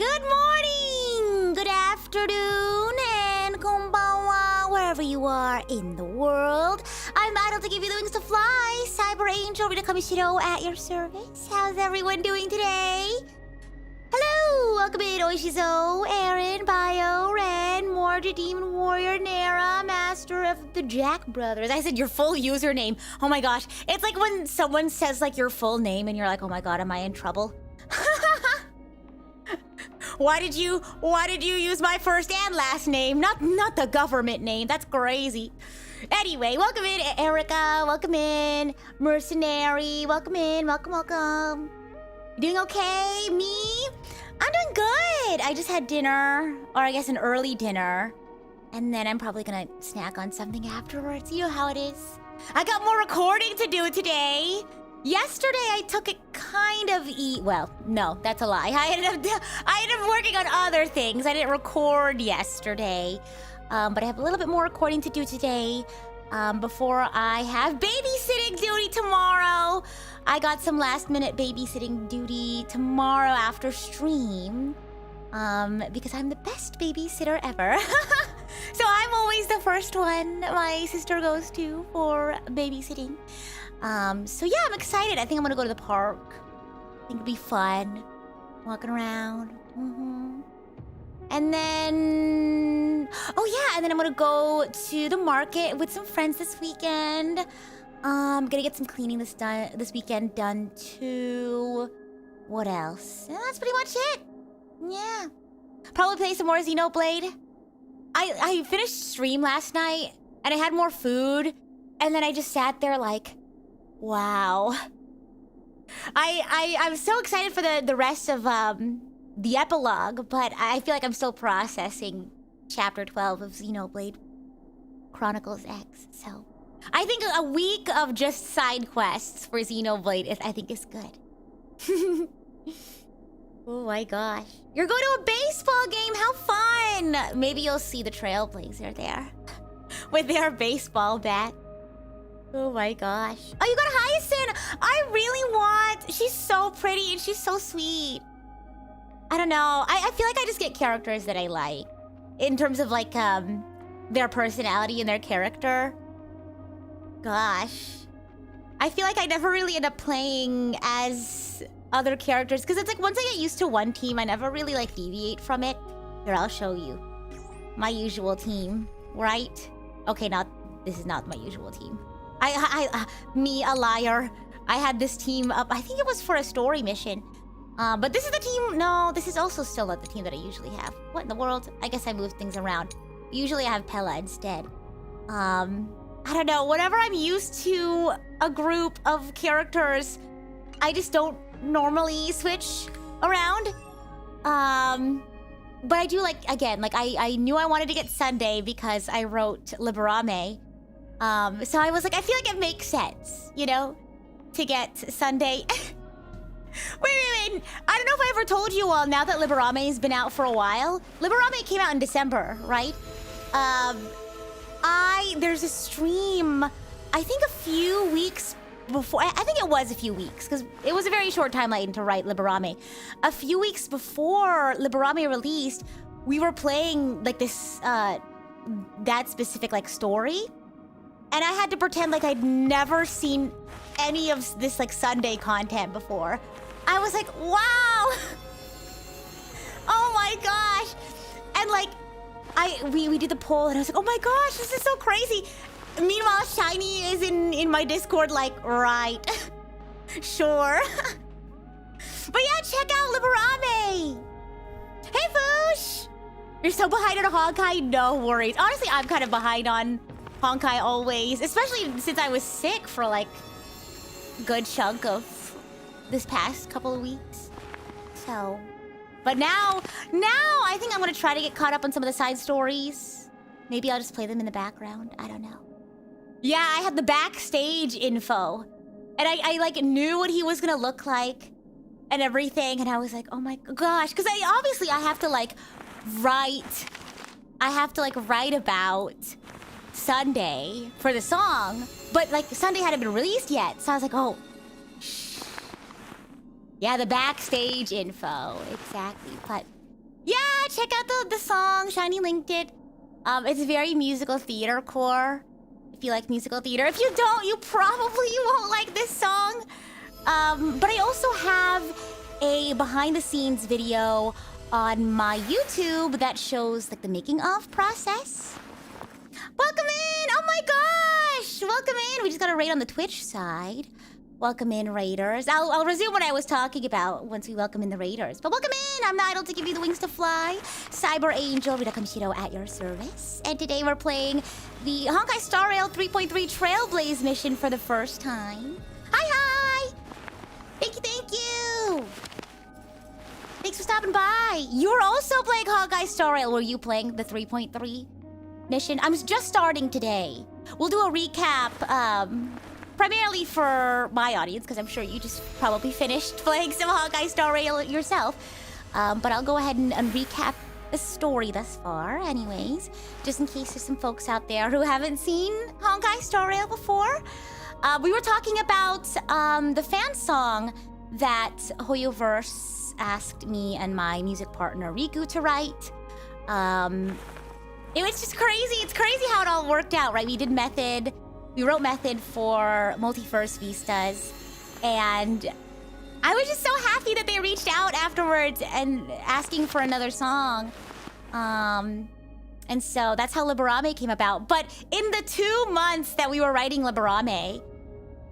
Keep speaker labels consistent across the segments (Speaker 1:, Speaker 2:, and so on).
Speaker 1: Good morning, good afternoon, and konbanwa, wherever you are in the world. I'm idle to give you the wings to fly. Cyber Angel Rita Kamishiro at your service. How's everyone doing today? Hello, welcome in Oishizo, Aaron, Bio, Ren, Morja, Demon Warrior, Nara, Master of the Jack Brothers. I said your full username. Oh my gosh, it's like when someone says like your full name and you're like, oh my god, am I in trouble? Why did you use my first and last name? Not the government name. That's crazy. Anyway, welcome in, Erica. Welcome in, Mercenary. Welcome in. Welcome. You doing okay? Me? I'm doing good. I just had dinner, or I guess an early dinner, and then I'm probably gonna snack on something afterwards. You know how it is. I got more recording to do today. Yesterday, I took it kind of well, no, that's a lie. I ended up working on other things. I didn't record yesterday, but I have a little bit more recording to do today before I have babysitting duty tomorrow. I got some last-minute babysitting duty tomorrow after stream because I'm the best babysitter ever. So I'm always the first one my sister goes to for babysitting. So yeah, I'm excited. I think I'm gonna go to the park. I think it'll be fun. Walking around. And then... oh yeah, and then I'm gonna go to the market with some friends this weekend. I'm gonna get some cleaning this weekend done too. What else? That's pretty much it. Yeah. Probably play some more Xenoblade. I finished stream last night, and I had more food, and then I just sat there like... wow. I'm so excited for the rest of the epilogue, but I feel like I'm still processing chapter 12 of Xenoblade Chronicles X. So I think a week of just side quests for Xenoblade I think is good. Oh my gosh. You're going to a baseball game, how fun! Maybe you'll see the Trailblazer there with their baseball bat. Oh my gosh. Oh, you got Hyacinth! I really want... she's so pretty and she's so sweet. I don't know. I feel like I just get characters that I like. In terms of like, their personality and their character. Gosh. I feel like I never really end up playing as other characters. Because it's like once I get used to one team, I never really like deviate from it. Here, I'll show you. My usual team, right? Okay, this is not my usual team. Me, a liar. I had this team up, I think it was for a story mission. But this is the team, no, this is also still not the team that I usually have. What in the world? I guess I moved things around. Usually I have Pella instead. I don't know, whenever I'm used to a group of characters, I just don't normally switch around. But I do like, again, like I knew I wanted to get Sunday because I wrote Liberame. So I was like, I feel like it makes sense, you know, to get Sunday. Wait. I don't know if I ever told you all, now that Liberame has been out for a while. Liberame came out in December, right? There's a stream, I think a few weeks before, I think it was a few weeks, because it was a very short timeline to write Liberame. A few weeks before Liberame released, we were playing like this, that specific like story. And I had to pretend like I'd never seen any of this like Sunday content before. I was like, wow! Oh my gosh! And like, we did the poll and I was like, oh my gosh, this is so crazy! Meanwhile, Shiny is in my Discord like, right. Sure. But yeah, check out Liberame! Hey Foosh! You're so behind on Honkai? No worries. Honestly, I'm kind of behind on Honkai always, especially since I was sick for like a good chunk of this past couple of weeks. So, but now I think I'm gonna try to get caught up on some of the side stories. Maybe I'll just play them in the background. I don't know. Yeah, I had the backstage info, and I like knew what he was gonna look like and everything, and I was like, oh my gosh, because obviously I have to like write about Sunday for the song, but like Sunday hadn't been released yet, so I was like, oh, shh. Yeah, the backstage info, exactly. But check out the song. Shiny linked it. It's very musical theater core. If you like musical theater. If you don't, you probably won't like this song. But I also have a behind the scenes video on my YouTube that shows like the making of process. Welcome in! Oh my gosh! Welcome in! We just got a raid on the Twitch side. Welcome in, raiders. I'll resume what I was talking about once we welcome in the raiders. But welcome in! I'm the idol to give you the wings to fly. Cyber Angel, Rita Kamishiro at your service. And today we're playing the Honkai Star Rail 3.3 Trailblaze mission for the first time. Hi! Thank you! Thanks for stopping by. You're also playing Honkai Star Rail. Were you playing the 3.3 mission? I'm just starting today. We'll do a recap, primarily for my audience, because I'm sure you just probably finished playing some Honkai Star Rail yourself. But I'll go ahead and recap the story thus far, anyways, just in case there's some folks out there who haven't seen Honkai Star Rail before. We were talking about the fan song that Hoyoverse asked me and my music partner Riku to write. It was just crazy. It's crazy how it all worked out, right? We wrote Method for Multiverse Vistas, and I was just so happy that they reached out afterwards and asking for another song. And so that's how Liberame came about. But in the 2 months that we were writing Liberame,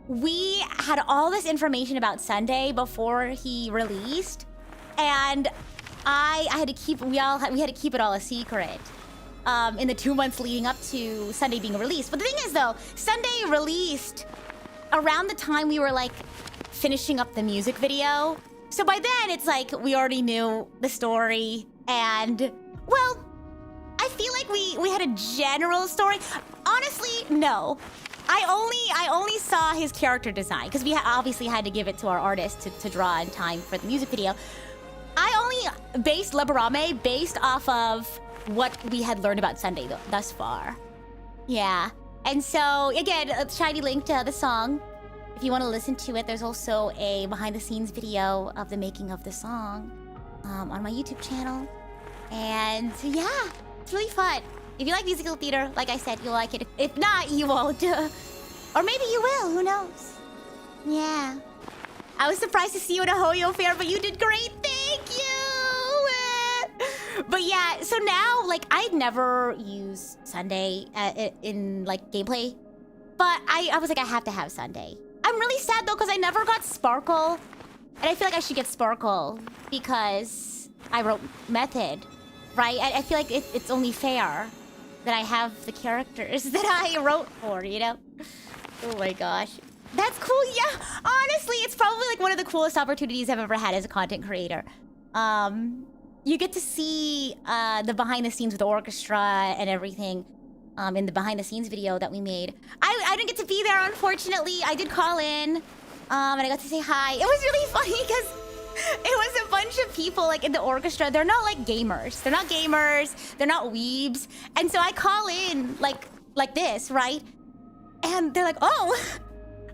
Speaker 1: we had all this information about Sunday before he released, and we had to keep it all a secret. In the 2 months leading up to Sunday being released. But the thing is though, Sunday released around the time we were like finishing up the music video. So by then it's like we already knew the story, and well, I feel like we had a general story. Honestly, no. I only saw his character design because we obviously had to give it to our artist to draw in time for the music video. I only based Liberame based off of what we had learned about Sunday thus far. Yeah. And so, again, Shiny linked the song. If you want to listen to it, there's also a behind-the-scenes video of the making of the song on my YouTube channel. And yeah, it's really fun. If you like musical theater, like I said, you'll like it. If not, you won't. Or maybe you will, who knows? Yeah. I was surprised to see you at a Hoyo fair, but you did great. Thank you! But yeah, so now, like, I'd never used Sunday in, like, gameplay. But I was like, I have to have Sunday. I'm really sad, though, because I never got Sparkle. And I feel like I should get Sparkle because I wrote Method, right? I feel like it's only fair that I have the characters that I wrote for, you know? Oh my gosh. That's cool, yeah. Honestly, it's probably, like, one of the coolest opportunities I've ever had as a content creator. You get to see the behind the scenes with the orchestra and everything in the behind the scenes video that we made. I didn't get to be there, unfortunately. I did call in and I got to say hi. It was really funny because it was a bunch of people like in the orchestra. They're not like gamers. They're not gamers. They're not weebs. And so I call in like this, right? And they're like, oh,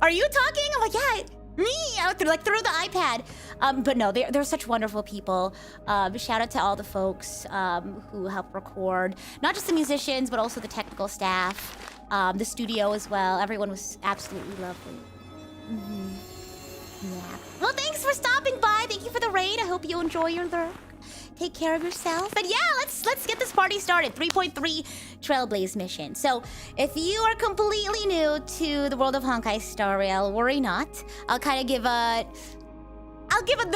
Speaker 1: are you talking? I'm like, yeah. Me, through the iPad. But no, they're such wonderful people. Shout out to all the folks who help record, not just the musicians, but also the technical staff, the studio as well. Everyone was absolutely lovely. Yeah. Well, thanks for stopping by. Thank you for the raid. I hope you enjoy your lurk. Take care of yourself. But yeah, let's get this party started. 3.3 Trailblaze Mission. So if you are completely new to the world of Honkai Star Rail, worry not. I'll kind of give the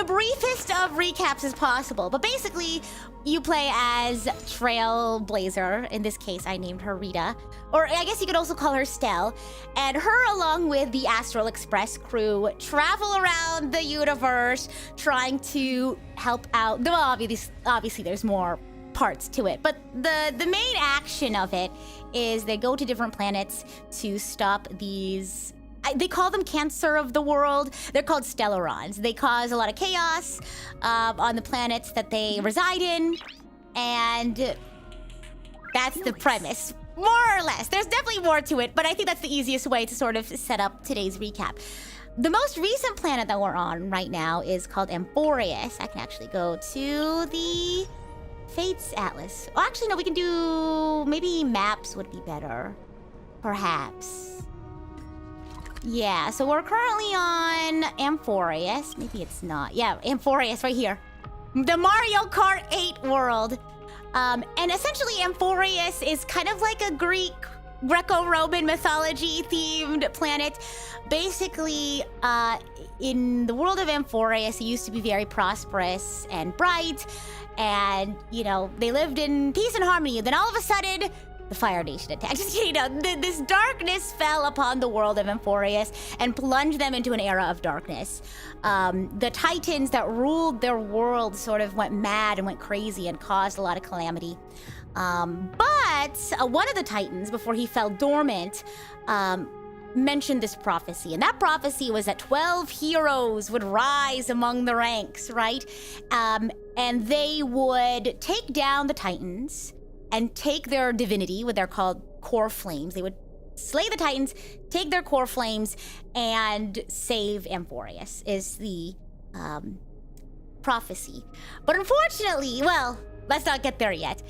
Speaker 1: briefest of recaps as possible. But basically, you play as Trailblazer. In this case, I named her Rita. Or I guess you could also call her Stell. And her, along with the Astral Express crew, travel around the universe trying to help out. Well, obviously there's more parts to it. But the main action of it is they go to different planets to stop these... They call them cancer of the world. They're called Stellarons. They cause a lot of chaos on the planets that they reside in. And that's the premise, more or less. There's definitely more to it, but I think that's the easiest way to sort of set up today's recap. The most recent planet that we're on right now is called Amphorius. I can actually go to the Fates Atlas. Oh, actually, no, we can do... Maybe maps would be better. Perhaps. Yeah, so we're currently on Amphorius. Maybe it's not. Yeah, Amphorius right here. The Mario Kart 8 world. And essentially Amphorius is kind of like a Greco-Roman mythology themed planet. Basically, in the world of Amphorius, it used to be very prosperous and bright. And, you know, they lived in peace and harmony. And then all of a sudden, the Fire Nation attacked. You know, this darkness fell upon the world of Amphorius and plunged them into an era of darkness. The Titans that ruled their world sort of went mad and went crazy and caused a lot of calamity. But one of the Titans, before he fell dormant, mentioned this prophecy. And that prophecy was that 12 heroes would rise among the ranks, right? And they would take down the Titans and take their divinity, what they're called core flames. They would slay the Titans, take their core flames, and save Amphorius, is the prophecy. But unfortunately, well, let's not get there yet.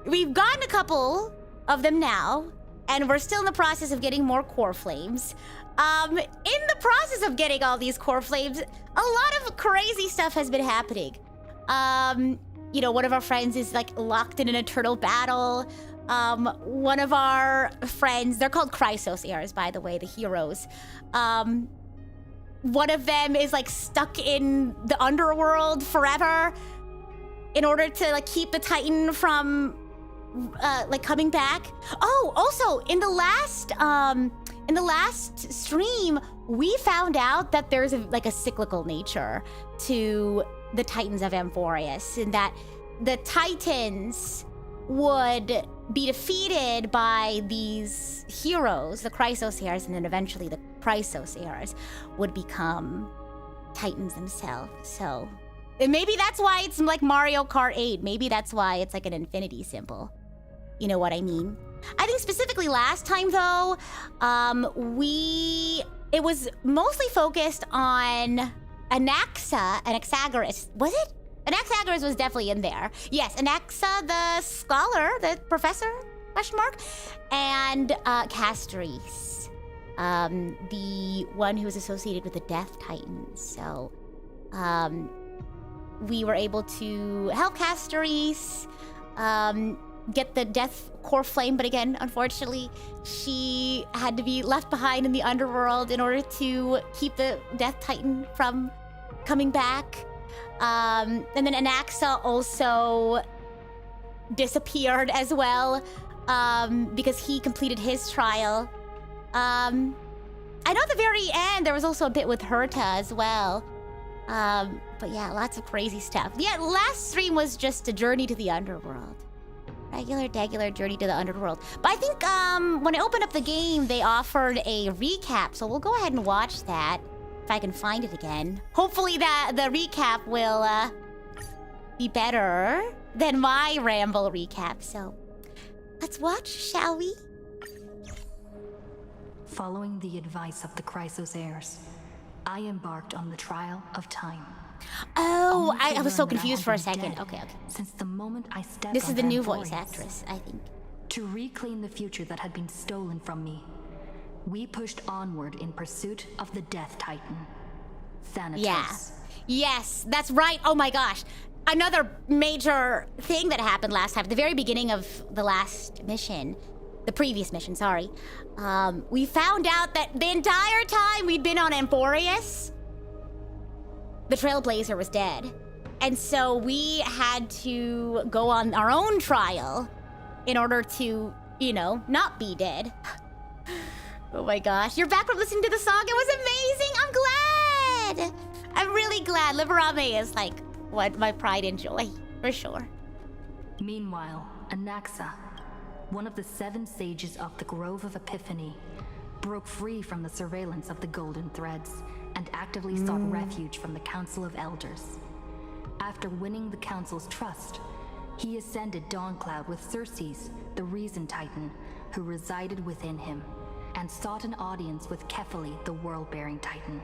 Speaker 1: We've gotten a couple of them now, and we're still in the process of getting more core flames. In the process of getting all these core flames, a lot of crazy stuff has been happening. You know, one of our friends is like locked in an eternal battle. One of our friends, they're called Chrysos heirs, by the way, the heroes. One of them is like stuck in the underworld forever in order to like keep the Titan from like coming back. Oh, also in the last stream, we found out that there's like a cyclical nature to the Titans of Amphorius, and that the Titans would be defeated by these heroes, the Chrysos heirs, and then eventually the Chrysos heirs would become Titans themselves. So and maybe that's why it's like Mario Kart 8. Maybe that's why it's like an infinity symbol. You know what I mean? I think specifically last time though, it was mostly focused on Anaxa and Exagoras. Was it? Anaxagoras was definitely in there. Yes, Anaxa, the scholar, the professor, question mark, and Castries, the one who was associated with the Death Titans. So, we were able to help Castries, get the Death Core Flame, but again, unfortunately, she had to be left behind in the underworld in order to keep the Death Titan from coming back. And then Anaxa also disappeared as well, because he completed his trial. I know at the very end there was also a bit with Herta as well. But yeah, lots of crazy stuff. Yeah, last stream was just a journey to the underworld. Regular journey to the underworld. But I think when I opened up the game, they offered a recap, so we'll go ahead and watch that if I can find it again. Hopefully that the recap will be better than my ramble recap. So let's watch, shall we?
Speaker 2: Following the advice of the Chrysos heirs, I embarked on the trial of time.
Speaker 1: Oh, I was so confused for a second. Okay.
Speaker 2: Since the moment I stepped
Speaker 1: This is the new voice
Speaker 2: Amphorius,
Speaker 1: actress, I think.
Speaker 2: to reclaim the future that had been stolen from me, we pushed onward in pursuit of the Death Titan, Thanatos.
Speaker 1: Yeah. Yes, that's right. Oh my gosh. Another major thing that happened last time, at the very beginning of the last mission, the previous mission, sorry. We found out that the entire time we'd been on Amphorius, the Trailblazer was dead. And so we had to go on our own trial in order to, you know, not be dead. Oh my gosh. You're back from listening to the song. It was amazing. I'm glad. I'm really glad. Liberame is like what my pride and joy, for sure.
Speaker 2: Meanwhile, Anaxa, one of the 7 sages of the Grove of Epiphany, broke free from the surveillance of the Golden Threads and actively sought refuge from the Council of Elders. After winning the Council's trust, he ascended Dawncloud with Circes, the Reason Titan, who resided within him, and sought an audience with Kefali, the World-Bearing Titan.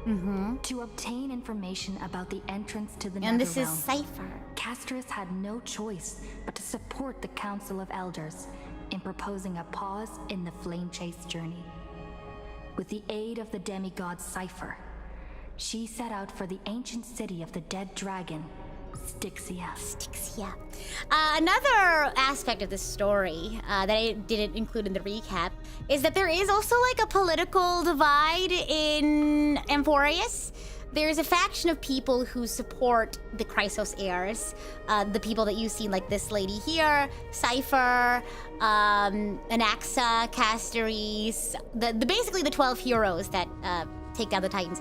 Speaker 2: To obtain information about the entrance to the
Speaker 1: And this is
Speaker 2: Netherrealm,
Speaker 1: Cipher.
Speaker 2: Castris had no choice but to support the Council of Elders in proposing a pause in the flame chase journey. With the aid of the demigod Cipher, she set out for the ancient city of the dead dragon, Styxia.
Speaker 1: Styxia. Another aspect of this story that I didn't include in the recap is that there is also like a political divide in Amphorius. There's a faction of people who support the Chrysos heirs. The people that you've seen, like this lady here, Cipher, Anaxa, Castaris, basically the 12 heroes that take down the Titans.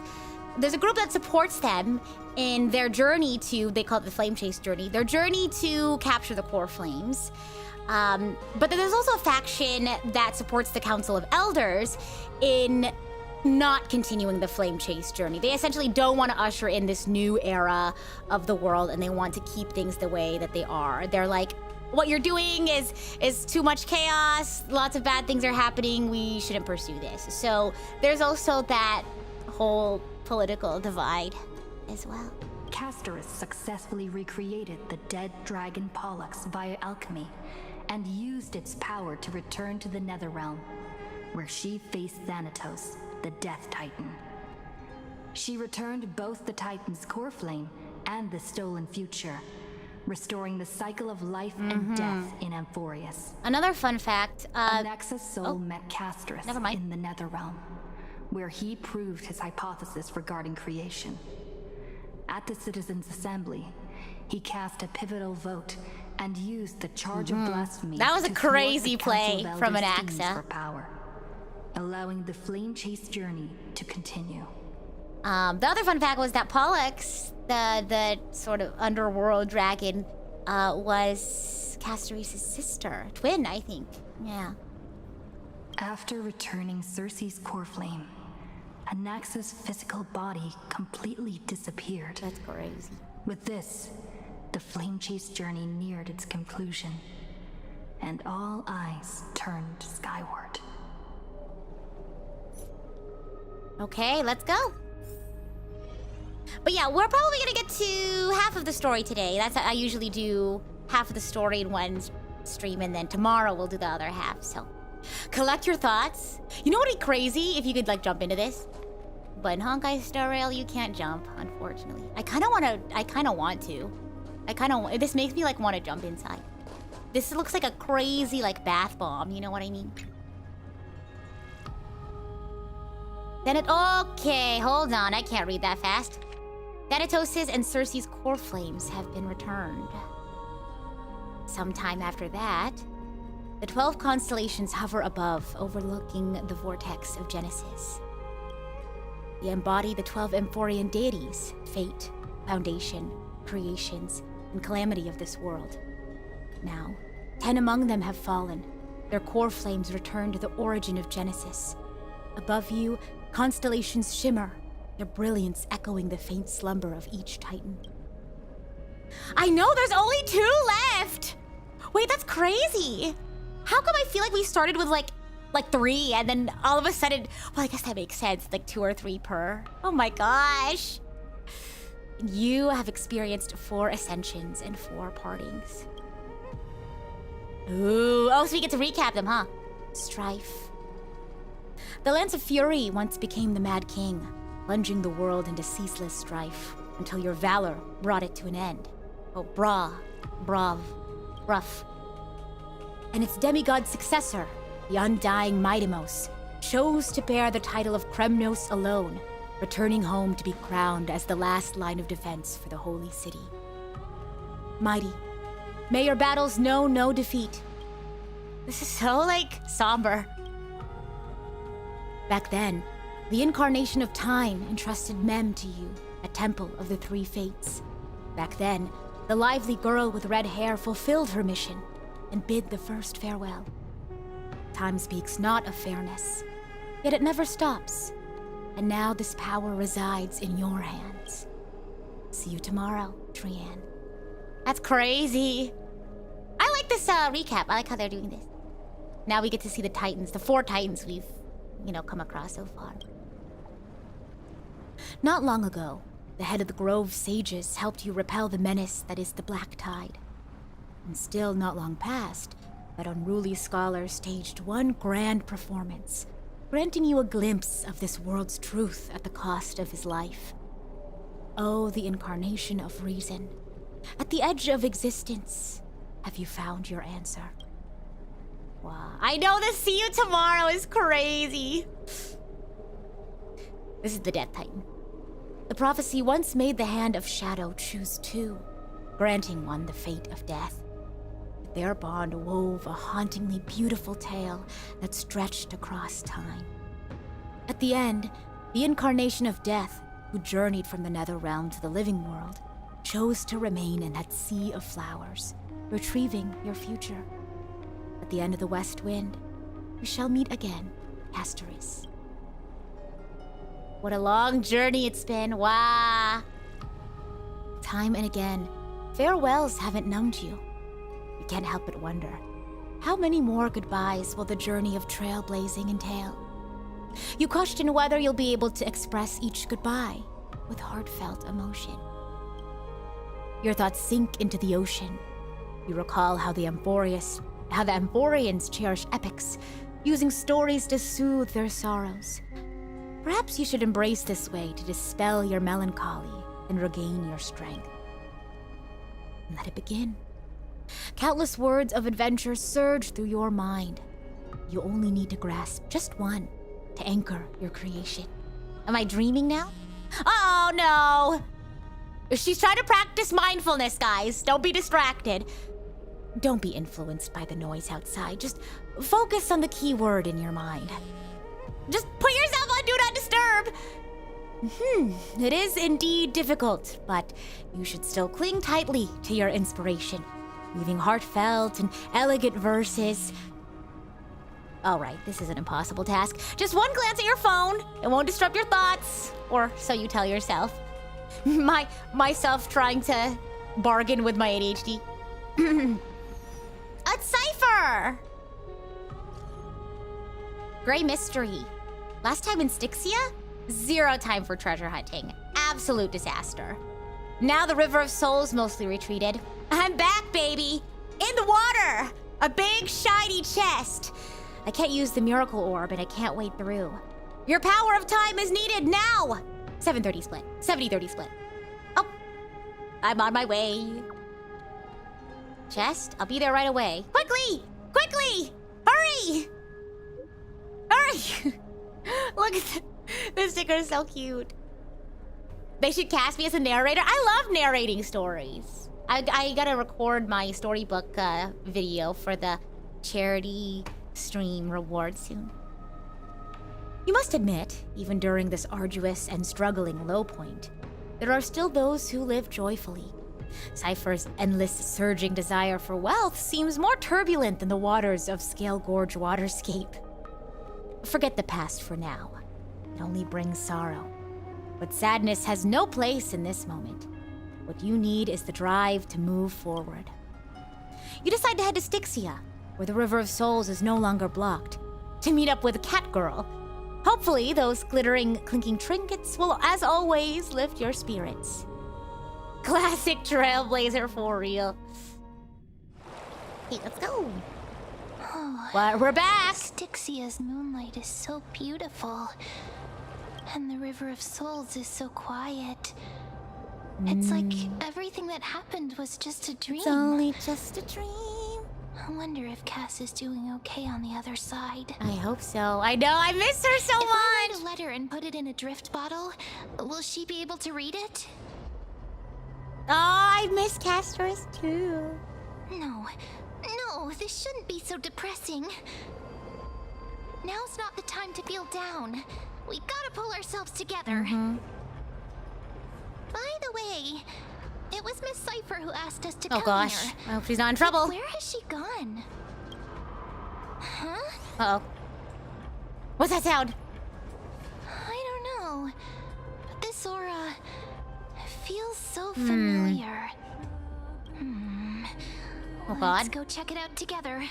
Speaker 1: There's a group that supports them in their journey to, they call it the Flame Chase journey, their journey to capture the core flames. But then there's also a faction that supports the Council of Elders in not continuing the Flame Chase journey. They essentially don't want to usher in this new era of the world, and they want to keep things the way that they are. They're like, what you're doing is too much chaos, lots of bad things are happening, we shouldn't pursue this. So there's also that whole political divide as well.
Speaker 2: Castaris successfully recreated the dead dragon Pollux via alchemy and used its power to return to the Netherrealm, where she faced Thanatos, the Death Titan. She returned both the Titan's core flame and the stolen future, restoring the cycle of life and death in Amphorius.
Speaker 1: Another fun fact,
Speaker 2: Anaxa's soul met Castris in the Netherrealm, where he proved his hypothesis regarding creation. At the Citizens' Assembly, he cast a pivotal vote and used the charge of blasphemy.
Speaker 1: That was a
Speaker 2: to thwart
Speaker 1: crazy
Speaker 2: the Council
Speaker 1: play
Speaker 2: of
Speaker 1: from
Speaker 2: Elders'
Speaker 1: Anaxa.
Speaker 2: schemes for power, allowing the flame chase journey to continue.
Speaker 1: The other fun fact was that Pollux, the sort of underworld dragon, was Castaris' sister, twin, I think. Yeah.
Speaker 2: After returning Circe's core flame, Anaxa's physical body completely disappeared.
Speaker 1: That's crazy.
Speaker 2: With this, the flame chase journey neared its conclusion, and all eyes turned skyward.
Speaker 1: Okay, let's go. But yeah, we're probably gonna get to half of the story today. That's I usually do half of the story in one stream, and then tomorrow we'll do the other half. So collect your thoughts. You know what would be crazy if you could like jump into this? But in Honkai Star Rail, you can't jump, unfortunately. I kind of want to. This makes me like want to jump inside. This looks like a crazy like bath bomb, you know what I mean? Then okay, hold on, I can't read that fast. Thanatos' and Circe's core flames have been returned. Sometime after that, the 12 constellations hover above, overlooking the vortex of Genesis. They embody the 12 Amphorian deities, fate, foundation, creations, and calamity of this world. Now, 10 among them have fallen. Their core flames return to the origin of Genesis. Above you, constellations shimmer, their brilliance echoing the faint slumber of each titan. I know there's only 2 left! Wait, that's crazy! How come I feel like we started with like 3 and then all of a sudden, well, I guess that makes sense, like 2 or 3 per. Oh my gosh! You have experienced 4 ascensions and 4 partings. Ooh, oh, so we get to recap them, huh? Strife. The Lance of Fury once became the Mad King, plunging the world into ceaseless strife until your valor brought it to an end. Oh, rough. And its demigod successor, the undying Midamos, chose to bear the title of Kremnos alone, returning home to be crowned as the last line of defense for the Holy City. Mighty, may your battles know no defeat. This is so, like, somber. Back then, the incarnation of time entrusted Mem to you, a temple of the 3 fates. Back then, the lively girl with red hair fulfilled her mission and bid the first farewell. Time speaks not of fairness, yet it never stops. And now this power resides in your hands. See you tomorrow, Trianne. That's crazy. I like this recap. I like how they're doing this. Now we get to see the Titans, the 4 Titans we've, come across so far. Not long ago, the head of the Grove sages helped you repel the menace that is the Black Tide. And still not long past, that unruly scholar staged one grand performance, granting you a glimpse of this world's truth at the cost of his life. Oh, the incarnation of reason. At the edge of existence, have you found your answer? Wow. I know the see you tomorrow is crazy. This is the Death Titan. The prophecy once made the hand of shadow choose two, granting one the fate of death. But their bond wove a hauntingly beautiful tale that stretched across time. At the end, the incarnation of death, who journeyed from the nether realm to the living world, chose to remain in that sea of flowers, retrieving your future. At the end of the west wind, we shall meet again, Asteris. What a long journey it's been, wow. Time and again, farewells haven't numbed you. You can't help but wonder, how many more goodbyes will the journey of trailblazing entail? You question whether you'll be able to express each goodbye with heartfelt emotion. Your thoughts sink into the ocean. You recall how the Amphorians cherish epics, using stories to soothe their sorrows. Perhaps you should embrace this way to dispel your melancholy and regain your strength. Let it begin. Countless words of adventure surge through your mind. You only need to grasp just one to anchor your creation. Am I dreaming now? Oh no! She's trying to practice mindfulness, guys. Don't be distracted. Don't be influenced by the noise outside. Just focus on the key word in your mind. Just put yourself on Do Not Disturb! It is indeed difficult, but you should still cling tightly to your inspiration, weaving heartfelt and elegant verses. Alright, this is an impossible task. Just one glance at your phone. It won't disrupt your thoughts. Or so you tell yourself. Myself trying to bargain with my ADHD. A Cipher! Gray Mystery. Last time in Styxia? Zero time for treasure hunting. Absolute disaster. Now the River of Souls mostly retreated. I'm back, baby! In the water! A big, shiny chest. I can't use the Miracle Orb and I can't wade through. Your power of time is needed now! 7:30 split. 70-30 split. Oh, I'm on my way. Chest? I'll be there right away. Quickly! Quickly! Hurry! Hurry! Look at the sticker is so cute. They should cast me as a narrator. I love narrating stories. I gotta record my storybook video for the charity stream reward soon. You must admit, even during this arduous and struggling low point, there are still those who live joyfully. Cipher's endless surging desire for wealth seems more turbulent than the waters of Scale Gorge Waterscape. Forget the past for now. It only brings sorrow. But sadness has no place in this moment. What you need is the drive to move forward. You decide to head to Styxia, where the River of Souls is no longer blocked, to meet up with a cat girl. Hopefully, those glittering, clinking trinkets will, as always, lift your spirits. Classic Trailblazer for real. Hey, let's go.
Speaker 3: Oh,
Speaker 1: Well, we're back.
Speaker 3: Styxia's moonlight is so beautiful. And the River of Souls is so quiet. It's like everything that happened was just a dream.
Speaker 1: It's only just a dream.
Speaker 3: I wonder if Cass is doing okay on the other side.
Speaker 1: I hope so. I know, I miss her so
Speaker 3: If I
Speaker 1: much.
Speaker 3: write a letter and put it in a drift bottle, will she be able to read it?
Speaker 1: Oh, I miss Castors too.
Speaker 3: No, this shouldn't be so depressing. Now's not the time to feel down. We gotta pull ourselves together. By the way, it was Miss Cipher who asked us to
Speaker 1: Oh
Speaker 3: come
Speaker 1: gosh,
Speaker 3: here.
Speaker 1: I hope she's not in trouble.
Speaker 3: Where has she gone? Huh?
Speaker 1: Uh-oh. What's that sound?
Speaker 3: I don't know. But this aura feels so familiar.
Speaker 1: Oh
Speaker 3: Let's
Speaker 1: god.
Speaker 3: go check it out together.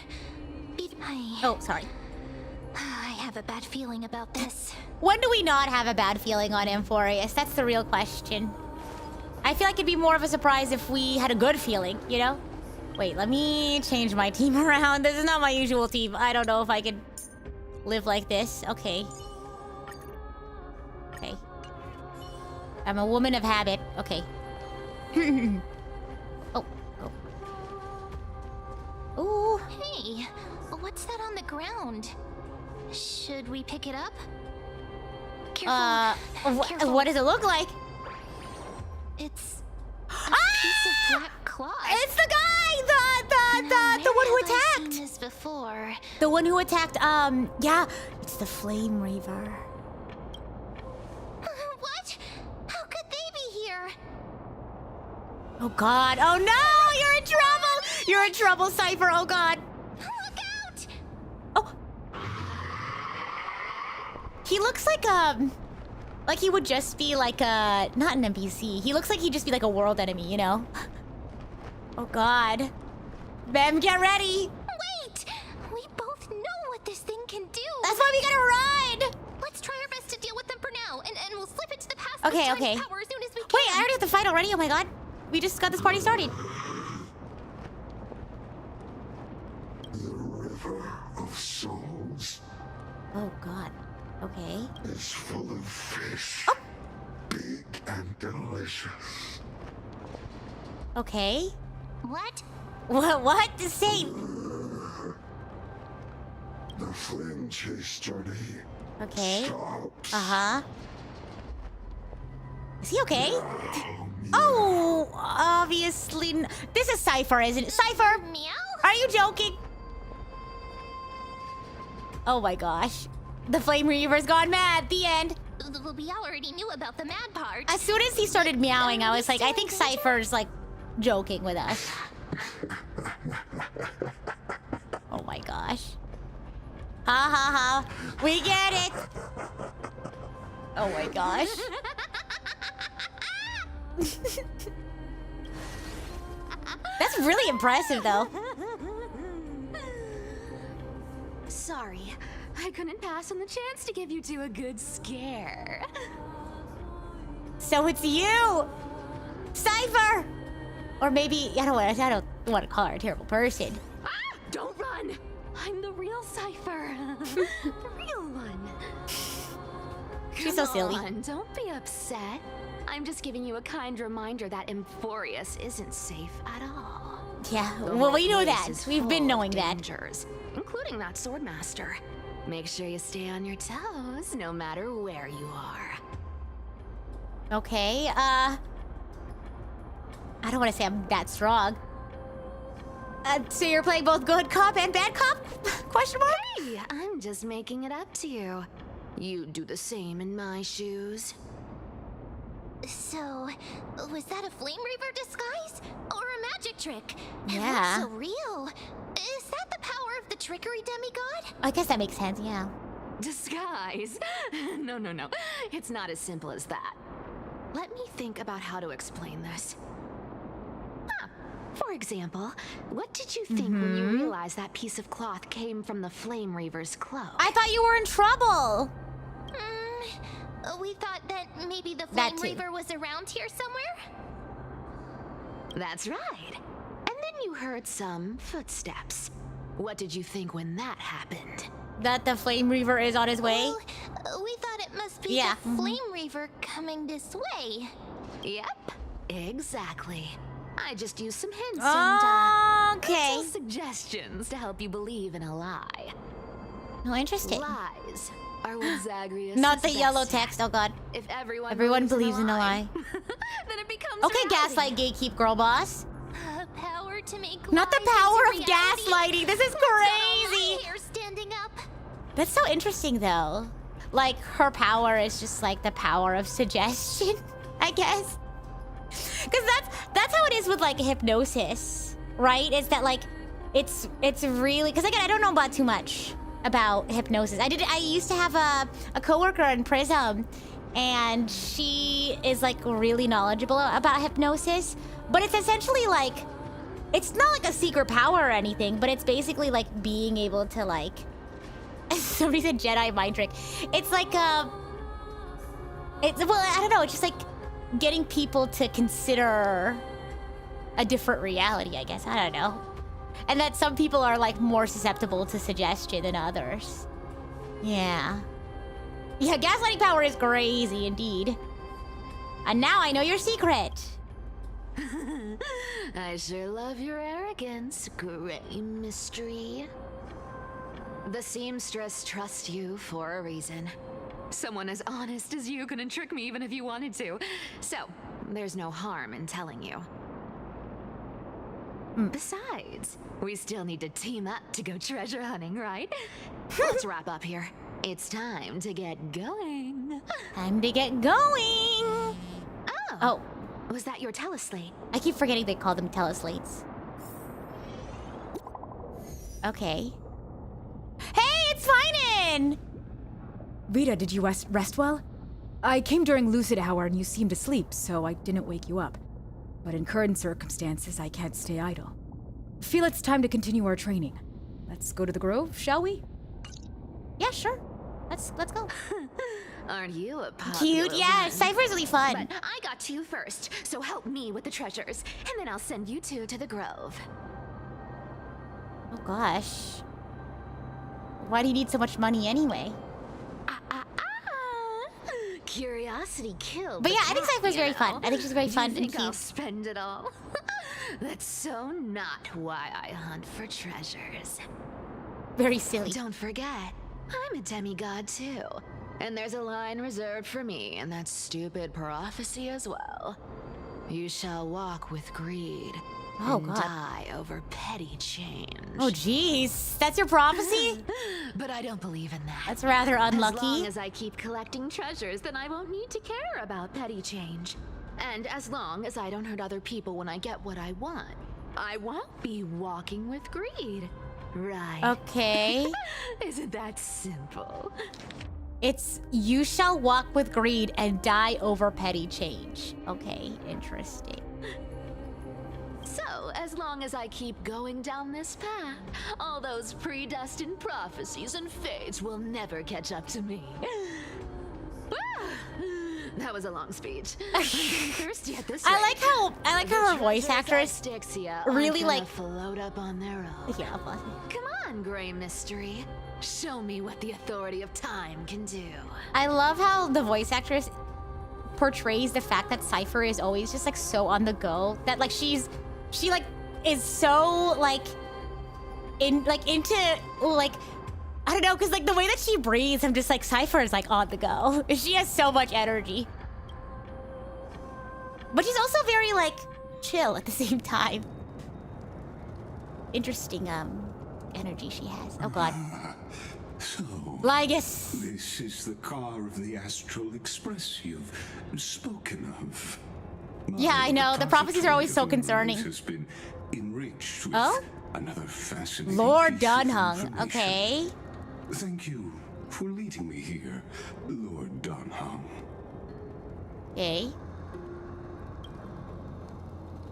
Speaker 1: Oh, sorry.
Speaker 3: I have have a bad feeling about this.
Speaker 1: When do we not have a bad feeling on Amphorius? That's the real question. I feel like it'd be more of a surprise if we had a good feeling, you know? Wait, let me change my team around. This is not my usual team. I don't know if I can live like this. Okay. Okay. I'm a woman of habit. Okay. Oh. Ooh.
Speaker 3: Hey, what's that on the ground? Should we pick it up? Careful.
Speaker 1: What does it look like?
Speaker 3: It's a piece of black cloth.
Speaker 1: It's the guy! The one who attacked!
Speaker 3: Seen this before.
Speaker 1: The one who attacked, yeah. It's the Flame Reaver.
Speaker 3: What? How could they be here?
Speaker 1: Oh god. Oh no! You're in trouble! You're in trouble, Cipher. Oh god.
Speaker 3: Look out!
Speaker 1: Oh. He looks like he would just be like a... Not an NPC. He looks like he'd just be like a world enemy, you know? Oh god. Bem, get ready!
Speaker 3: Wait! We both know what this thing can do!
Speaker 1: That's why we gotta run!
Speaker 3: Let's try our best to deal with them for now, and we'll slip into the past
Speaker 1: Okay,
Speaker 3: with
Speaker 1: okay.
Speaker 3: Time's power as soon as we can.
Speaker 1: Wait, I already have to fight already? Oh my god. We just got this party started.
Speaker 4: The river of souls
Speaker 1: Oh god. Okay.
Speaker 4: is full of fish,
Speaker 1: Oh.
Speaker 4: big and delicious.
Speaker 1: Okay.
Speaker 3: What?
Speaker 1: What? The same.
Speaker 4: The flame chase journey
Speaker 1: Okay.
Speaker 4: stops.
Speaker 1: Uh-huh. Is he okay?
Speaker 4: Now,
Speaker 1: Oh, obviously. This is Cipher, isn't it? Cipher!
Speaker 3: Meow?
Speaker 1: Are you joking? Oh my gosh. The Flame Reaver's gone mad. The end.
Speaker 3: We already knew about the mad part.
Speaker 1: As soon as he started meowing, I was like, I think Cypher's like joking with us. Oh my gosh. Ha ha ha. We get it. Oh my gosh. That's really impressive though.
Speaker 5: Sorry, I couldn't pass on the chance to give you two a good scare.
Speaker 1: So it's you! Cipher! Or maybe, I don't want to call her a terrible person.
Speaker 5: Ah! Don't run! I'm the real Cipher. The real one.
Speaker 1: She's so silly.
Speaker 5: Come on, don't be upset. I'm just giving you a kind reminder that Amphorius isn't safe at all.
Speaker 1: Yeah,
Speaker 5: The
Speaker 1: well, we
Speaker 5: whole
Speaker 1: know
Speaker 5: place
Speaker 1: that.
Speaker 5: is
Speaker 1: We've
Speaker 5: full
Speaker 1: been
Speaker 5: of
Speaker 1: knowing that.
Speaker 5: dangers, including that swordmaster. Make sure you stay on your toes, no matter where you are.
Speaker 1: Okay, I don't want to say I'm that strong. So you're playing both good cop and bad cop? Question mark?
Speaker 5: Hey, I'm just making it up to you. You'd do the same in my shoes.
Speaker 3: So, was that a Flame Reaver disguise? Or a magic trick? It
Speaker 1: Yeah.
Speaker 3: looks so real. Is that the power of the trickery demigod?
Speaker 1: I guess that makes sense, yeah.
Speaker 5: Disguise? No. It's not as simple as that. Let me think about how to explain this. For example, what did you think when you realized that piece of cloth came from the Flame Reaver's cloak?
Speaker 1: I thought you were in trouble.
Speaker 3: We thought that maybe the
Speaker 1: That
Speaker 3: Flame
Speaker 1: too.
Speaker 3: Reaver was around here somewhere?
Speaker 5: That's right. And then you heard some footsteps. What did you think when that happened?
Speaker 1: That the Flame Reaver is on his way?
Speaker 3: Well, we thought it must be
Speaker 1: Yeah.
Speaker 3: the Flame Reaver coming this way.
Speaker 5: Yep, exactly. I just used some hints and
Speaker 1: Okay.
Speaker 5: little suggestions to help you believe in a lie.
Speaker 1: Oh, interesting.
Speaker 5: Lies are what Zagreus
Speaker 1: Not
Speaker 5: is
Speaker 1: the yellow
Speaker 5: best at.
Speaker 1: text, oh god.
Speaker 5: If everyone
Speaker 1: believes in a lie.
Speaker 5: then it becomes
Speaker 1: Okay,
Speaker 5: reality.
Speaker 1: gaslight gatekeep girl boss.
Speaker 3: Power to make
Speaker 1: Not the
Speaker 3: lies
Speaker 1: power
Speaker 3: into
Speaker 1: of
Speaker 3: reality.
Speaker 1: gaslighting. This is
Speaker 3: What's got all
Speaker 1: crazy.
Speaker 3: my hair standing up?
Speaker 1: That's so interesting though. Like her power is just like the power of suggestion, I guess. Cause that's how it is with like hypnosis, right? Is that like it's really, cause again I don't know about too much about hypnosis. I used to have a coworker in Prism, and she is like really knowledgeable about hypnosis. But it's essentially like, it's not like a secret power or anything, but it's basically like being able to like Somebody said Jedi mind trick. It's like it's, well, I don't know. It's just like getting people to consider a different reality, I guess. I don't know. And that some people are like more susceptible to suggestion than others. Yeah. Yeah, gaslighting power is crazy indeed. And now I know your secret.
Speaker 5: I sure love your arrogance, Gray Mystery. The seamstress trusts you for a reason. Someone as honest as you couldn't trick me even if you wanted to. So, there's no harm in telling you. Besides, we still need to team up to go treasure hunting, right? Let's wrap up here. It's time to get going.
Speaker 1: Time to get going. Oh.
Speaker 5: Was that your teleslate?
Speaker 1: I keep forgetting they call them teleslates. Okay. Hey, it's Finan!
Speaker 6: Vita, did you rest well? I came during lucid hour and you seemed asleep, so I didn't wake you up. But in current circumstances, I can't stay idle. Feel it's time to continue our training. Let's go to the Grove, shall we?
Speaker 1: Yeah, sure. Let's go.
Speaker 5: Aren't you a popular
Speaker 1: Cute, yeah.
Speaker 5: one?
Speaker 1: Cipher's really fun.
Speaker 5: But I got to you first, so help me with the treasures, and then I'll send you two to the Grove.
Speaker 1: Oh gosh. Why do you need so much money anyway?
Speaker 5: Curiosity killed.
Speaker 1: But
Speaker 5: the
Speaker 1: yeah, I think
Speaker 5: cat,
Speaker 1: Cipher's
Speaker 5: you
Speaker 1: very fun.
Speaker 5: know?
Speaker 1: I think she's very fun
Speaker 5: You
Speaker 1: and
Speaker 5: think I'll
Speaker 1: cute.
Speaker 5: spend it all? That's so not why I hunt for treasures.
Speaker 1: Very silly.
Speaker 5: Don't forget, I'm a demigod too. And there's a line reserved for me in that stupid prophecy as well. You shall walk with greed
Speaker 1: Oh,
Speaker 5: and
Speaker 1: God.
Speaker 5: die over petty change.
Speaker 1: Oh jeez. That's your prophecy?
Speaker 5: But I don't believe in that.
Speaker 1: That's rather
Speaker 5: As long
Speaker 1: unlucky.
Speaker 5: as I keep collecting treasures, then I won't need to care about petty change. And as long as I don't hurt other people when I get what I want, I won't be walking with greed. Right.
Speaker 1: Okay.
Speaker 5: Isn't that simple?
Speaker 1: It's you shall walk with greed and die over petty change. Okay, interesting.
Speaker 5: So, as long as I keep going down this path, all those predestined prophecies and fates will never catch up to me. That was a long speech. I'm getting thirsty at this
Speaker 1: I
Speaker 5: rate.
Speaker 1: like how her voice actress really, like-
Speaker 5: float up on their own.
Speaker 1: Yeah, but-
Speaker 5: Come on, Gray Mystery. Show me what the authority of time can do.
Speaker 1: I love how the voice actress portrays the fact that Cipher is always just like so on the go, that like she like is so like into like, I don't know, because like the way that she breathes, I'm just like, Cipher is like on the go. She has so much energy, but she's also very like chill at the same time. Interesting energy she has. Oh god.
Speaker 4: So,
Speaker 1: Lygus.
Speaker 4: this is the car of the Astral Express you've spoken of.
Speaker 1: Yeah, I know. The prophecies are always so concerning.
Speaker 4: Has been enriched with
Speaker 1: Oh?
Speaker 4: another fascinating
Speaker 1: Lord
Speaker 4: piece of
Speaker 1: Dunhung.
Speaker 4: information.
Speaker 1: Okay.
Speaker 4: Thank you for leading me here, Lord Dunhung.
Speaker 1: Okay.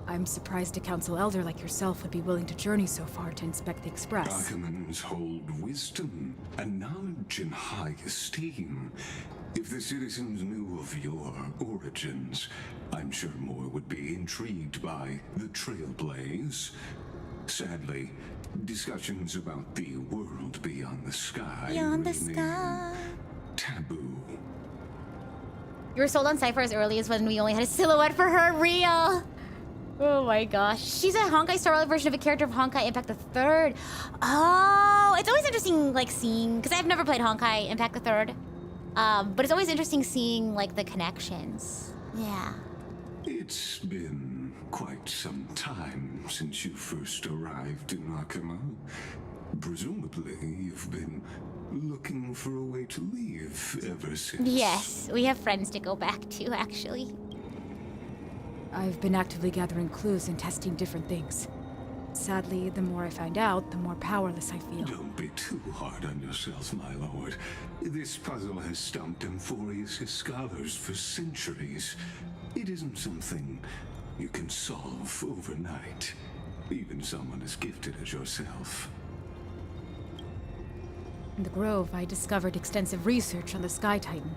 Speaker 6: I'm surprised a council elder like yourself would be willing to journey so far to inspect the Express.
Speaker 4: Archimans hold wisdom and knowledge in high esteem. If the citizens knew of your origins, I'm sure more would be intrigued by the Trailblaze. Sadly, discussions about the world beyond the sky
Speaker 1: Beyond the
Speaker 4: remain
Speaker 1: sky.
Speaker 4: taboo.
Speaker 1: You were sold on Cipher as early as when we only had a silhouette for her. Real. Oh my gosh. She's a Honkai Star Rail version of a character of Honkai Impact the Third. Oh, it's always interesting like seeing, because I've never played Honkai Impact the Third. But it's always interesting seeing like the connections. Yeah.
Speaker 4: It's been quite some time since you first arrived in Akama. Presumably, you've been looking for a way to leave ever since.
Speaker 1: Yes, we have friends to go back to, actually.
Speaker 6: I've been actively gathering clues and testing different things. Sadly, the more I find out, the more powerless I feel.
Speaker 4: Don't be too hard on yourself, my lord. This puzzle has stumped Amphorius' scholars for centuries. It isn't something you can solve overnight. Even someone as gifted as yourself.
Speaker 6: In the Grove, I discovered extensive research on the Sky Titan.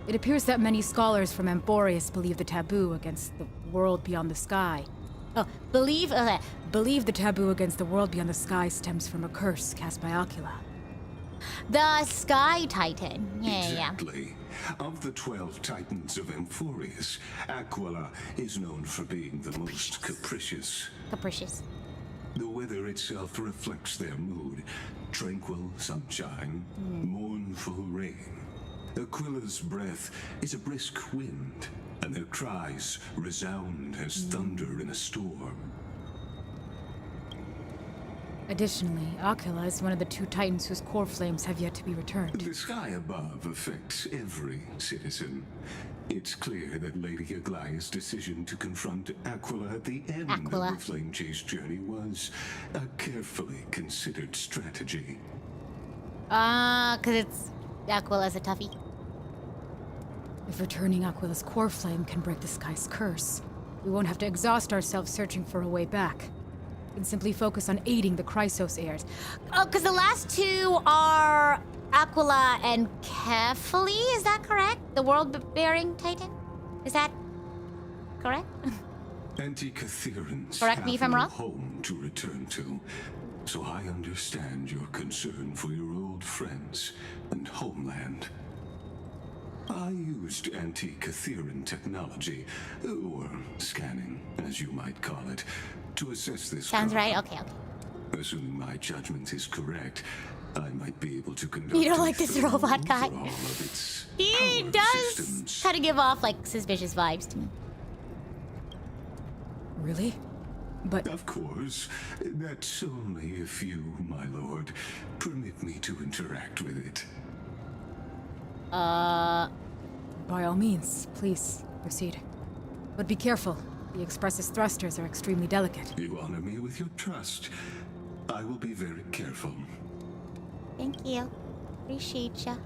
Speaker 6: It appears that many scholars from Amphorius believe the taboo against the world beyond the sky. Believe the taboo against the world beyond the sky stems from a curse cast by Aglia.
Speaker 1: The Sky Titan. Yeah.
Speaker 4: Exactly. Of the 12 titans of Amphorius, Aglia is known for being the most capricious. The weather itself reflects their mood. Tranquil sunshine, mournful rain. Aquila's breath is a brisk wind, and their cries resound as thunder in a storm.
Speaker 6: Additionally, Aglia is one of the 2 titans whose core flames have yet to be returned.
Speaker 4: The sky above affects every citizen. It's clear that Lady Aglia's decision to confront Aglia at the end of the Flame Chase journey was a carefully considered strategy.
Speaker 1: Because Aquila's a toughie.
Speaker 6: If returning Aquila's core flame can break the sky's curse, we won't have to exhaust ourselves searching for a way back. We can simply focus on aiding the Chrysos heirs.
Speaker 1: Oh, because the last 2 are Aglia and Kefali, is that correct? The world-bearing titan? Is that correct?
Speaker 4: Anti-Catherans
Speaker 1: Correct me if I'm
Speaker 4: have no
Speaker 1: wrong?
Speaker 4: home to return to, so I understand your concern for your old friends and homeland. I used anti-Catheran technology, or scanning, as you might call it, to assess this.
Speaker 1: Sounds
Speaker 4: crime.
Speaker 1: right. Okay.
Speaker 4: Assuming my judgment is correct, I might be able to conduct.
Speaker 1: You don't like this robot guy?
Speaker 4: overhaul of its
Speaker 1: He
Speaker 4: power
Speaker 1: does
Speaker 4: systems.
Speaker 1: kind of give off like suspicious vibes to me.
Speaker 6: Really? But
Speaker 4: Of course, that's only if you, my lord, permit me to interact with it.
Speaker 6: by all means, please proceed. But be careful. The Express's thrusters are extremely delicate.
Speaker 4: You honor me with your trust. I will be very careful.
Speaker 1: Thank you. Appreciate ya.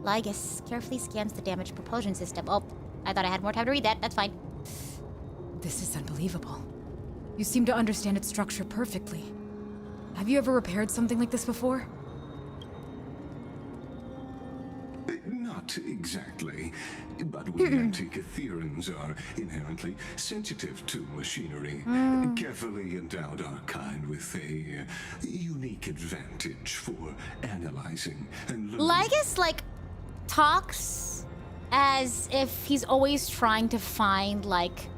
Speaker 1: Lygus carefully scans the damaged propulsion system. Oh, I thought I had more time to read that. That's fine.
Speaker 6: This is unbelievable. You seem to understand its structure perfectly. Have you ever repaired something like this before?
Speaker 4: Not exactly, but we anti-Catherans are inherently sensitive to machinery, carefully endowed our kind with a unique advantage for analyzing and learning.
Speaker 1: Lygus, like, talks as if he's always trying to find, like,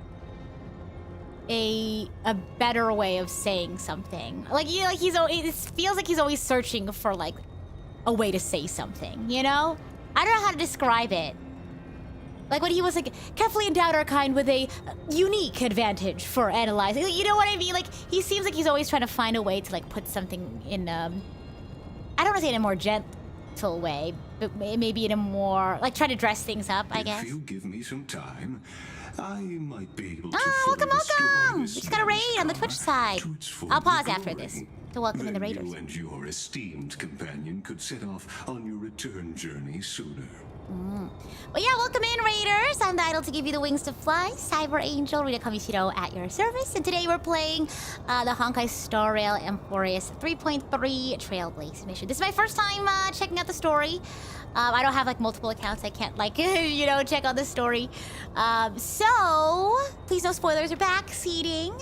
Speaker 1: a better way of saying something. Like, it feels like he's always searching for, like, a way to say something, you know? I don't know how to describe it. Like when he was like, carefully endowed our kind with a unique advantage for analyzing. You know what I mean? Like, he seems like he's always trying to find a way to, like, put something in, I don't want to say in a more gentle way, but maybe in a more, like, try to dress things up, I guess.
Speaker 4: If you give me some time, I might be able to
Speaker 1: welcome,
Speaker 4: further restore
Speaker 1: welcome! We
Speaker 4: this
Speaker 1: just got a raid on the
Speaker 4: car
Speaker 1: Twitch side.
Speaker 4: to its full
Speaker 1: I'll pause after
Speaker 4: glory.
Speaker 1: this to welcome in the
Speaker 4: Then
Speaker 1: raiders.
Speaker 4: you and your esteemed companion could set off on your return journey sooner.
Speaker 1: Well, yeah, welcome in, Raiders. I'm the idol to give you the wings to fly, Cyber Angel, Rita Kamishiro at your service. And today we're playing the Honkai Star Rail Amphorius 3.3 Trailblaze Mission. This is my first time checking out the story. I don't have, like, multiple accounts. I can't, like, you know, check out the story. So, please no spoilers are backseating.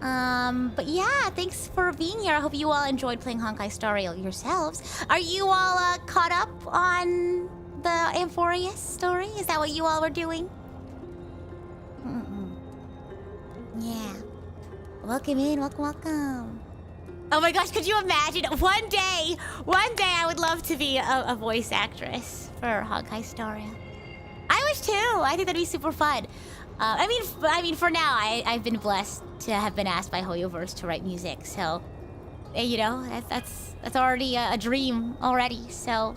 Speaker 1: But yeah, thanks for being here. I hope you all enjoyed playing Honkai Star Rail yourselves. Are you all caught up on the Amphorius story? Is that what you all were doing? Yeah. Welcome in, welcome. Oh my gosh, could you imagine? One day I would love to be a voice actress for Honkai Star Rail. I wish too. I think that'd be super fun. I mean, for now, I've been blessed to have been asked by Hoyoverse to write music. So, you know, that's already a dream already. So,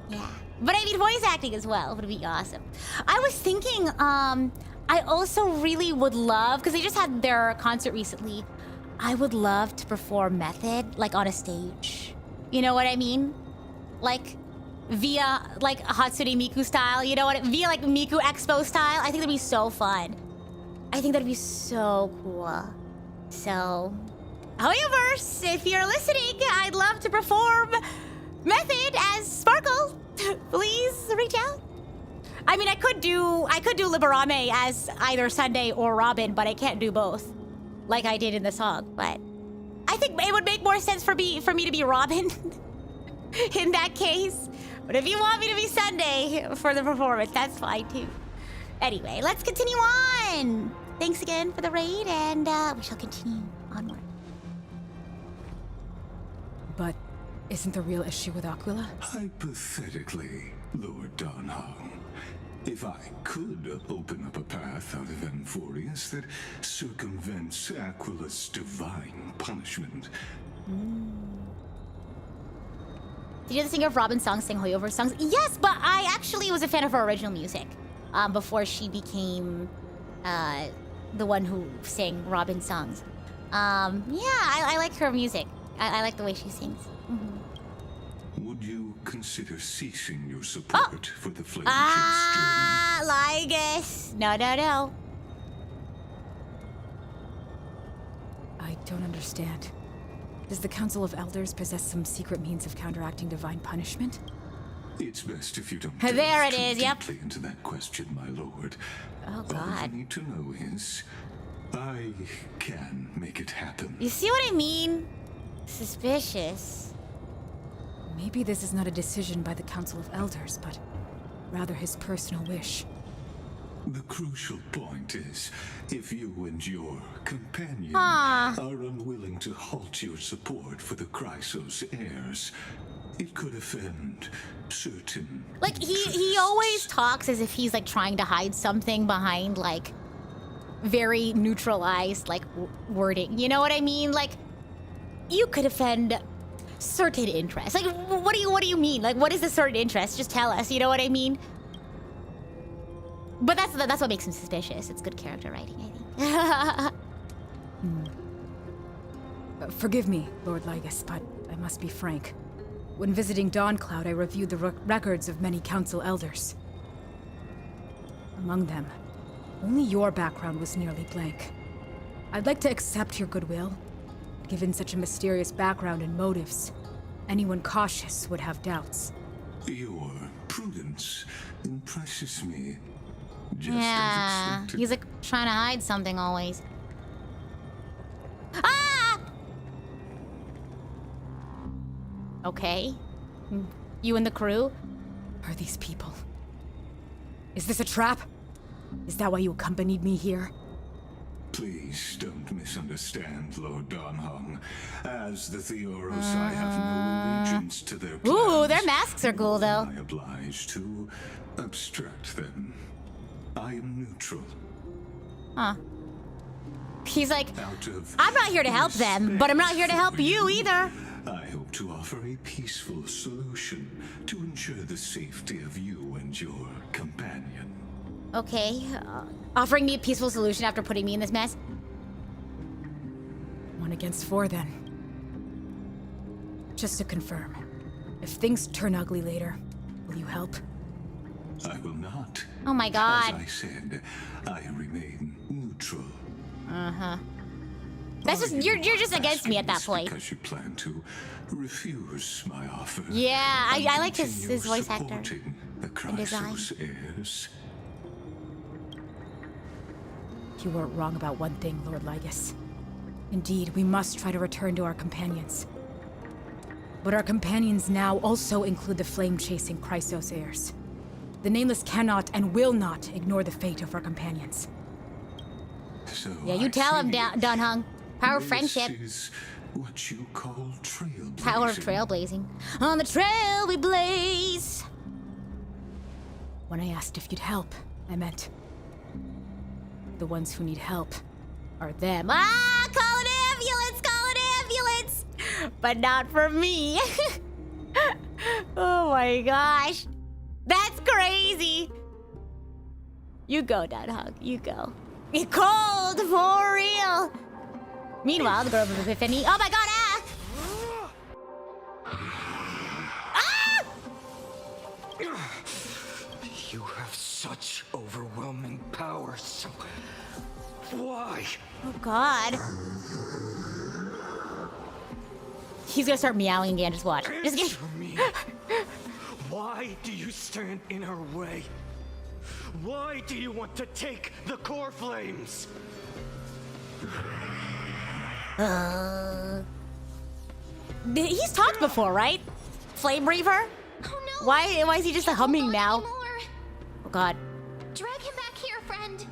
Speaker 1: yeah. But I mean, voice acting as well would be awesome. I was thinking, I also really would love, because they just had their concert recently, I would love to perform Method, like, on a stage. You know what I mean? Like, via, like, Hatsune Miku style, you know what? Via, like, Miku Expo style. I think that'd be so fun. I think that'd be so cool. So, Howeverse, if you're listening, I'd love to perform Method as Sparkle. Please reach out. I mean, I could do Liberame as either Sunday or Robin, but I can't do both, like I did in the song. But I think it would make more sense for me to be Robin in that case. But if you want me to be Sunday for the performance, that's fine too. Anyway, let's continue on. Thanks again for the raid, and we shall continue onward.
Speaker 6: But isn't the real issue with Aquila?
Speaker 4: Hypothetically, Lord Donhong, if I could open up a path out of Amphorius that circumvents Aquila's divine punishment.
Speaker 1: Did you hear the singer of Robin's songs sing Hoyover's songs? Yes, but I actually was a fan of her original music before she became the one who sang Robin's songs. I like her music. I like the way she sings.
Speaker 4: Would you consider ceasing your support for the Flame Chief's journey?
Speaker 1: Lygus. No.
Speaker 6: I don't understand. Does the Council of Elders possess some secret means of counteracting divine punishment?
Speaker 4: It's best if you don't
Speaker 1: There
Speaker 4: delve
Speaker 1: it is,
Speaker 4: too
Speaker 1: yep.
Speaker 4: deeply into that question, my lord.
Speaker 1: Oh,
Speaker 4: All
Speaker 1: God.
Speaker 4: you need to know is, I can make it happen.
Speaker 1: You see what I mean? Suspicious.
Speaker 6: Maybe this is not a decision by the Council of Elders, but rather his personal wish.
Speaker 4: The crucial point is, if you and your companion
Speaker 1: Ah.
Speaker 4: are unwilling to halt your support for the Chrysos heirs, it could offend certain
Speaker 1: Like, he
Speaker 4: interests.
Speaker 1: always talks as if he's, like, trying to hide something behind, like, very neutralized, like, wording. You know what I mean? Like, you could offend certain interests. Like, what do you mean? Like, what is the certain interest? Just tell us, you know what I mean? But that's what makes him suspicious. It's good character writing, I think.
Speaker 6: Forgive me, Lord Lygus, but I must be frank. When visiting Dawncloud, I reviewed the records of many Council Elders. Among them, only your background was nearly blank. I'd like to accept your goodwill. Given such a mysterious background and motives, anyone cautious would have doubts.
Speaker 4: Your prudence impresses me. Just
Speaker 1: Yeah,
Speaker 4: as expected.
Speaker 1: he's like trying to hide something always. Ah! Okay. You and the crew?
Speaker 6: Are these people? Is this a trap? Is that why you accompanied me here?
Speaker 4: Please don't misunderstand, Lord Donhong. As the Theoros, I have no allegiance to their plans.
Speaker 1: Ooh, their masks are cool, though.
Speaker 4: Am I obliged to obstruct them? I am neutral.
Speaker 1: Huh. He's like,
Speaker 4: Out of
Speaker 1: I'm not here to help them, but I'm not here to help
Speaker 4: respect
Speaker 1: you
Speaker 4: for
Speaker 1: either.
Speaker 4: I hope to offer a peaceful solution to ensure the safety of you and your companion.
Speaker 1: Okay, offering me a peaceful solution after putting me in this mess?
Speaker 6: 1 against 4, then. Just to confirm, if things turn ugly later, will you help?
Speaker 4: I will not.
Speaker 1: Oh my god.
Speaker 4: As I said, I remain neutral.
Speaker 1: That's just, you're just against me at that point.
Speaker 4: Because you plan to refuse my offer.
Speaker 1: Yeah, I
Speaker 4: and
Speaker 1: like his
Speaker 4: continue
Speaker 1: voice actor.
Speaker 4: supporting the
Speaker 1: and design.
Speaker 4: Chrysos heirs.
Speaker 6: You weren't wrong about one thing, Lord Lygus. Indeed, we must try to return to our companions. But our companions now also include the flame-chasing Chrysos heirs. The Nameless cannot and will not ignore the fate of our companions.
Speaker 4: So
Speaker 1: Yeah, you
Speaker 4: I
Speaker 1: tell him,
Speaker 4: see
Speaker 1: Dunhung. Power of
Speaker 4: this
Speaker 1: friendship.
Speaker 4: is what you call trailblazing.
Speaker 1: Power of trailblazing. On the trail we blaze.
Speaker 6: When I asked if you'd help, I meant the ones who need help are them.
Speaker 1: Ah, call an ambulance, call an ambulance. But not for me. Oh my gosh. That's crazy. You go, Dunhung, you go. It's cold, for real. Meanwhile, the Grove of Epiphany. Oh my god, ah! Ah!
Speaker 7: You have such overwhelming power, so why?
Speaker 1: Oh god. he's gonna start meowing again. Just watch. Just
Speaker 7: Answer me. Why do you stand in her way? Why do you want to take the core flames?
Speaker 1: He's talked before, right? Flame Reaver?
Speaker 3: Oh no!
Speaker 1: Why is he just humming now?
Speaker 3: Anymore.
Speaker 1: Oh god.
Speaker 3: Drag him back here, friend.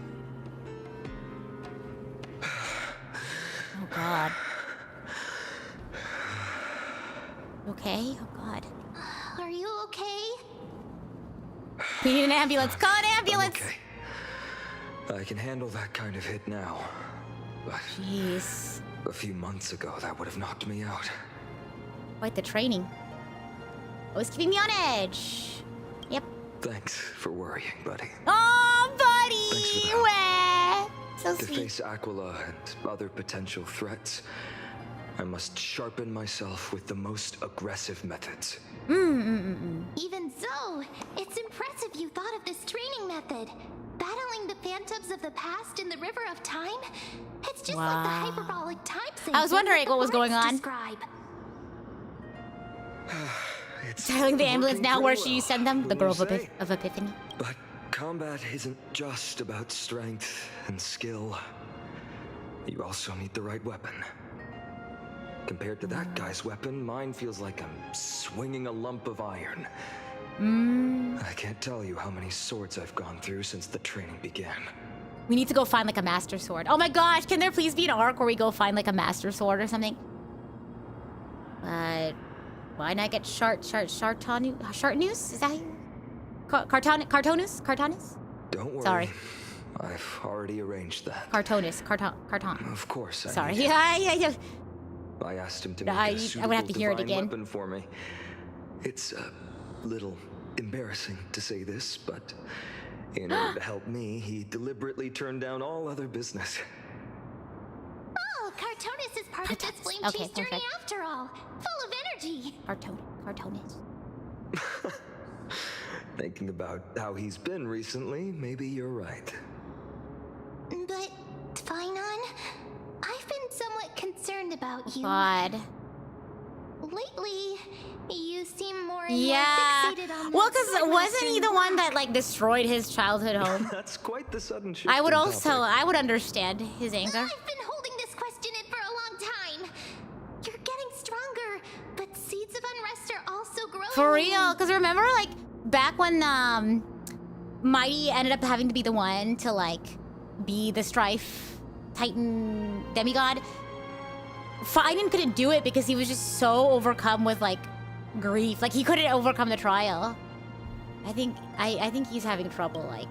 Speaker 1: Oh god. Okay? Oh god.
Speaker 3: Are you okay?
Speaker 1: We need an ambulance. Call an ambulance!
Speaker 7: Okay. I can handle that kind of hit now. But
Speaker 1: Jeez.
Speaker 7: a few months ago, that would have knocked me out.
Speaker 1: Quite the training. Always keeping me on edge. Yep.
Speaker 7: Thanks for worrying, buddy.
Speaker 1: Oh,
Speaker 7: Thanks
Speaker 1: buddy!
Speaker 7: for the
Speaker 1: Wah. So
Speaker 7: To
Speaker 1: sweet.
Speaker 7: face Aquila and other potential threats, I must sharpen myself with the most aggressive methods.
Speaker 3: Even so, it's impressive you thought of this training method. Battling the phantoms of the past in the river of time? It's just like the
Speaker 1: Wow.
Speaker 3: hyperbolic time
Speaker 1: I was
Speaker 3: syncing
Speaker 1: wondering
Speaker 3: that
Speaker 1: what
Speaker 3: the
Speaker 1: was going
Speaker 3: words
Speaker 1: on.
Speaker 3: Describe.
Speaker 7: It's
Speaker 1: Dialing the ambulance
Speaker 7: working
Speaker 1: now. Where
Speaker 7: pretty
Speaker 1: should you
Speaker 7: well,
Speaker 1: send them? The
Speaker 7: wouldn't
Speaker 1: Grove
Speaker 7: you say?
Speaker 1: of Epiphany.
Speaker 7: But combat isn't just about strength and skill. You also need the right weapon. Compared to that guy's weapon, mine feels like I'm swinging a lump of iron. I can't tell you how many swords I've gone through since the training began.
Speaker 1: We need to go find like a master sword. Oh my gosh, can there please be an arc where we go find like a master sword or something? But why not get Chartreuse? Is that how you? Cartonus?
Speaker 7: Don't worry.
Speaker 1: Sorry.
Speaker 7: I've already arranged that.
Speaker 1: Carton.
Speaker 7: Of course, I
Speaker 1: Sorry.
Speaker 7: need it.
Speaker 1: Yeah.
Speaker 7: I asked him to make
Speaker 1: I
Speaker 7: a
Speaker 1: would
Speaker 7: suitable
Speaker 1: have to hear it
Speaker 7: divine
Speaker 1: again.
Speaker 7: weapon for me. It's a little embarrassing to say this, but in order to help me, he deliberately turned down all other business.
Speaker 3: Oh, Cartonus is part of this flame
Speaker 1: Okay,
Speaker 3: chase journey
Speaker 1: perfect.
Speaker 3: after all. Full of energy.
Speaker 1: Cartonus.
Speaker 7: Thinking about how he's been recently, maybe you're right.
Speaker 3: But, Finon, I've been somewhat concerned about you.
Speaker 1: God.
Speaker 3: Lately, you seem more and
Speaker 1: Yeah.
Speaker 3: more fixated on
Speaker 1: Well,
Speaker 3: that
Speaker 1: because
Speaker 3: sword
Speaker 1: wasn't he the
Speaker 3: master
Speaker 1: one
Speaker 3: black.
Speaker 1: that like destroyed his childhood home?
Speaker 7: That's quite the sudden shift.
Speaker 1: I would
Speaker 7: in
Speaker 1: also,
Speaker 7: topic.
Speaker 1: I would understand his anger.
Speaker 3: I've been holding this question in for a long time. You're getting stronger, but seeds of unrest are also growing.
Speaker 1: For
Speaker 3: in you.
Speaker 1: real, because remember, like, back when Mighty ended up having to be the one to, like, be the Strife Titan demigod, Finon couldn't do it because he was just so overcome with, like, grief. Like, he couldn't overcome the trial. I think he's having trouble, like...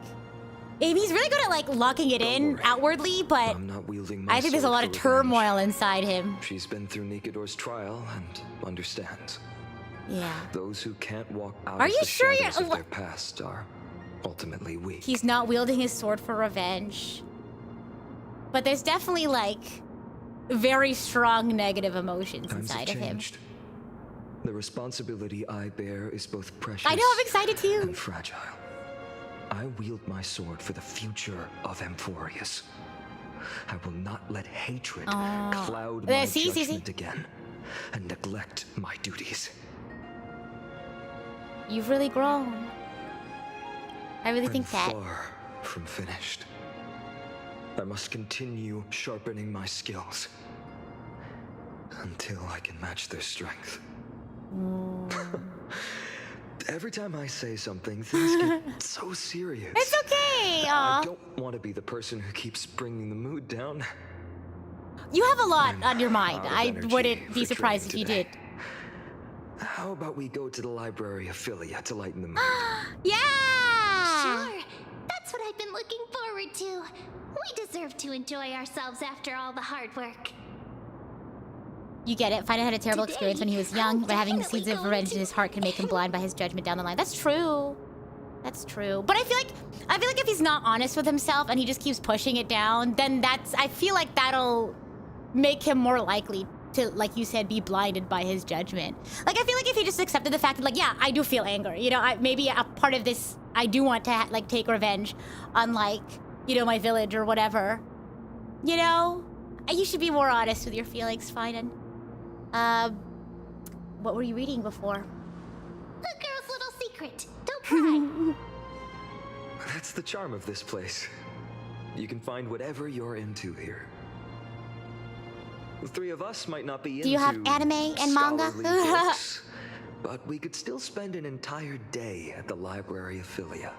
Speaker 1: He's really good at, like, locking it in
Speaker 7: worry.
Speaker 1: outwardly, but
Speaker 7: I'm not wielding my
Speaker 1: I think there's a
Speaker 7: sword
Speaker 1: lot of
Speaker 7: for revenge.
Speaker 1: turmoil inside him.
Speaker 7: She's been through Nikador's trial and understands.
Speaker 1: Yeah.
Speaker 7: Those who can't walk out
Speaker 1: Are
Speaker 7: of
Speaker 1: you
Speaker 7: the
Speaker 1: sure
Speaker 7: shadows
Speaker 1: you're-
Speaker 7: of their past are ultimately weak.
Speaker 1: He's not wielding his sword for revenge. But there's definitely, like, very strong negative emotions
Speaker 7: Times have
Speaker 1: inside of him.
Speaker 7: changed. The responsibility I bear is both precious
Speaker 1: I know, I'm excited too.
Speaker 7: and fragile. I wield my sword for the future of Amphorius. I will not let hatred cloud my
Speaker 1: See.
Speaker 7: judgment again and neglect my duties.
Speaker 1: You've really grown. I really
Speaker 7: I'm
Speaker 1: think that.
Speaker 7: far from finished. I must continue sharpening my skills until I can match their strength. Every time I say something, things get so serious.
Speaker 1: It's okay.
Speaker 7: I
Speaker 1: Aw.
Speaker 7: don't want to be the person who keeps bringing the mood down.
Speaker 1: You have a lot
Speaker 7: I'm
Speaker 1: on your mind.
Speaker 7: out of
Speaker 1: I
Speaker 7: energy
Speaker 1: wouldn't be
Speaker 7: for
Speaker 1: surprised if
Speaker 7: training
Speaker 1: you
Speaker 7: today.
Speaker 1: did.
Speaker 7: How about we go to the library of Philia to lighten the mood?
Speaker 1: Yeah!
Speaker 3: Sure. That's what I've been looking forward to. We deserve to enjoy ourselves after all the hard work.
Speaker 1: You get it. Finon had a terrible
Speaker 3: Today,
Speaker 1: experience when he was young,
Speaker 3: I'm
Speaker 1: but having the
Speaker 3: definitely
Speaker 1: seeds of
Speaker 3: going
Speaker 1: revenge in
Speaker 3: to-
Speaker 1: his heart can make him blind by his judgment down the line. That's true. That's true. But I feel like if he's not honest with himself and he just keeps pushing it down, then I feel like that'll make him more likely to, like you said, be blinded by his judgment. Like, I feel like if he just accepted the fact that, like, yeah, I do feel anger. You know, maybe a part of this, I do want to, like, take revenge on, like, you know, my village or whatever. You know? You should be more honest with your feelings, Finon. What were you reading before?
Speaker 3: A girl's little secret. Don't cry.
Speaker 7: That's the charm of this place. You can find whatever you're into here. The three of us might not be
Speaker 1: Do you have anime and manga?
Speaker 7: books, but we could still spend an entire day at the Library of Philia.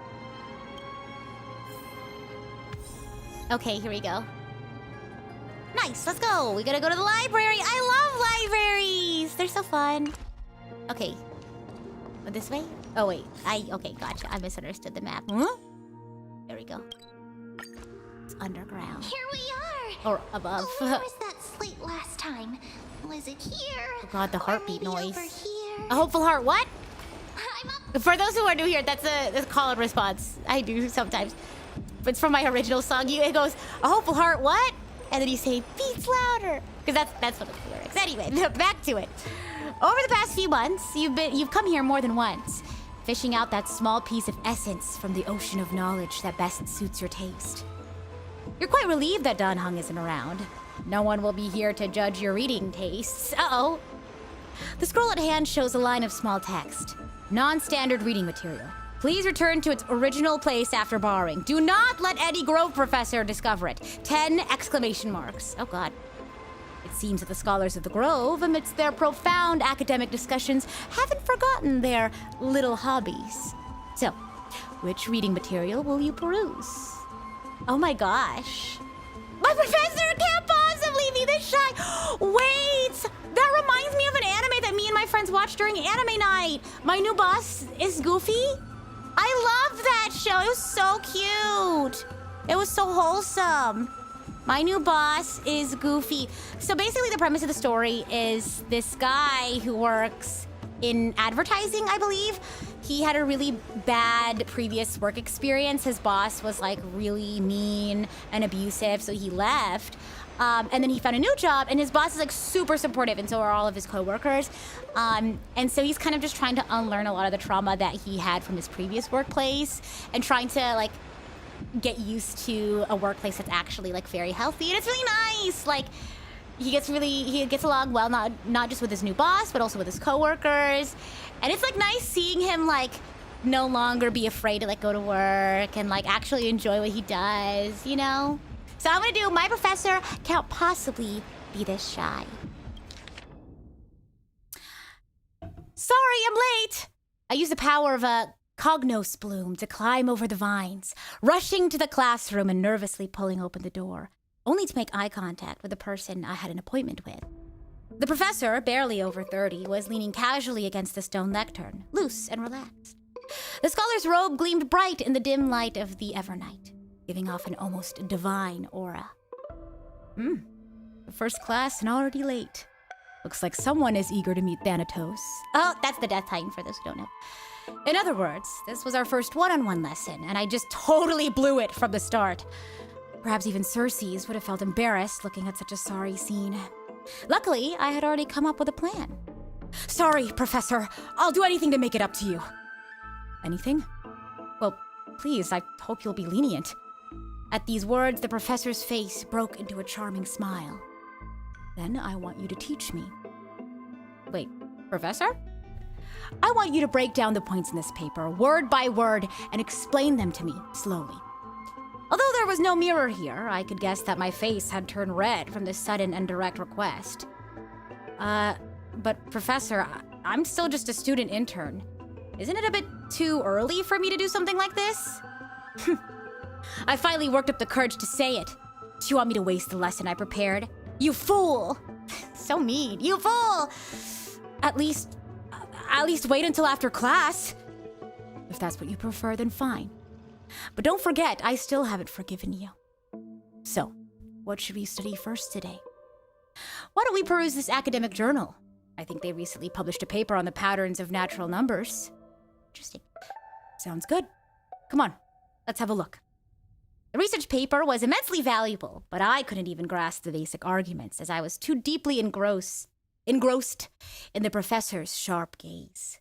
Speaker 1: Okay, here we go. Nice, let's go. We gotta go to the library. I love libraries. They're so fun. Okay. This way? Oh, wait. Okay, gotcha. I misunderstood the map. Huh? There we go. It's underground.
Speaker 3: Here we are.
Speaker 1: Or above.
Speaker 3: Oh, where was that slate last time? Was it here?
Speaker 1: Oh god, the heartbeat
Speaker 3: Or maybe
Speaker 1: noise.
Speaker 3: over here?
Speaker 1: A hopeful heart, what?
Speaker 3: I'm up.
Speaker 1: For those who are new here, that's a call and response. I do sometimes. It's from my original song. It goes, a hopeful heart, what? And then you say, beats louder. Because that's one of the lyrics. Anyway, back to it. Over the past few months, you've come here more than once, fishing out that small piece of essence from the ocean of knowledge that best suits your taste. You're quite relieved that Dan Heng isn't around. No one will be here to judge your reading tastes. Uh-oh. The scroll at hand shows a line of small text. Non-standard reading material. Please return to its original place after borrowing. Do not let any Grove professor discover it. 10 exclamation marks. Oh god. It seems that the scholars of the Grove, amidst their profound academic discussions, haven't forgotten their little hobbies. So, which reading material will you peruse? Oh my gosh. My professor can't possibly be this shy. Wait! That reminds me of an anime that me and my friends watched during anime night. My new boss is Goofy. I love that show. It was so cute. It was so wholesome. My new boss is Goofy. So basically the premise of the story is this guy who works in advertising, I believe. He had a really bad previous work experience. His boss was like really mean and abusive, so he left. And then he found a new job, and his boss is like super supportive, and so are all of his coworkers. And so he's kind of just trying to unlearn a lot of the trauma that he had from his previous workplace, and trying to like get used to a workplace that's actually like very healthy. And it's really nice. Like he gets along well, not just with his new boss, but also with his coworkers. And it's like nice seeing him like no longer be afraid to like go to work and like actually enjoy what he does, you know? So I'm gonna do my professor can't possibly be this shy. Sorry, I'm late. I used the power of a Cognos bloom to climb over the vines, rushing to the classroom and nervously pulling open the door, only to make eye contact with the person I had an appointment with. The professor, barely over 30, was leaning casually against the stone lectern, loose and relaxed. The scholar's robe gleamed bright in the dim light of the Evernight, giving off an almost divine aura. First class and already late. Looks like someone is eager to meet Thanatos. Oh, that's the Death Titan for those who don't know. In other words, this was our first one-on-one lesson, and I just totally blew it from the start. Perhaps even Circes would have felt embarrassed looking at such a sorry scene. Luckily, I had already come up with a plan. Sorry, Professor. I'll do anything to make it up to you. Anything? Well, please, I hope you'll be lenient. At these words, the professor's face broke into a charming smile. Then I want you to teach me. Wait, Professor? I want you to break down the points in this paper, word by word, and explain them to me, slowly. Although there was no mirror here, I could guess that my face had turned red from this sudden and direct request. But Professor, I'm still just a student intern. Isn't it a bit too early for me to do something like this? I finally worked up the courage to say it. Do you want me to waste the lesson I prepared? You fool! So mean. You fool! At least wait until after class. If that's what you prefer, then fine. But don't forget, I still haven't forgiven you. So, what should we study first today? Why don't we peruse this academic journal? I think they recently published a paper on the patterns of natural numbers. Interesting. Sounds good. Come on, let's have a look. The research paper was immensely valuable, but I couldn't even grasp the basic arguments as I was too deeply engrossed in the professor's sharp gaze.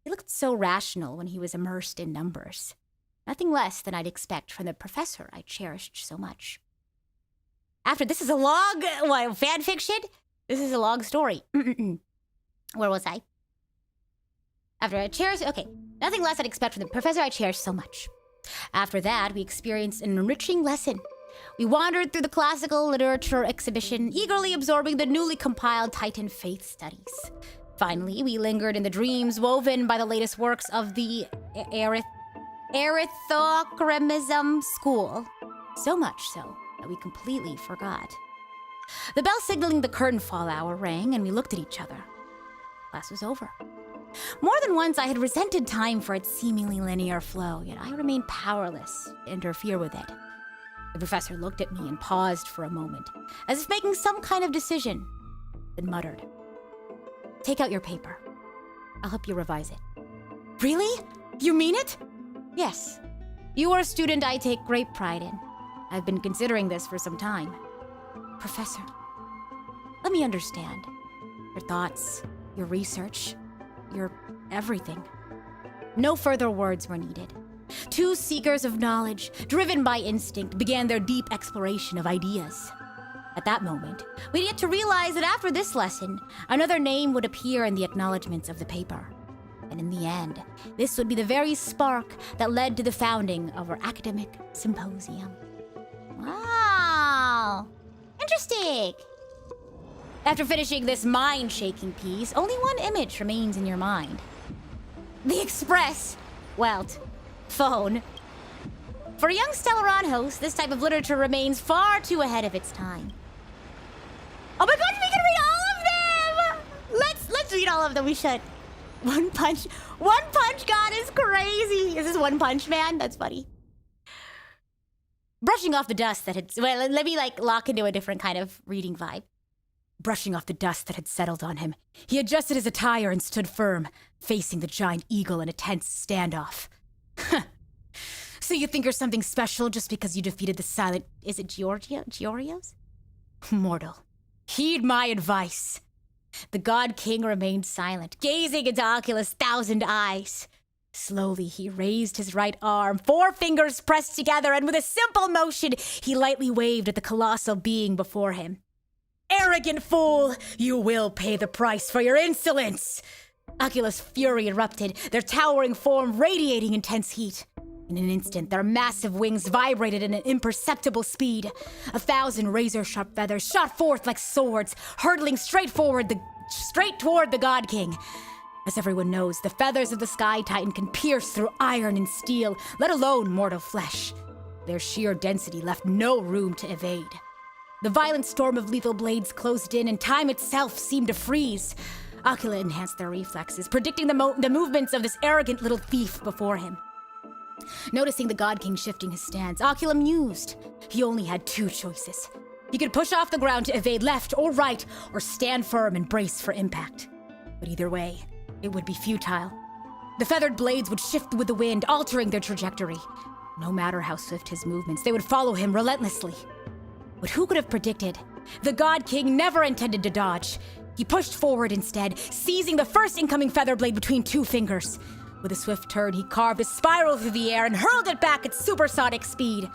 Speaker 1: He looked so rational when he was immersed in numbers. Nothing less than I'd expect from the professor I cherished so much. After this is a long, fan fiction? This is a long story. Where was I? After I cherished, okay, nothing less I'd expect from the professor I cherished so much. After that, we experienced an enriching lesson. We wandered through the classical literature exhibition, eagerly absorbing the newly compiled Titan faith studies. Finally, we lingered in the dreams woven by the latest works of the Arithocremism school. So much so that we completely forgot. The bell signaling the curtain fall hour rang, and we looked at each other. Class was over. More than once, I had resented time for its seemingly linear flow, yet I remained powerless to interfere with it. The professor looked at me and paused for a moment, as if making some kind of decision, then muttered, "Take out your paper. I'll help you revise it." "Really? You mean it?" "Yes. You are a student I take great pride in. I've been considering this for some time." "Professor, let me understand. Your thoughts, your research, your everything." No further words were needed. Two seekers of knowledge, driven by instinct, began their deep exploration of ideas. At that moment, we'd yet to realize that after this lesson, another name would appear in the acknowledgments of the paper. And in the end, this would be the very spark that led to the founding of our academic symposium. Wow! Interesting! After finishing this mind-shaking piece, only one image remains in your mind. The Express! Phone. For a young Stellaron host, this type of literature remains far too ahead of its time. Oh my god, we can read all of them! Let's read all of them, we should. One Punch God is crazy! Is this One Punch Man? That's funny. Brushing off the dust that had... Well, let me, lock into a different kind of reading vibe.
Speaker 6: Brushing off the dust that had settled on him, he adjusted his attire and stood firm, facing the giant eagle in a tense standoff. So you think you're something special just because you defeated the silent... Is it Giorgio's? Mortal, heed my advice.
Speaker 1: The God King remained silent, gazing into Oculus' 1,000 eyes. Slowly, he raised his right arm, 4 fingers pressed together, and with a simple motion, he lightly waved at the colossal being before him.
Speaker 6: "Arrogant fool! You will pay the price for your insolence!"
Speaker 1: Oculus' fury erupted, their towering form radiating intense heat. In an instant, their massive wings vibrated at an imperceptible speed. 1,000 razor-sharp feathers shot forth like swords, hurtling straight toward the God King. As everyone knows, the feathers of the Sky Titan can pierce through iron and steel, let alone mortal flesh. Their sheer density left no room to evade. The violent storm of lethal blades closed in, and time itself seemed to freeze. Ocula enhanced their reflexes, predicting the movements of this arrogant little thief before him. Noticing the God King shifting his stance, Ocula mused. He only had 2 choices. He could push off the ground to evade left or right, or stand firm and brace for impact. But either way, it would be futile. The feathered blades would shift with the wind, altering their trajectory. No matter how swift his movements, they would follow him relentlessly. But who could have predicted? The God King never intended to dodge. He pushed forward instead, seizing the first incoming feather blade between 2 fingers. With a swift turn, he carved a spiral through the air and hurled it back at supersonic speed.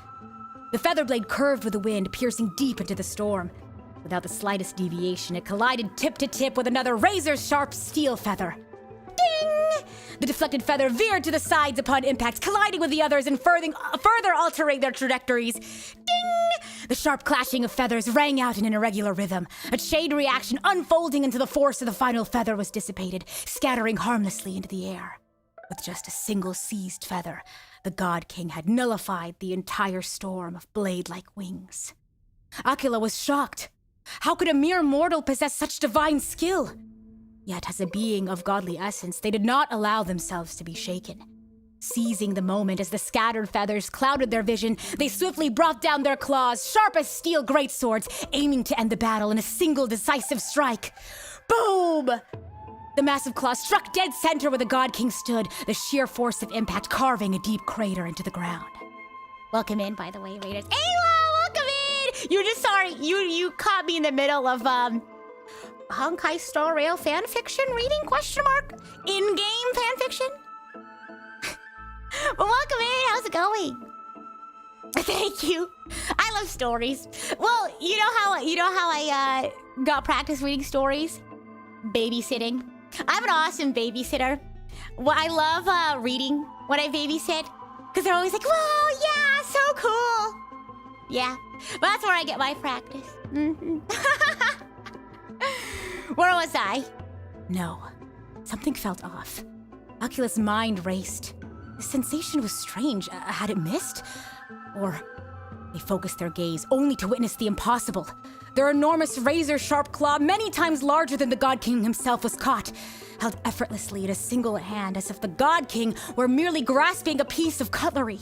Speaker 1: The feather blade curved with the wind, piercing deep into the storm. Without the slightest deviation, it collided tip to tip with another razor-sharp steel feather. Ding! The deflected feather veered to the sides upon impact, colliding with the others and further altering their trajectories. Ding! The sharp clashing of feathers rang out in an irregular rhythm. A chain reaction unfolding until the force of the final feather was dissipated, scattering harmlessly into the air. With just a single seized feather, the God King had nullified the entire storm of blade-like wings. Ocula was shocked. How could a mere mortal possess such divine skill? Yet, as a being of godly essence, they did not allow themselves to be shaken. Seizing the moment as the scattered feathers clouded their vision, they swiftly brought down their claws, sharp as steel greatswords, aiming to end the battle in a single decisive strike. Boom! The massive claws struck dead center where the God King stood, the sheer force of impact carving a deep crater into the ground. Welcome in, by the way, Raiders. Ayla, welcome in! You're just sorry, you caught me in the middle of, Honkai Star Rail fanfiction reading, question mark? In-game fanfiction? Well, welcome in, how's it going? Thank you. I love stories. Well, you know how I got practice reading stories? Babysitting. I'm an awesome babysitter. Well, I love reading when I babysit. Because they're always like, whoa, yeah, so cool. Yeah, but that's where I get my practice. Mm-hmm. Where was I?
Speaker 6: No. Something felt off. Acula's mind raced. The sensation was strange. Had it missed? Or they focused their gaze only to witness the impossible. Their enormous razor-sharp claw, many times larger than the God King himself, was caught, held effortlessly in a single hand, as if the God King were merely grasping a piece of cutlery.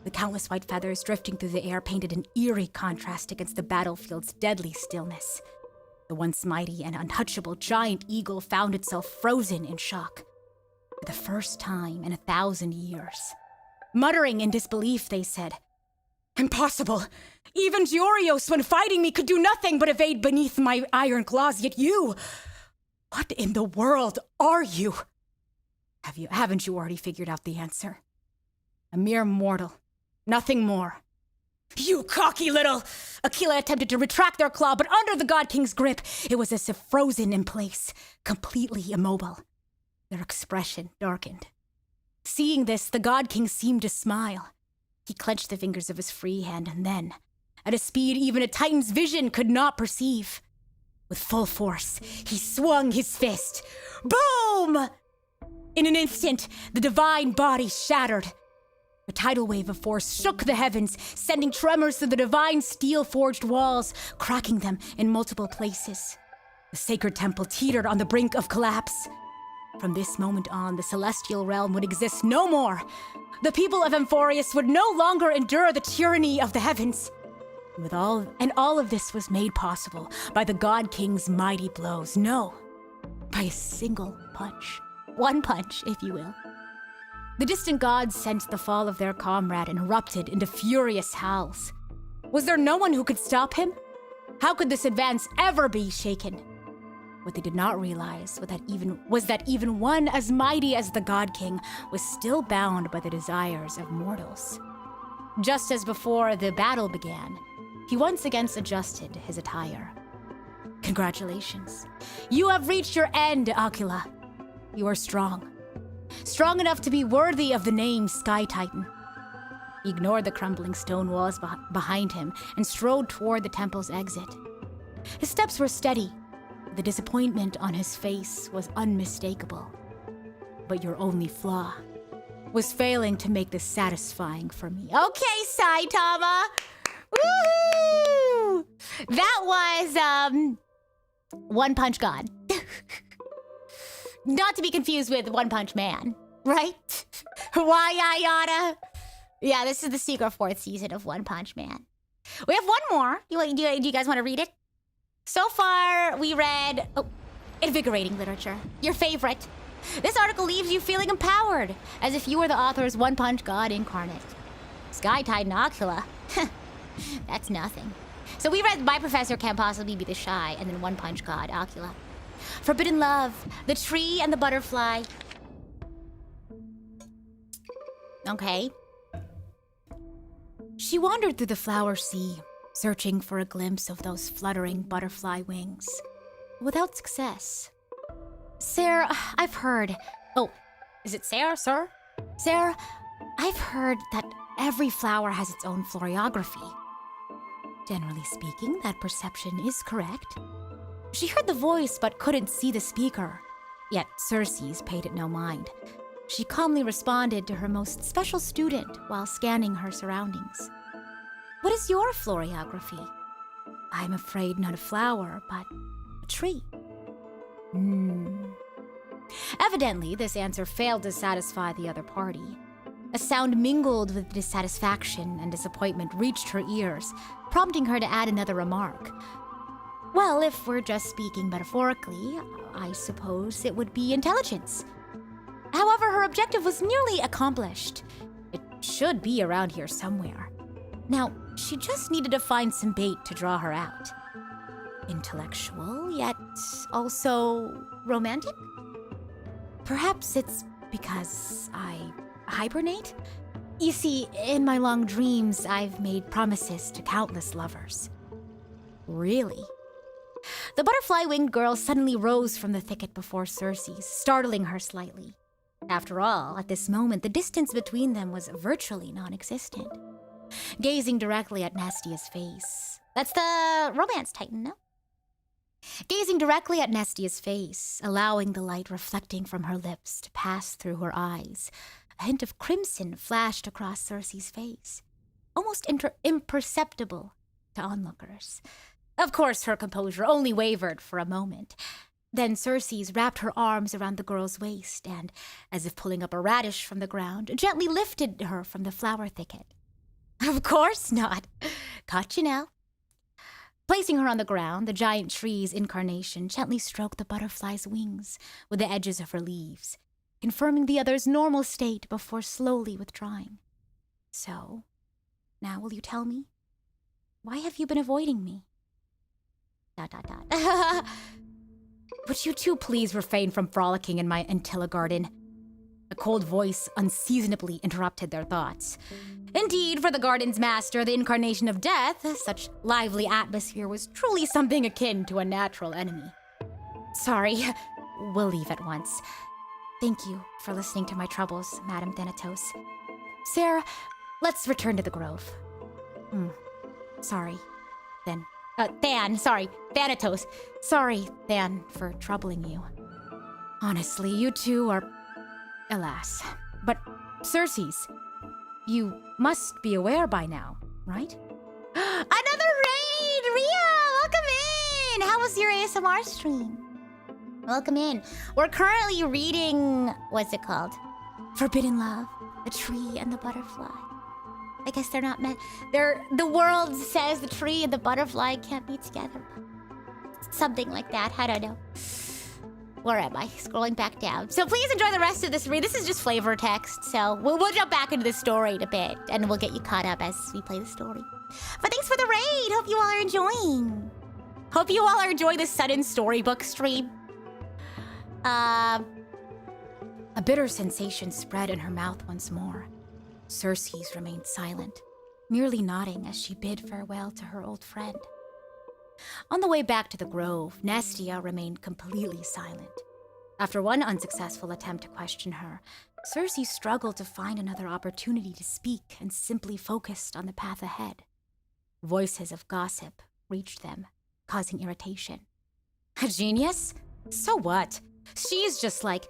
Speaker 6: The countless white feathers drifting through the air painted an eerie contrast against the battlefield's deadly stillness. The once mighty and untouchable giant eagle found itself frozen in shock. For the first time in 1,000 years. Muttering in disbelief, they said, "Impossible! Even Giorios, when fighting me, could do nothing but evade beneath my iron claws, yet you... What in the world are you? Haven't you already figured out the answer? A mere mortal. Nothing more." "You cocky little..." Aquila attempted to retract their claw, but under the God King's grip, it was as if frozen in place, completely immobile. Their expression darkened. Seeing this, the God King seemed to smile. He clenched the fingers of his free hand, and then, at a speed even a Titan's vision could not perceive, with full force, he swung his fist. Boom! In an instant, the divine body shattered. A tidal wave of force shook the heavens, sending tremors through the divine steel-forged walls, cracking them in multiple places. The sacred temple teetered on the brink of collapse. From this moment on, the celestial realm would exist no more. The people of Amphorius would no longer endure the tyranny of the heavens. All of this was made possible by the God King's mighty blows. No, by a single punch. One punch, if you will. The distant gods sensed the fall of their comrade and erupted into furious howls. Was there no one who could stop him? How could this advance ever be shaken? What they did not realize was that even one as mighty as the God King was still bound by the desires of mortals. Just as before the battle began, he once again adjusted his attire. "Congratulations. You have reached your end, Aquila. You are strong. Strong enough to be worthy of the name Sky Titan." He ignored the crumbling stone walls behind him and strode toward the temple's exit. His steps were steady. The disappointment on his face was unmistakable. But your only flaw was failing to make this satisfying for me. Okay, Saitama! Woohoo! That was, One Punch God. Not to be confused with One Punch Man, right? Why, Ayana? Yeah, this is the secret 4th season of One Punch Man. We have one more. Do you guys want to read it? So far, we read invigorating literature, your favorite. This article leaves you feeling empowered, as if you were the author's One Punch God incarnate. Sky Titan Aquila. That's nothing. So we read My Professor Can't Possibly Be the Shy, and then One Punch God Aquila. Forbidden Love, The Tree and the Butterfly. Okay. She wandered through the flower sea, searching for a glimpse of those fluttering butterfly wings, without success. Sarah, I've heard... Oh, is it Sarah, sir? Sarah, I've heard that every flower has its own florography. Generally speaking, that perception is correct. She heard the voice but couldn't see the speaker. Yet Circes paid it no mind. She calmly responded to her most special student while scanning her surroundings. What is your florography? I'm afraid not a flower, but a tree. Evidently, this answer failed to satisfy the other party. A sound mingled with dissatisfaction and disappointment reached her ears, prompting her to add another remark. Well, if we're just speaking metaphorically, I suppose it would be intelligence. However, her objective was nearly accomplished. It should be around here somewhere. Now, she just needed to find some bait to draw her out. Intellectual, yet also romantic? Perhaps it's because I hibernate? You see, in my long dreams, I've made promises to countless lovers. Really? The butterfly-winged girl suddenly rose from the thicket before Circes, startling her slightly.
Speaker 1: After all, at this moment, the distance between them was virtually non-existent. Gazing directly at Nestia's face. That's the romance titan, no? Gazing directly at Nestia's face, allowing the light reflecting from her lips to pass through her eyes, a hint of crimson flashed across Cersei's face, almost imperceptible to onlookers. Of course, her composure only wavered for a moment. Then Cersei's wrapped her arms around the girl's waist and, as if pulling up a radish from the ground, gently lifted her from the flower thicket. Of course not. Caught you now. Placing her on the ground, the giant tree's incarnation gently stroked the butterfly's wings with the edges of her leaves, confirming the other's normal state before slowly withdrawing. So, now will you tell me? Why have you been avoiding me? ... Would you two please refrain from frolicking in my Antilla garden? A cold voice unseasonably interrupted their thoughts. Indeed, for the garden's master, the incarnation of death, such lively atmosphere was truly something akin to a natural enemy. Sorry, we'll leave at once. Thank you for listening to my troubles, Madame Thanatos. Sarah, let's return to the grove. Sorry, then. Thanatos. Sorry, Than, for troubling you. Honestly, you two are... Alas. But, Cersei's, you must be aware by now, right? Another raid! Ria, welcome in! How was your ASMR stream? Welcome in. We're currently reading... What's it called? Forbidden Love, the Tree and the Butterfly. I guess they're not meant... The world says the tree and the butterfly can't be together. Something like that. I don't know. Where am I? Scrolling back down. So please enjoy the rest of this read. This is just flavor text, so we'll jump back into the story in a bit, and we'll get you caught up as we play the story. But thanks for the raid. Hope you all are enjoying. Hope you all are enjoying this sudden storybook stream. A bitter sensation spread in her mouth once more. Cersei's remained silent, merely nodding as she bid farewell to her old friend. On the way back to the grove, Nestia remained completely silent. After one unsuccessful attempt to question her, Cersei struggled to find another opportunity to speak and simply focused on the path ahead. Voices of gossip reached them, causing irritation. A genius? So what? She's just like...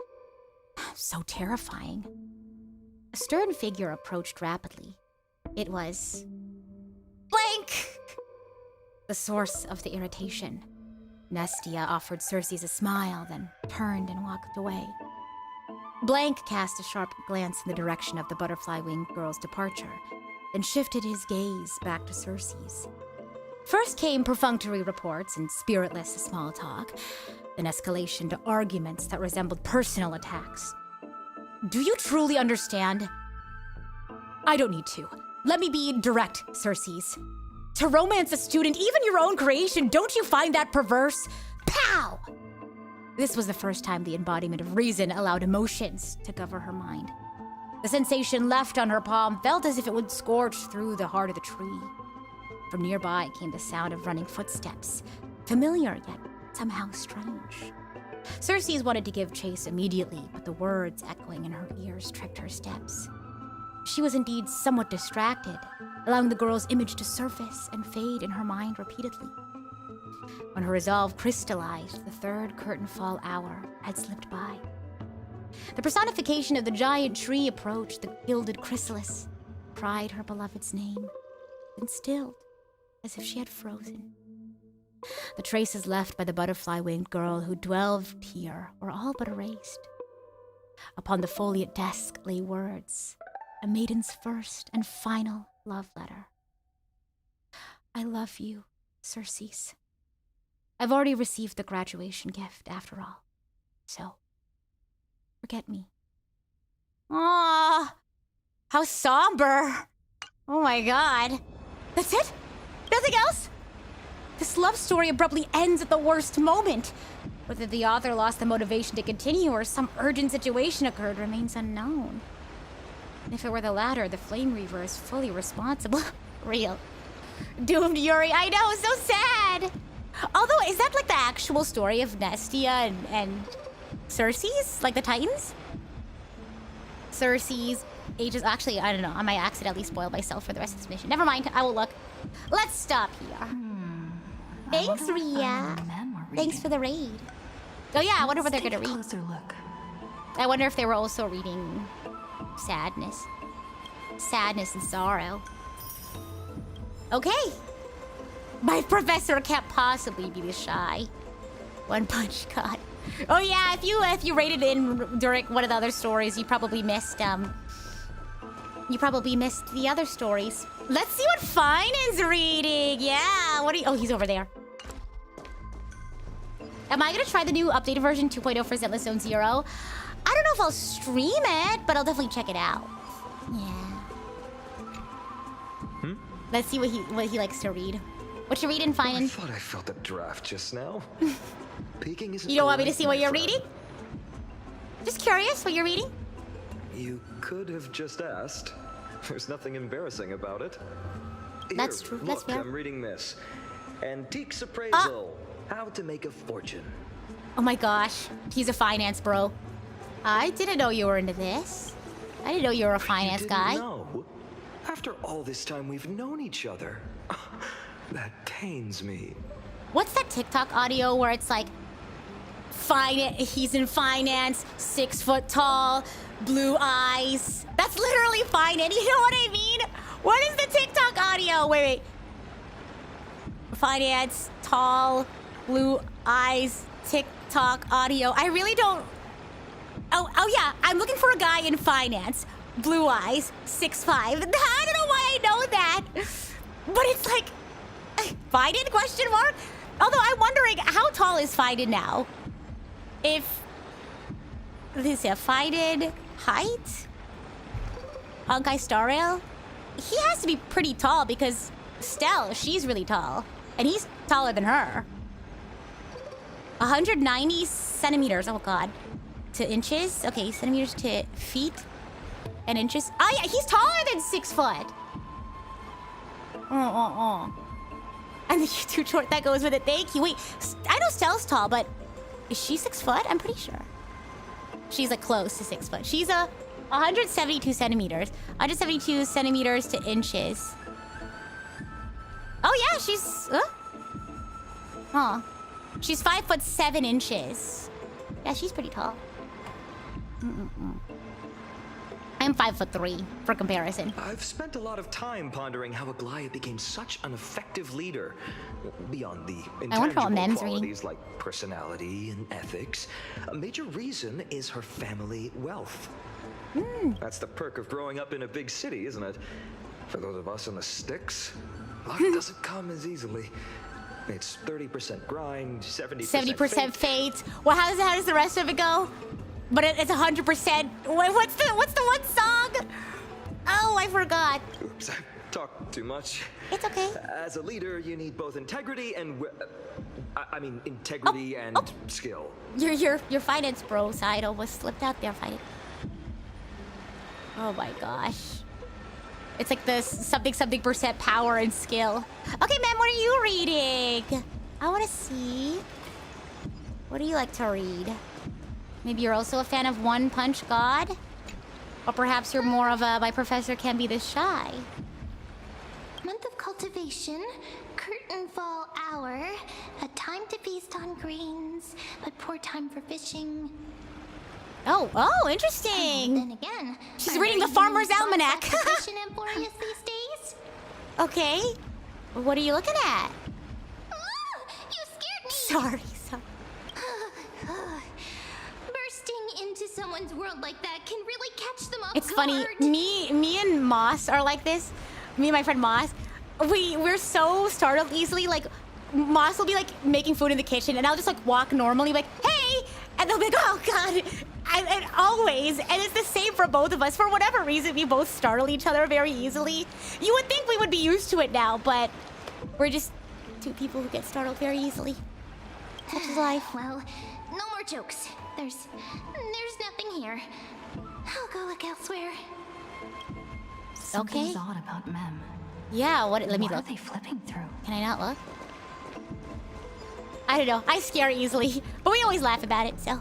Speaker 1: so terrifying. A stern figure approached rapidly. It was... Blank! The source of the irritation. Nestia offered Cersei's a smile, then turned and walked away. Blank cast a sharp glance in the direction of the butterfly-winged girl's departure, then shifted his gaze back to Cersei's. First came perfunctory reports and spiritless small talk, then escalation to arguments that resembled personal attacks. Do you truly understand? I don't need to. Let me be direct, Cersei's. To romance a student, even your own creation, don't you find that perverse? Pow! This was the first time the embodiment of reason allowed emotions to govern her mind. The sensation left on her palm felt as if it would scorch through the heart of the tree. From nearby came the sound of running footsteps, familiar yet somehow strange. Cersei's wanted to give chase immediately, but the words echoing in her ears tricked her steps. She was indeed somewhat distracted, allowing the girl's image to surface and fade in her mind repeatedly. When her resolve crystallized, the third curtain fall hour had slipped by. The personification of the giant tree approached the gilded chrysalis, cried her beloved's name, then stilled, as if she had frozen. The traces left by the butterfly-winged girl who dwelled here were all but erased. Upon the foliate desk lay words, a maiden's first and final love letter. I love you, Cersei's. I've already received the graduation gift, after all. So, forget me. Ah, how somber. Oh my god. That's it? Nothing else? This love story abruptly ends at the worst moment. Whether the author lost the motivation to continue or some urgent situation occurred remains unknown. And if it were the latter, the Flame Reaver is fully responsible. Real. Doomed Yuri, I know, so sad! Although, is that like the actual story of Nestia and Cersei's? Like the Titans? Cersei's ages. Actually, I don't know. I might accidentally spoil myself for the rest of this mission. Never mind. I will look. Let's stop here. Thanks, Ria. Thanks for the raid. Oh yeah, I wonder what they're gonna read.
Speaker 2: Closer look.
Speaker 1: I wonder if they were also reading sadness. Sadness and sorrow. Okay. My professor can't possibly be this shy. One Punch God. Oh yeah, if you rated in during one of the other stories, you probably missed the other stories. Let's see what Finance reading. Yeah, what are you? Oh, he's over there. Am I gonna try the new updated version 2.0 for Zenless Zone Zero? I don't know if I'll stream it, but I'll definitely check it out. Yeah. Let's see what he likes to read. What you reading, Finance?
Speaker 7: I thought I felt a draft just now. Peeking isn't.
Speaker 1: You don't want me to see what you're
Speaker 7: friend.
Speaker 1: reading? Just curious what you're reading?
Speaker 7: You could have just asked. There's nothing embarrassing about it. Here,
Speaker 1: That's true. That's
Speaker 7: look,
Speaker 1: fair.
Speaker 7: I'm reading this. Antiques appraisal. How to make a fortune.
Speaker 1: Oh my gosh, he's a finance bro. I didn't know you were into this. I didn't know you were a finance
Speaker 7: you
Speaker 1: guy.
Speaker 7: didn't know? After all this time we've known each other. That pains me.
Speaker 1: What's that TikTok audio where it's like, he's in finance, 6 foot tall, blue eyes. That's literally finance. You know what I mean? What is the TikTok audio? Wait. Finance, tall, blue eyes, TikTok audio. I really don't. Oh yeah. I'm looking for a guy in finance, blue eyes, 6'5". I don't know why I know that, but it's like, Fiden question mark. Although I'm wondering how tall is Fiden now? If this is a Fiden height, Honkai Star Rail, he has to be pretty tall because Stell, she's really tall, and he's taller than her. 190 centimeters. Oh god, to inches. Okay, centimeters to feet and inches. Oh yeah, he's taller than 6 foot. And the YouTube short that goes with it. Thank you. Wait, I know Stell's tall, but is she 6 foot? I'm pretty sure. She's like close to 6 foot. She's 172 centimeters. 172 centimeters to inches. Oh yeah, she's... She's 5'7" Yeah, she's pretty tall. I'm 5'3" for comparison.
Speaker 7: I've spent a lot of time pondering how Aglia became such an effective leader. Beyond the intangible qualities like personality and ethics, a major reason is her family wealth. That's the perk of growing up in a big city, isn't it? For those of us in the sticks, luck doesn't come as easily. It's 30% grind, 70%
Speaker 1: fate. Well, how does the rest of it go? But it's 100%. Wait, what's the one song? Oh, I forgot.
Speaker 7: Oops, I talked too much.
Speaker 1: It's okay.
Speaker 7: As a leader, you need both integrity and integrity and skill.
Speaker 1: Your finance bro side almost slipped out there, fighting. Oh my gosh. It's like the something percent power and skill. Okay, man, what are you reading? I want to see. What do you like to read? Maybe you're also a fan of One Punch God? Or perhaps you're more of a my professor can't be this shy.
Speaker 3: Month of cultivation, curtain fall hour, a time to feast on grains, but poor time for fishing.
Speaker 1: Oh, interesting.
Speaker 3: Then again,
Speaker 1: she's reading the Farmer's Almanac.
Speaker 3: Cultivation and glorious these days.
Speaker 1: Okay. What are you looking at?
Speaker 3: You scared me.
Speaker 1: Sorry.
Speaker 3: Bursting into someone's world like that can really catch them off
Speaker 1: It's
Speaker 3: guard.
Speaker 1: funny. Me and Moss are like this. Me and my friend Moss. We're so startled easily. Like Moss will be like making food in the kitchen, and I'll just like walk normally, like, hey, and they'll be like, oh god. And always, and it's the same for both of us. For whatever reason, we both startle each other very easily. You would think we would be used to it now, but we're just two people who get startled very easily. Such is life.
Speaker 3: Well, no more jokes. There's nothing here. I'll go look elsewhere.
Speaker 2: Something's odd about Mem.
Speaker 1: Yeah, let me look.
Speaker 2: What are they flipping through?
Speaker 1: Can I not look? I don't know. I scare easily, but we always laugh about it, so.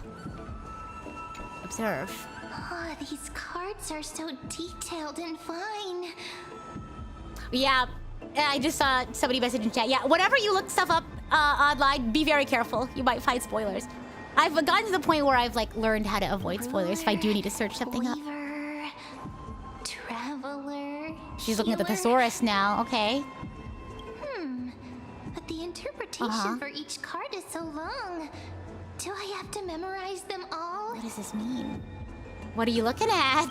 Speaker 1: Observe.
Speaker 3: Oh, these cards are so detailed and fine.
Speaker 1: Yeah, I just saw somebody message in chat. Yeah, whenever you look stuff up online, be very careful. You might find spoilers. I've gotten to the point where I've like learned how to avoid spoilers if I do need to search something up.
Speaker 3: Weaver, Traveler.
Speaker 1: She's looking at the
Speaker 3: Healer.
Speaker 1: thesaurus now. Okay.
Speaker 3: But the interpretation for each card is so long. Do I have to memorize them all?
Speaker 1: What does this mean? What are you looking at?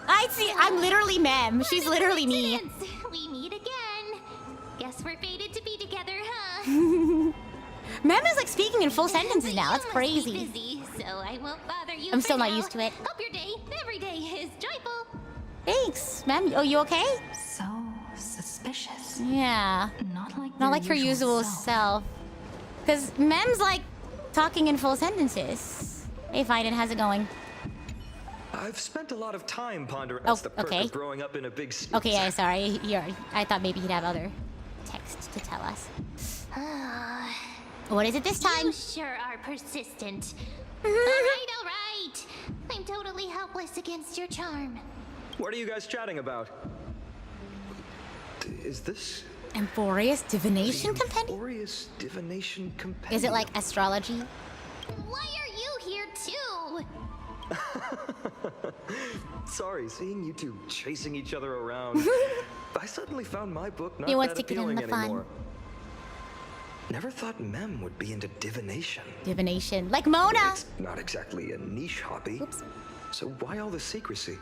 Speaker 1: I see. I'm literally Mem. She's
Speaker 3: What a
Speaker 1: literally me.
Speaker 3: coincidence. We meet again. Guess we're fated to be together, huh?
Speaker 1: Mem is like speaking in full sentences now. That's
Speaker 3: You must be
Speaker 1: crazy.
Speaker 3: busy, so I won't bother you.
Speaker 1: I'm
Speaker 3: for
Speaker 1: still not
Speaker 3: now.
Speaker 1: used to it.
Speaker 3: Hope your day, every day, is joyful.
Speaker 1: Thanks, Mem. Oh, you okay?
Speaker 2: So suspicious.
Speaker 1: Yeah.
Speaker 2: Not like
Speaker 1: her usual self. Because Mem's like talking in full sentences. Hey, Fiden, how's it going?
Speaker 7: I've spent a lot of time pondering
Speaker 1: Oh,
Speaker 7: the perk
Speaker 1: okay.
Speaker 7: of growing up in a big city.
Speaker 1: Okay, yeah, sorry. I thought maybe he'd have other text to tell us. What is it this time?
Speaker 3: You sure are persistent. All right. I'm totally helpless against your charm.
Speaker 7: What are you guys chatting about? Is this
Speaker 1: Amphorious Divination
Speaker 7: the
Speaker 1: Compendium?
Speaker 7: Amphorious Divination Compendium?
Speaker 1: Is it like astrology?
Speaker 3: Why are you here too?
Speaker 7: Sorry, seeing you two chasing each other around. I suddenly found my book not
Speaker 1: He wants
Speaker 7: that
Speaker 1: to get in
Speaker 7: appealing
Speaker 1: the fun.
Speaker 7: anymore. Never thought Mem would be into divination.
Speaker 1: Divination. Like Mona!
Speaker 7: It's not exactly a niche hobby.
Speaker 1: Oops.
Speaker 7: So why all the secrecy?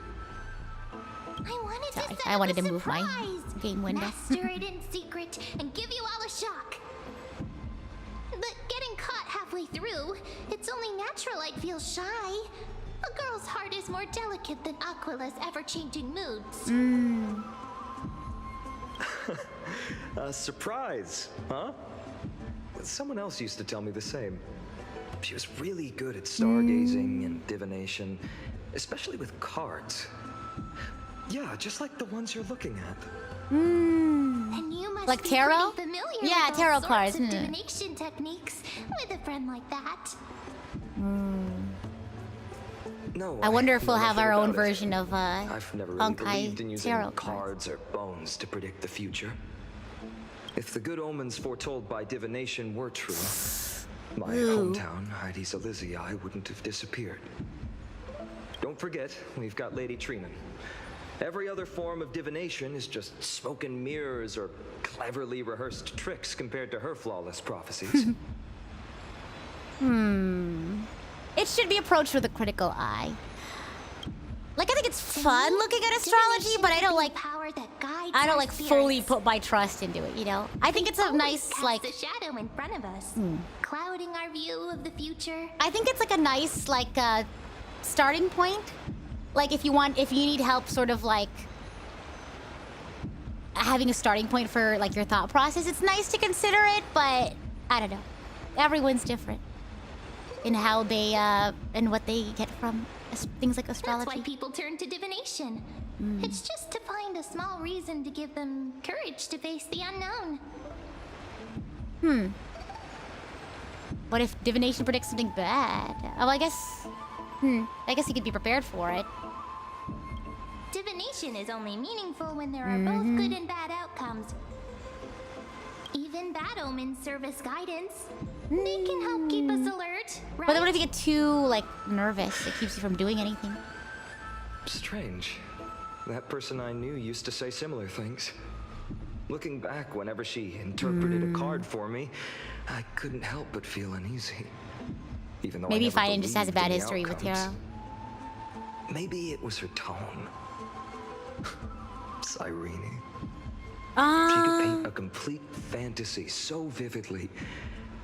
Speaker 1: Sorry,
Speaker 3: set
Speaker 1: I
Speaker 3: up
Speaker 1: wanted
Speaker 3: a
Speaker 1: to move my
Speaker 3: surprise.
Speaker 1: game window.
Speaker 3: Master it in secret and give you all a shock. But getting caught halfway through, it's only natural I'd feel shy. A girl's heart is more delicate than Aquila's ever-changing moods.
Speaker 7: A surprise, huh? Someone else used to tell me the same. She was really good at stargazing and divination, especially with cards. Yeah, just like the ones you're looking at.
Speaker 3: And you must
Speaker 1: Like
Speaker 3: be
Speaker 1: tarot?
Speaker 3: pretty familiar
Speaker 1: Yeah,
Speaker 3: with all
Speaker 1: tarot
Speaker 3: sorts
Speaker 1: cards,
Speaker 3: of
Speaker 1: hmm.
Speaker 3: divination techniques with a friend like that.
Speaker 7: No,
Speaker 1: I wonder if we'll
Speaker 7: know
Speaker 1: have
Speaker 7: nothing
Speaker 1: our own
Speaker 7: about it.
Speaker 1: version of
Speaker 7: I've never really believed in
Speaker 1: Honkai
Speaker 7: using
Speaker 1: tarot
Speaker 7: cards or bones to predict the future. If the good omens foretold by divination were true, my hometown, Heidi's Elysia, wouldn't have disappeared. Don't forget, we've got Lady Treenan. Every other form of divination is just smoke and mirrors or cleverly rehearsed tricks compared to her flawless prophecies.
Speaker 1: It should be approached with a critical eye. Like, I think it's fun looking at astrology, but I don't like fully put my trust into it, you know? I think it's a nice, like,
Speaker 3: the shadow in front of us, clouding our view of the future.
Speaker 1: I think it's like a nice, like, starting point. Like, if you need help sort of like having a starting point for like your thought process, it's nice to consider it, but I don't know. Everyone's different in how they, and what they get from things like
Speaker 3: That's
Speaker 1: astrology.
Speaker 3: why people turn to divination. It's just to find a small reason to give them courage to face the unknown.
Speaker 1: What if divination predicts something bad? Oh, I guess you could be prepared for it.
Speaker 3: Divination is only meaningful when there are both good and bad outcomes. Even bad omens serve as guidance. They can help keep us alert, right?
Speaker 1: But then what if you get too, like, nervous? It keeps you from doing anything.
Speaker 7: Strange. That person I knew used to say similar things. Looking back, whenever she interpreted a card for me, I couldn't help but feel uneasy. Even though
Speaker 1: Maybe
Speaker 7: I never
Speaker 1: Fiden just has a
Speaker 7: believed
Speaker 1: bad
Speaker 7: in the
Speaker 1: history with
Speaker 7: outcomes.
Speaker 1: tarot.
Speaker 7: Maybe it was her tone. Cyrene. She could paint a complete fantasy so vividly,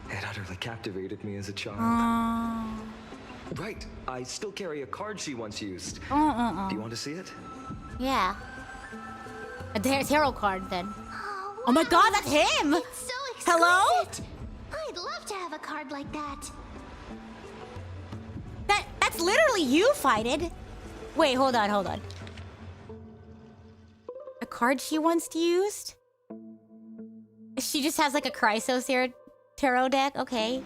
Speaker 7: it utterly captivated me as a child. Right, I still carry a card she once used. Do you want to see it?
Speaker 1: Yeah. A tarot card, then.
Speaker 3: Oh,
Speaker 1: Oh my
Speaker 3: wow.
Speaker 1: god, that's him!
Speaker 3: It's so exquisite.
Speaker 1: Hello?
Speaker 3: I'd love to have a card like that.
Speaker 1: That's literally you, Fiden. Wait, hold on. A card she once used? She just has like a Chrysos tarot deck? Okay.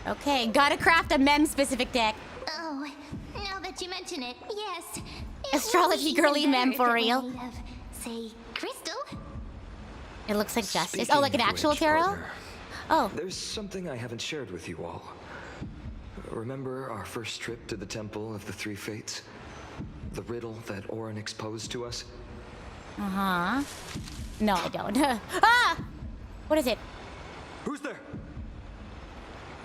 Speaker 1: Okay, gotta craft a mem-specific deck.
Speaker 3: Oh, now that you mention it, yes. It
Speaker 1: Astrology
Speaker 3: would be
Speaker 1: girly
Speaker 3: even
Speaker 1: mem
Speaker 3: better
Speaker 1: for
Speaker 3: if it were
Speaker 1: real.
Speaker 3: made of, say, crystal.
Speaker 1: It looks like justice.
Speaker 7: Speaking
Speaker 1: Oh, like an
Speaker 7: of
Speaker 1: actual
Speaker 7: which,
Speaker 1: tarot?
Speaker 7: partner,
Speaker 1: Oh.
Speaker 7: There's something I haven't shared with you all. Remember our first trip to the Temple of the Three Fates? The riddle that Orin exposed to us?
Speaker 1: Uh-huh. No, I don't. Ah! What is it?
Speaker 7: Who's there?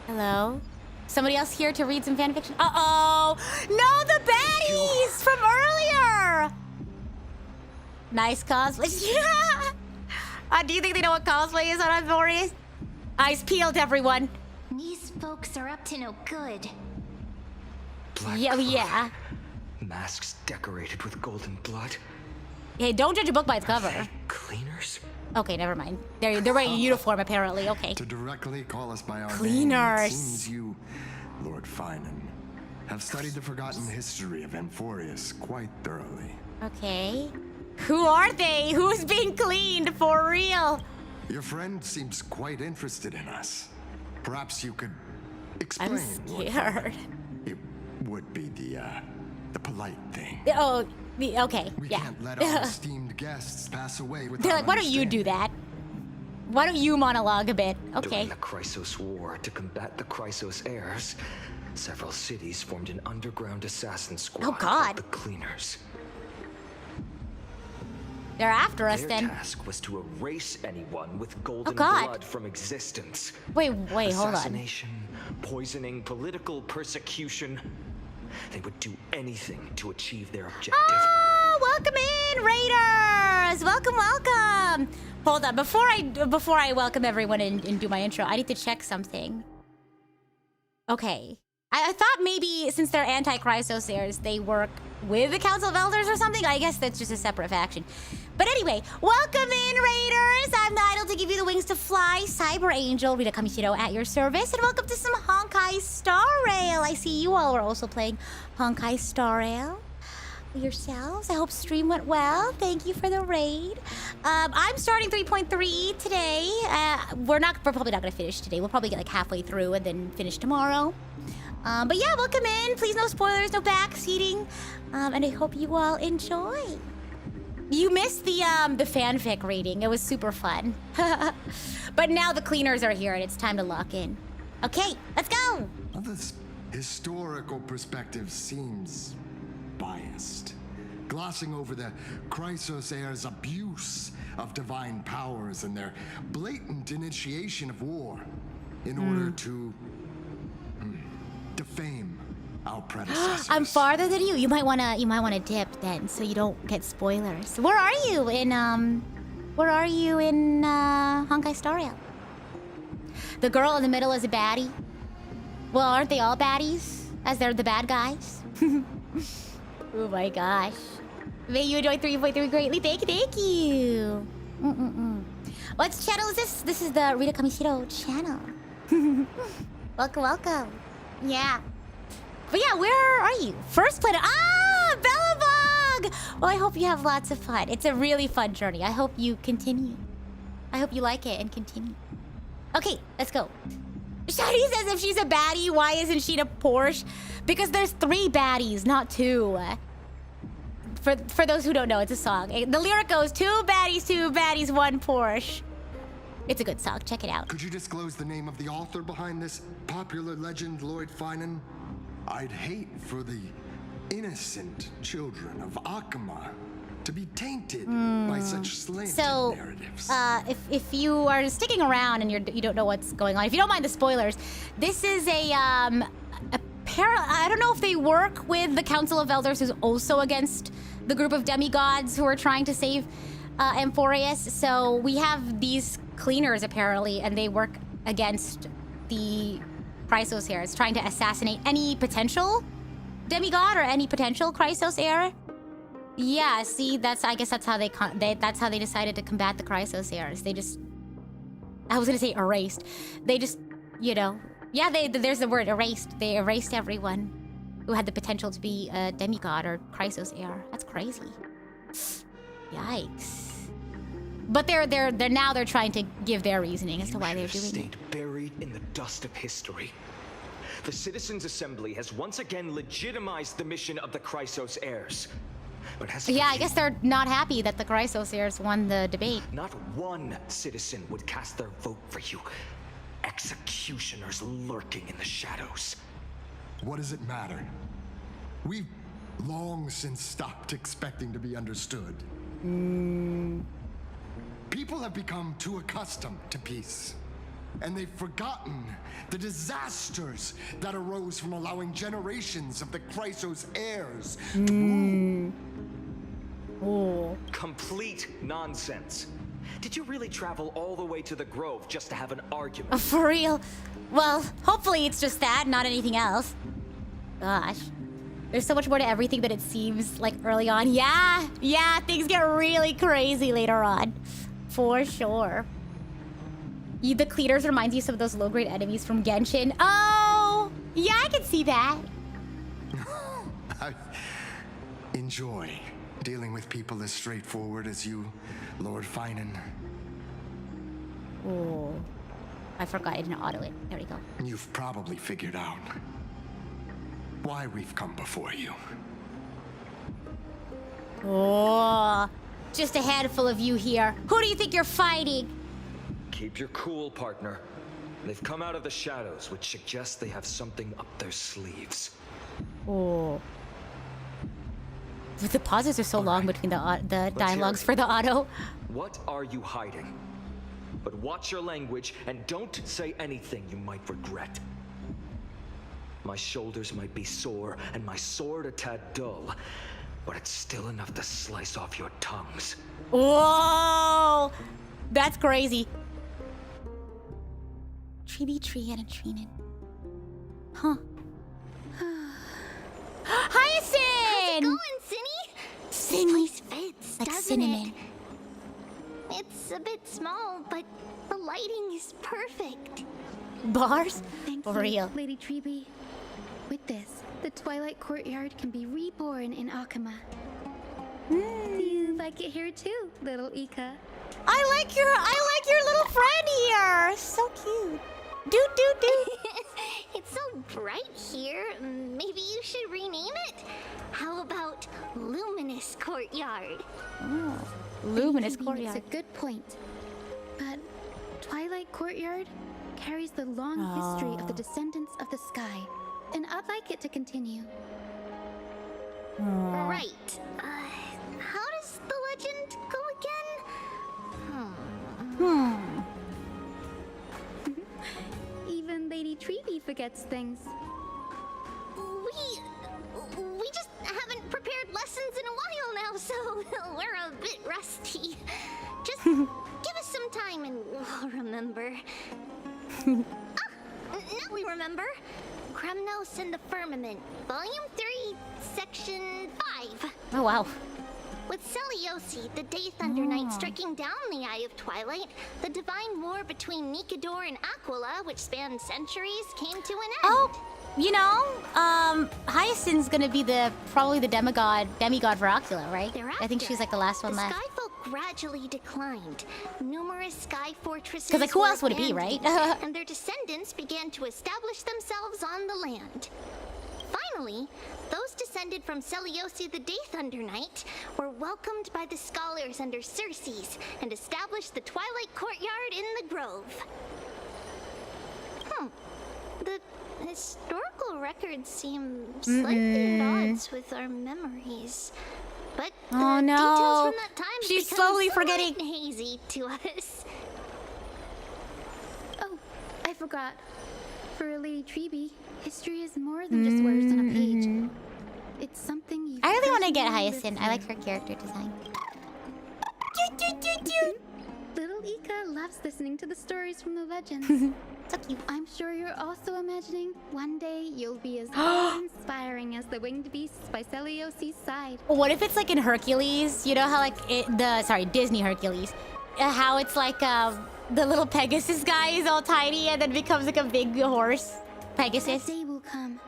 Speaker 1: Hello? Somebody else here to read some fanfiction? Uh-oh! No, the baddies from earlier! Nice cosplay. Yeah! Do you think they know what cosplay is on Authorities? Eyes peeled, everyone.
Speaker 3: These folks are up to no good.
Speaker 7: Black
Speaker 1: Yeah,
Speaker 7: cloak,
Speaker 1: yeah.
Speaker 7: Masks decorated with golden blood.
Speaker 1: Hey, don't judge a book by its cover.
Speaker 7: Cleaners?
Speaker 1: Okay, never mind. They're wearing a uniform, apparently. Okay.
Speaker 8: To directly call us by our
Speaker 1: Cleaners.
Speaker 8: name, it seems you, Lord Finan, have studied the forgotten history of Amphorius quite thoroughly.
Speaker 1: Okay. Who are they? Who's being cleaned for real?
Speaker 8: Your friend seems quite interested in us. Perhaps you could explain.
Speaker 1: I'm
Speaker 8: Lord
Speaker 1: scared.
Speaker 8: Finan. It would be the polite thing.
Speaker 1: Oh, okay.
Speaker 8: We
Speaker 1: Yeah.
Speaker 8: can't let our esteemed guests pass away without
Speaker 1: They're like, why don't you do that? Why don't you monologue a bit? Okay.
Speaker 7: During the Chrysos War, to combat the Chrysos heirs, several cities formed an underground assassin squad
Speaker 1: Oh, God.
Speaker 7: called the Cleaners.
Speaker 1: They're after us
Speaker 7: Their
Speaker 1: then.
Speaker 7: task was to erase anyone with golden
Speaker 1: God.
Speaker 7: blood from existence.
Speaker 1: Wait, hold on.
Speaker 7: Assassination, poisoning, political persecution. They would do anything to achieve their objective.
Speaker 1: Oh, welcome in, Raiders! Welcome, welcome. Hold on, before I welcome everyone and do my intro, I need to check something. Okay. I thought maybe since they're anti-Chrysos heirs, they work with the Council of Elders or something. I guess that's just a separate faction. But anyway, welcome in, Raiders! I'm the idol to give you the wings to fly, Cyber Angel, Rita Kamishiro at your service, and welcome to some Honkai Star Rail. I see you all are also playing Honkai Star Rail yourselves. I hope stream went well. Thank you for the raid. I'm starting 3.3 today. We're probably not gonna finish today. We'll probably get like halfway through and then finish tomorrow. But yeah, welcome in. Please, no spoilers, no backseating. And I hope you all enjoy. You missed the fanfic reading. It was super fun. But now the cleaners are here and it's time to lock in. Okay, let's go.
Speaker 8: Well, this historical perspective seems biased, glossing over the Chrysos heirs' abuse of divine powers and their blatant initiation of war in order to defame our predecessors.
Speaker 1: I'm farther than you. You might wanna dip then, so you don't get spoilers. Where are you in Honkai Star Rail? The girl in the middle is a baddie. Well, aren't they all baddies? As they're the bad guys. Oh my gosh. May you enjoy 3.3 greatly. Thank you. What channel is this? This is the Rita Kamishiro channel. Welcome. Yeah. But yeah, where are you? First planet. Ah, Bellabog! Well, I hope you have lots of fun. It's a really fun journey. I hope you continue. I hope you like it and continue. Okay, let's go. Shadi says if she's a baddie, why isn't she in a Porsche? Because there's 3 baddies, not 2. For those who don't know, it's a song. The lyric goes, 2 baddies, 1 Porsche. It's a good song. Check it out.
Speaker 8: Could you disclose the name of the author behind this popular legend, Lord Finan? I'd hate for the innocent children of Akama to be tainted by such slanted narratives.
Speaker 1: If you are sticking around and you don't know what's going on, if you don't mind the spoilers, this is I don't know if they work with the Council of Elders, who's also against the group of demigods who are trying to save Amphorius. So we have these cleaners apparently, and they work against the Chrysos heirs, trying to assassinate any potential demigod or any potential Chrysos heir. Yeah, see, I guess that's how they decided to combat the Chrysos heirs. I was gonna say erased. They just, yeah, there's the word erased. They erased everyone who had the potential to be a demigod or Chrysos heir. That's crazy. Yikes. But they're trying to give their reasoning as to why they're doing it.
Speaker 7: Stayed buried in the dust of history. The Citizens' Assembly has once again legitimized the mission of the Chrysos heirs. But as
Speaker 1: Yeah, I guess they're not happy that the Chrysos heirs won the debate.
Speaker 7: not one citizen would cast their vote for you. Executioners lurking in the shadows.
Speaker 8: What does it matter? We've long since stopped expecting to be understood. People have become too accustomed to peace. And they've forgotten the disasters that arose from allowing generations of the Chrysos heirs to rule.
Speaker 1: Oh.
Speaker 7: Complete nonsense. Did you really travel all the way to the Grove just to have an argument?
Speaker 1: For real? Well, hopefully it's just that, not anything else. Gosh. There's so much more to everything than it seems like early on. Yeah, things get really crazy later on. For sure. The cleaners reminds you of some of those low-grade enemies from Genshin. Oh! Yeah, I can see that.
Speaker 8: I enjoy dealing with people as straightforward as you, Lord Finan.
Speaker 1: Oh. I forgot I didn't auto it. There we go.
Speaker 8: You've probably figured out why we've come before you.
Speaker 1: Oh. Just a handful of you here. Who do you think you're fighting?
Speaker 7: Keep your cool, partner. They've come out of the shadows, which suggests they have something up their sleeves.
Speaker 1: Oh. The pauses are so long between the dialogues for the auto.
Speaker 7: What are you hiding? But watch your language and don't say anything you might regret. My shoulders might be sore and my sword a tad dull, but it's still enough to slice off your tongues.
Speaker 1: Whoa! That's crazy. Tree and a treenin. Huh. Hyacinth!
Speaker 3: How's it going, Cinny?
Speaker 1: Cinny.
Speaker 3: This place fits,
Speaker 1: Like
Speaker 3: doesn't
Speaker 1: cinnamon.
Speaker 3: it? It's a bit small, but the lighting is perfect.
Speaker 1: Bars?
Speaker 9: Thank
Speaker 1: For
Speaker 9: you,
Speaker 1: real.
Speaker 9: Lady Treeby. With this, the Twilight Courtyard can be reborn in Akama. Do you like it here too, little Ika?
Speaker 1: I like your little friend here. So cute. Do.
Speaker 3: It's so bright here. Maybe you should rename it. How about Luminous Courtyard?
Speaker 1: Oh, luminous
Speaker 9: Maybe
Speaker 1: courtyard.
Speaker 9: It's a good point. But Twilight Courtyard carries the long history of the descendants of the sky, and I'd like it to continue.
Speaker 3: Right. How does the legend go again?
Speaker 9: Even Lady Treeby forgets things.
Speaker 3: We just haven't prepared lessons in a while now, so we're a bit rusty. Just give us some time and we'll remember. Now we remember. Kremnos and the Firmament, Volume 3, Section 5.
Speaker 1: Oh, wow.
Speaker 3: With Seliosi, the Day Thunder Knight, striking down the Eye of Twilight, the divine war between Nikador and Aquila, which spanned centuries, came to an end.
Speaker 1: Oh, you know, Hyacinth's gonna be probably the demigod for Aquila, right? I think she's like the last one left.
Speaker 3: Skyfolk gradually declined. Numerous sky fortresses.
Speaker 1: 'Cause, like, who
Speaker 3: were
Speaker 1: else would it be, right?
Speaker 3: abandoned, and their descendants began to establish themselves on the land. Finally, those descended from Seliosi the Day Thunder Knight were welcomed by the scholars under Circes and established the Twilight Courtyard in the Grove. The historical records seem slightly at odds with our memories. But the
Speaker 1: Oh, no.
Speaker 3: details from that time
Speaker 1: She's
Speaker 3: become
Speaker 1: slowly
Speaker 3: somewhat
Speaker 1: forgetting.
Speaker 3: hazy to us.
Speaker 9: Oh, I forgot. For Lady Treeby, history is more than just words on a page. It's something you
Speaker 1: I really want to get
Speaker 9: personally
Speaker 1: Hyacinth.
Speaker 9: live
Speaker 1: I like
Speaker 9: through.
Speaker 1: her character design.
Speaker 9: Little Ika loves listening to the stories from the legends.
Speaker 1: So cute.
Speaker 9: I'm sure you're also imagining one day you'll be as awe-inspiring as the winged beasts by Seliosi's side.
Speaker 1: What if it's like in Hercules? You know how like Disney Hercules, how it's like the little Pegasus guy is all tiny and then becomes like a big horse, Pegasus.
Speaker 9: That day will come.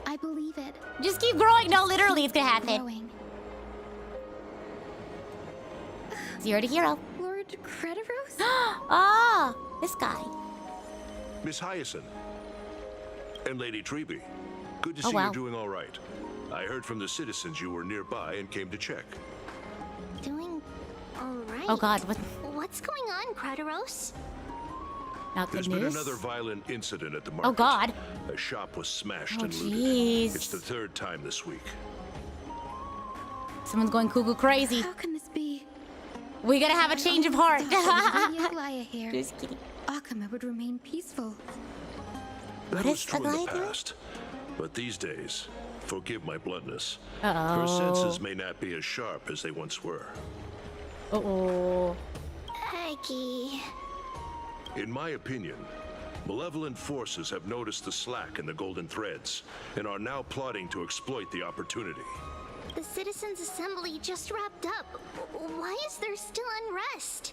Speaker 9: I believe it.
Speaker 1: Just keep growing. No, literally, it's gonna happen.
Speaker 9: Growing.
Speaker 1: Zero to hero.
Speaker 9: Lord Crediros?
Speaker 1: Ah, this guy.
Speaker 10: Miss Hyacinth, And Lady Treby, good to see you're doing all right. I heard from the citizens you were nearby and came to check.
Speaker 3: Doing all right.
Speaker 1: Oh God,
Speaker 3: What's going on, Crateros?
Speaker 1: not good
Speaker 10: There's
Speaker 1: news.
Speaker 10: been another violent incident at the market.
Speaker 1: Oh God.
Speaker 10: A shop was smashed
Speaker 1: Oh
Speaker 10: and looted.
Speaker 1: jeez.
Speaker 10: It's the third time this week.
Speaker 1: Someone's going cuckoo crazy.
Speaker 9: How can this be?
Speaker 1: We gotta have a change of heart.
Speaker 9: Lady Aglia here.
Speaker 1: Just kidding.
Speaker 9: Akama would remain peaceful.
Speaker 10: That
Speaker 1: What
Speaker 10: was
Speaker 1: is
Speaker 10: true in the
Speaker 1: Aglia doing?
Speaker 10: past. But these days, forgive my bluntness,
Speaker 1: Uh-oh.
Speaker 10: her senses may not be as sharp as they once were.
Speaker 1: Uh-oh.
Speaker 3: Aggie.
Speaker 10: In my opinion, malevolent forces have noticed the slack in the golden threads and are now plotting to exploit the opportunity.
Speaker 3: The Citizens' Assembly just wrapped up. Why is there still unrest?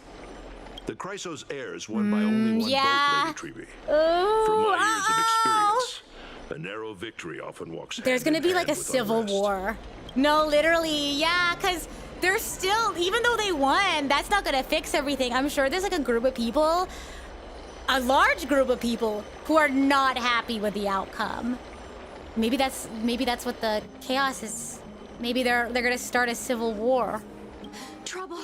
Speaker 10: The Chrysos heirs won by only one
Speaker 1: yeah.
Speaker 10: vote, Lady Treby.
Speaker 1: Ooh,
Speaker 10: From my years of experience, a narrow victory often walks
Speaker 1: There's
Speaker 10: hand
Speaker 1: gonna
Speaker 10: in
Speaker 1: be
Speaker 10: hand
Speaker 1: like a
Speaker 10: with
Speaker 1: civil
Speaker 10: unrest.
Speaker 1: war. No, literally, yeah, because they're still, even though they won, that's not gonna fix everything. I'm sure there's like a group of people, a large group of people, who are not happy with the outcome. Maybe that's what the chaos is. Maybe they're gonna start a civil war.
Speaker 9: Trouble.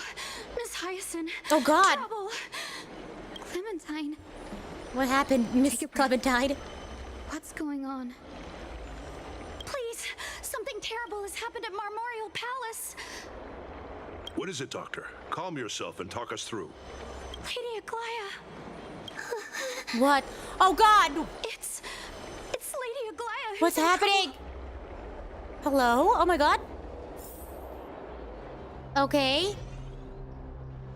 Speaker 9: Miss Hyacinth.
Speaker 1: Oh God.
Speaker 9: Trouble. Clementine.
Speaker 1: What happened, Miss Clementine?
Speaker 9: What's going on?
Speaker 11: Please, something terrible has happened at Marmorial Palace.
Speaker 10: What is it, Doctor? Calm yourself and talk us through.
Speaker 11: Lady Aglia.
Speaker 1: What? Oh God!
Speaker 11: It's Lady Aglia.
Speaker 1: What's happening? Hello? Oh my God. Okay.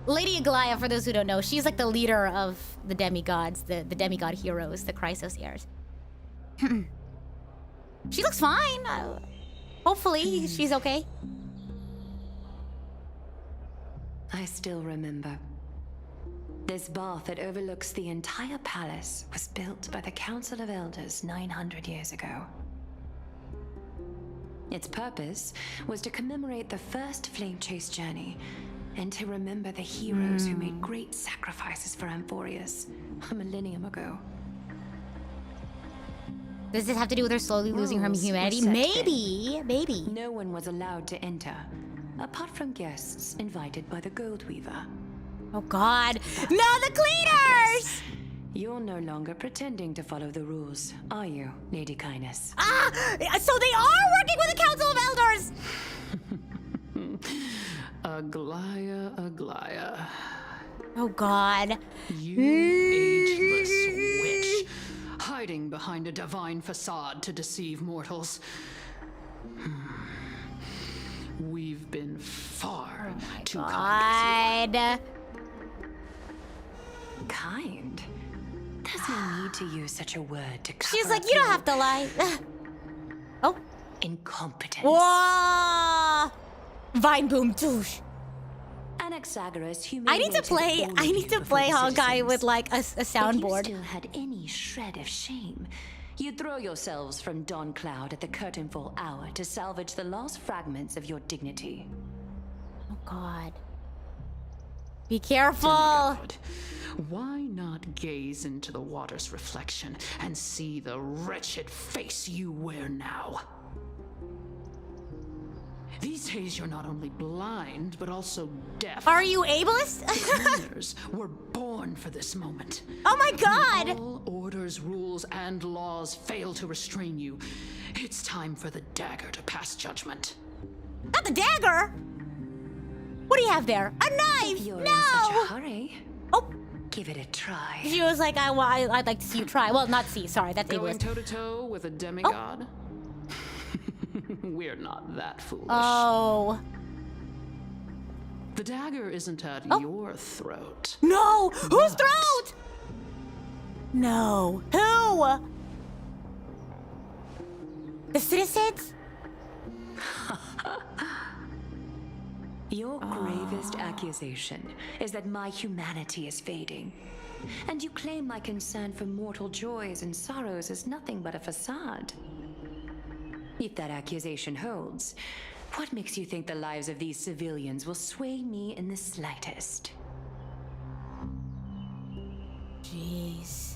Speaker 1: Lady Aglia, for those who don't know, she's like the leader of the demigods, the demigod heroes, the Chrysos heirs. She looks fine. Hopefully, she's okay.
Speaker 2: I still remember. This bath that overlooks the entire palace was built by the Council of Elders 900 years ago. Its purpose was to commemorate the first flame chase journey and to remember the heroes who made great sacrifices for Amphorius a millennium ago.
Speaker 1: Does this have to do with her slowly losing her
Speaker 2: Rules were
Speaker 1: humanity?
Speaker 2: set
Speaker 1: Maybe.
Speaker 2: No one was allowed to enter, apart from guests invited by the Gold Weaver.
Speaker 1: Oh God. No, the cleaners!
Speaker 2: You're no longer pretending to follow the rules, are you, Lady Kindness?
Speaker 1: Ah! So they are working with the Council of Elders!
Speaker 12: Aglia.
Speaker 1: Oh God.
Speaker 12: You ageless witch, hiding behind a divine facade to deceive mortals. We've been far too kind with you.
Speaker 1: God.
Speaker 2: Kind? There's no need to use such a word to cover
Speaker 1: She's like,
Speaker 2: up
Speaker 1: you don't
Speaker 2: your
Speaker 1: have to lie. Oh.
Speaker 2: incompetence.
Speaker 1: Whoa! Vine boom douche.
Speaker 2: Anaxagoras
Speaker 1: I need to play Honkai with like a soundboard.
Speaker 2: If you still had any shred of shame, you'd throw yourselves from dawn cloud at the curtainfall hour to salvage the last fragments of your dignity.
Speaker 1: Oh God. Be careful.
Speaker 12: Demigod, why not gaze into the water's reflection and see the wretched face you wear now? These days you're not only blind, but also deaf.
Speaker 1: Are you ableist?
Speaker 12: Cleaners were born for this moment.
Speaker 1: Oh my God!
Speaker 12: When all orders, rules, and laws fail to restrain you, it's time for the dagger to pass judgment.
Speaker 1: Not the dagger! What do you have there? A knife!
Speaker 2: If you're
Speaker 1: No!
Speaker 2: in such a hurry,
Speaker 1: Oh,
Speaker 2: give it a try.
Speaker 1: she was like, I'd like to see you try. Well, not see, sorry, that's
Speaker 12: Going
Speaker 1: ableist.
Speaker 12: toe-to-toe with a demigod? We're not that foolish.
Speaker 1: Oh.
Speaker 12: The dagger isn't at your throat.
Speaker 1: No! Whose throat? No. Who? The citizens?
Speaker 2: Your gravest accusation is that my humanity is fading. And you claim my concern for mortal joys and sorrows is nothing but a facade. If that accusation holds, what makes you think the lives of these civilians will sway me in the slightest?
Speaker 1: Jeez.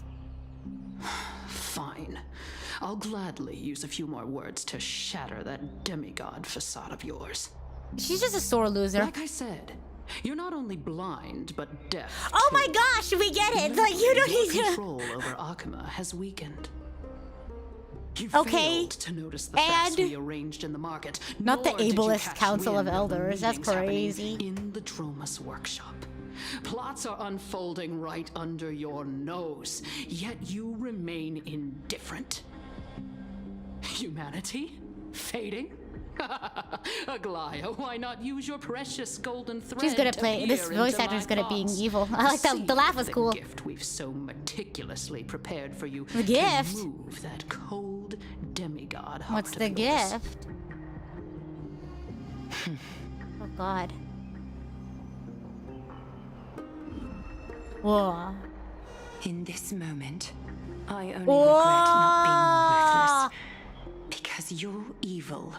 Speaker 12: Fine. I'll gladly use a few more words to shatter that demigod facade of yours.
Speaker 6: She's just a sore loser.
Speaker 12: Like I said, you're not only blind, but deaf.
Speaker 1: Oh my gosh, we get it. Like, you don't need
Speaker 12: Your
Speaker 1: to.
Speaker 12: control over Akuma has weakened. You
Speaker 1: Okay,
Speaker 12: failed to notice the facts we arranged in the market.
Speaker 6: Not the
Speaker 12: nor did you
Speaker 6: ableist
Speaker 12: catch
Speaker 6: council of
Speaker 12: wind the
Speaker 6: elders. That's
Speaker 12: meetings happening
Speaker 6: crazy.
Speaker 12: In the Dromus workshop. Plots are unfolding right under your nose, yet you remain indifferent. Humanity? Fading? Aglia, why not use your precious golden thread?
Speaker 6: She's good at playing. This voice actor is good at being evil. I like that. The laugh was cool.
Speaker 12: The gift we've so meticulously prepared for you.
Speaker 6: The gift?
Speaker 12: Can move that cold demigod.
Speaker 6: What's
Speaker 12: heart
Speaker 6: the
Speaker 12: of yours.
Speaker 6: gift? Oh God. Whoa.
Speaker 13: In this moment, I only regret not being more ruthless. Because your evil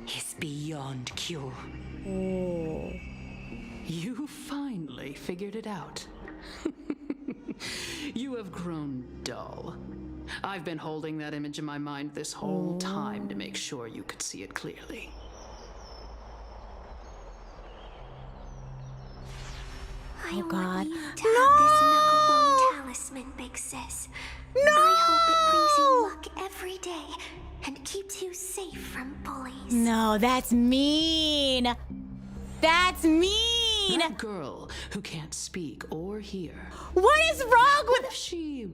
Speaker 13: is beyond cure.
Speaker 6: Oh.
Speaker 12: You finally figured it out. You have grown dull. I've been holding that image in my mind this whole time to make sure you could see it clearly.
Speaker 3: I
Speaker 6: God.
Speaker 3: want you to have this knucklebone talisman, Big Sis. No! I hope it brings you luck every day and keeps you safe from bullies.
Speaker 1: No, that's mean. That's mean.
Speaker 12: That girl who can't speak or hear.
Speaker 1: What is wrong with?
Speaker 12: What if she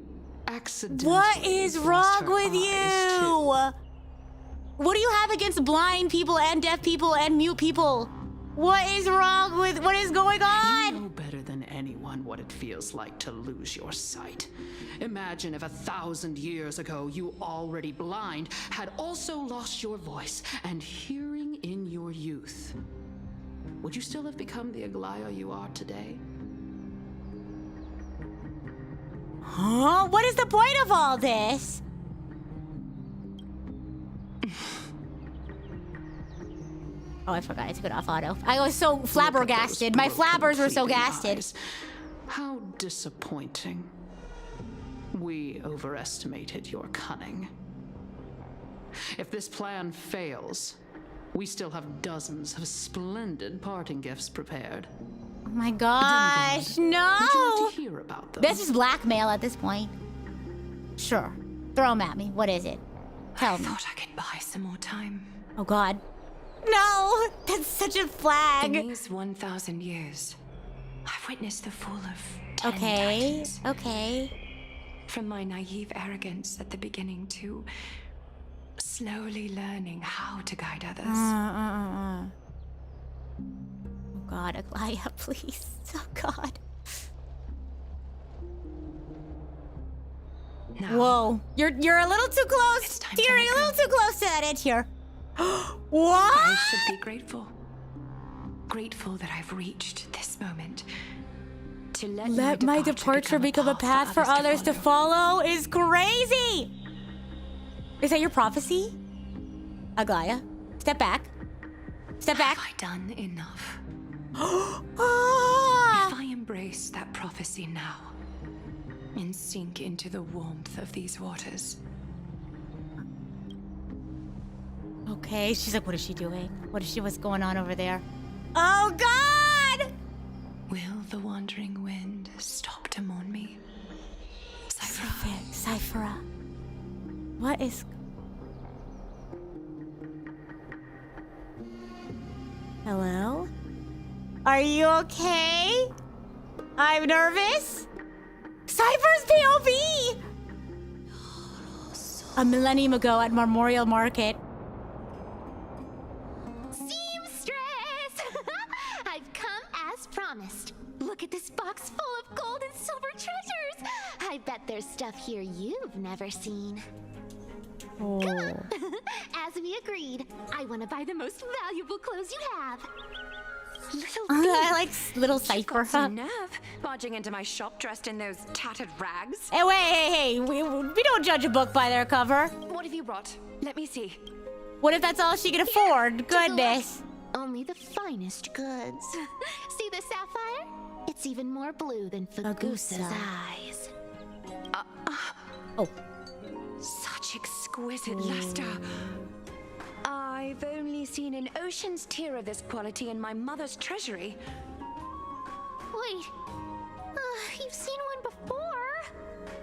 Speaker 12: accidentally?
Speaker 1: What is wrong with you? What do you have against blind people and deaf people and mute people? What is wrong with? What is going on?
Speaker 12: You know better than anyone what it feels like to lose your sight. Imagine if 1,000 years ago you, already blind, had also lost your voice and hearing in your youth. Would you still have become the Aglia you are today?
Speaker 1: Huh? What is the point of all this? Oh, I forgot. I took it off auto. I was so flabbergasted. My flabbers were so gasted.
Speaker 12: Eyes. How disappointing. We overestimated your cunning. If this plan fails, we still have dozens of splendid parting gifts prepared.
Speaker 1: Oh my gosh, no!
Speaker 12: Would you like to hear about them?
Speaker 1: This is blackmail at this point. Sure. Throw them at me. What is it? Tell me.
Speaker 13: I thought I could buy some more time.
Speaker 1: Oh God. No! That's such a flag.
Speaker 13: In these 1,000 years, I've witnessed the fall of 10
Speaker 1: Okay,
Speaker 13: titans.
Speaker 1: okay.
Speaker 13: From my naive arrogance at the beginning to slowly learning how to guide others.
Speaker 1: Oh God, Aglia, please. Oh God.
Speaker 13: Now,
Speaker 1: Whoa, you're a little too close. You're a little too close to that edge here. What?
Speaker 13: I should be grateful. Grateful that I've reached this moment. To
Speaker 6: Let my departure become a path for others to
Speaker 1: follow is crazy. Is that your prophecy? Aglia, step back. Step back.
Speaker 13: Have I done enough?
Speaker 1: Ah!
Speaker 13: If I embrace that prophecy now and sink into the warmth of these waters.
Speaker 1: Okay, she's like, what is she doing? What's going on over there? Oh God!
Speaker 13: Will the wandering wind stop to mourn me?
Speaker 1: Cipher. What is... Hello? Are you okay? I'm nervous. Cipher's POV! A millennium ago at Memorial Market.
Speaker 3: Seamstress! I've come as promised. Look at this box full of gold and silver treasures. I bet there's stuff here you've never seen.
Speaker 1: Oh.
Speaker 3: Come on. As we agreed, I want to buy the most valuable clothes you have. Little
Speaker 1: I like little Cipher.
Speaker 13: Got some nerve barging into my shop dressed in those tattered rags.
Speaker 1: Hey, wait, hey, we don't judge a book by their cover.
Speaker 13: What have you brought? Let me see.
Speaker 1: What if that's all she can afford? Goodness.
Speaker 3: Only the finest goods. See the sapphire? It's even more blue than Fagusa's eyes.
Speaker 1: Oh.
Speaker 13: Such exquisite exquisite luster. I've only seen an ocean's tier of this quality in my mother's treasury.
Speaker 3: Wait, you've seen one before?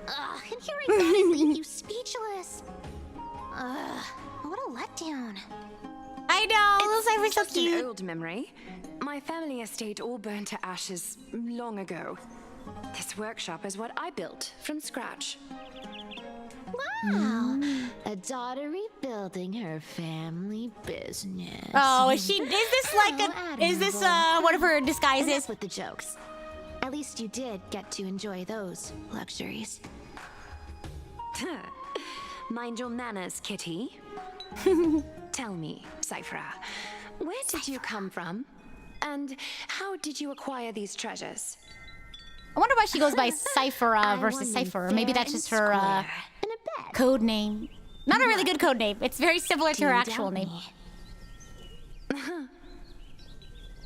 Speaker 3: And hearing that leave you speechless. What a letdown.
Speaker 1: I know, those Cypher's so
Speaker 13: Just
Speaker 1: cute.
Speaker 13: an old memory. My family estate all burned to ashes long ago. This workshop is what I built from scratch.
Speaker 3: Wow, a daughter rebuilding her family business.
Speaker 1: Oh, is this like one of her disguises?
Speaker 3: Enough with the jokes. At least you did get to enjoy those luxuries.
Speaker 13: Mind your manners, kitty. Tell me, Cipher, where did you come from? And how did you acquire these treasures?
Speaker 1: I wonder why she goes by Cipher versus Cipher. Maybe that's just her code name. Not a really good code name. It's very similar to her actual name.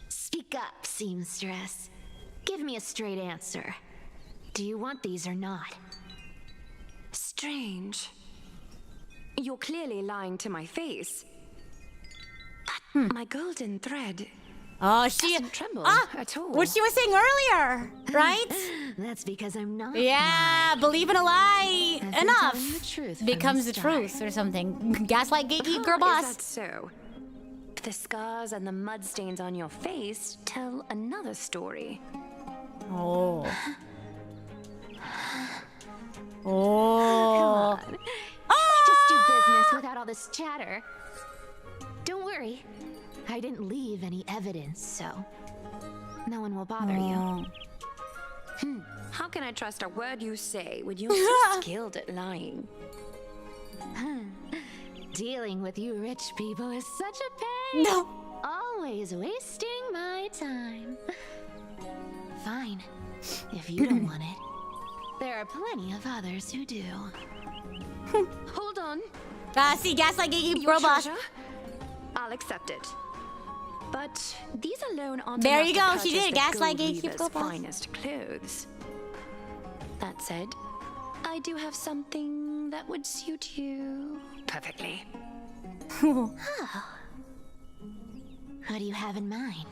Speaker 3: Speak up, seamstress. Give me a straight answer. Do you want these or not?
Speaker 13: Strange. You're clearly lying to my face. But my golden thread doesn't tremble at all.
Speaker 1: What she was saying earlier, right?
Speaker 3: That's because I'm not.
Speaker 1: Yeah, believing a lie enough
Speaker 3: the truth
Speaker 1: becomes the truth or something. Gaslight gatekeep girl boss.
Speaker 13: Is that so? The scars and the mud stains on your face tell another story.
Speaker 1: Oh.
Speaker 3: Come on. Can we just do business without all this chatter? Don't worry. I didn't leave any evidence, so no one will bother you.
Speaker 13: How can I trust a word you say when you're so skilled at lying?
Speaker 3: Dealing with you rich people is such a pain.
Speaker 1: No.
Speaker 3: Always wasting my time. Fine. If you don't want it, there are plenty of others who do.
Speaker 13: Hold on.
Speaker 1: See, gaslight gatekeep
Speaker 13: Your
Speaker 1: girl boss.
Speaker 13: treasure? I'll accept it. But these alone aren't
Speaker 1: There
Speaker 13: enough
Speaker 1: you
Speaker 13: to
Speaker 1: go,
Speaker 13: purchase
Speaker 1: she did,
Speaker 13: the
Speaker 1: gaslight
Speaker 13: gold
Speaker 1: gatekeep
Speaker 13: weaver's
Speaker 1: girl boss.
Speaker 13: finest clothes. That said, I do have something that would suit you perfectly.
Speaker 3: What do you have in mind?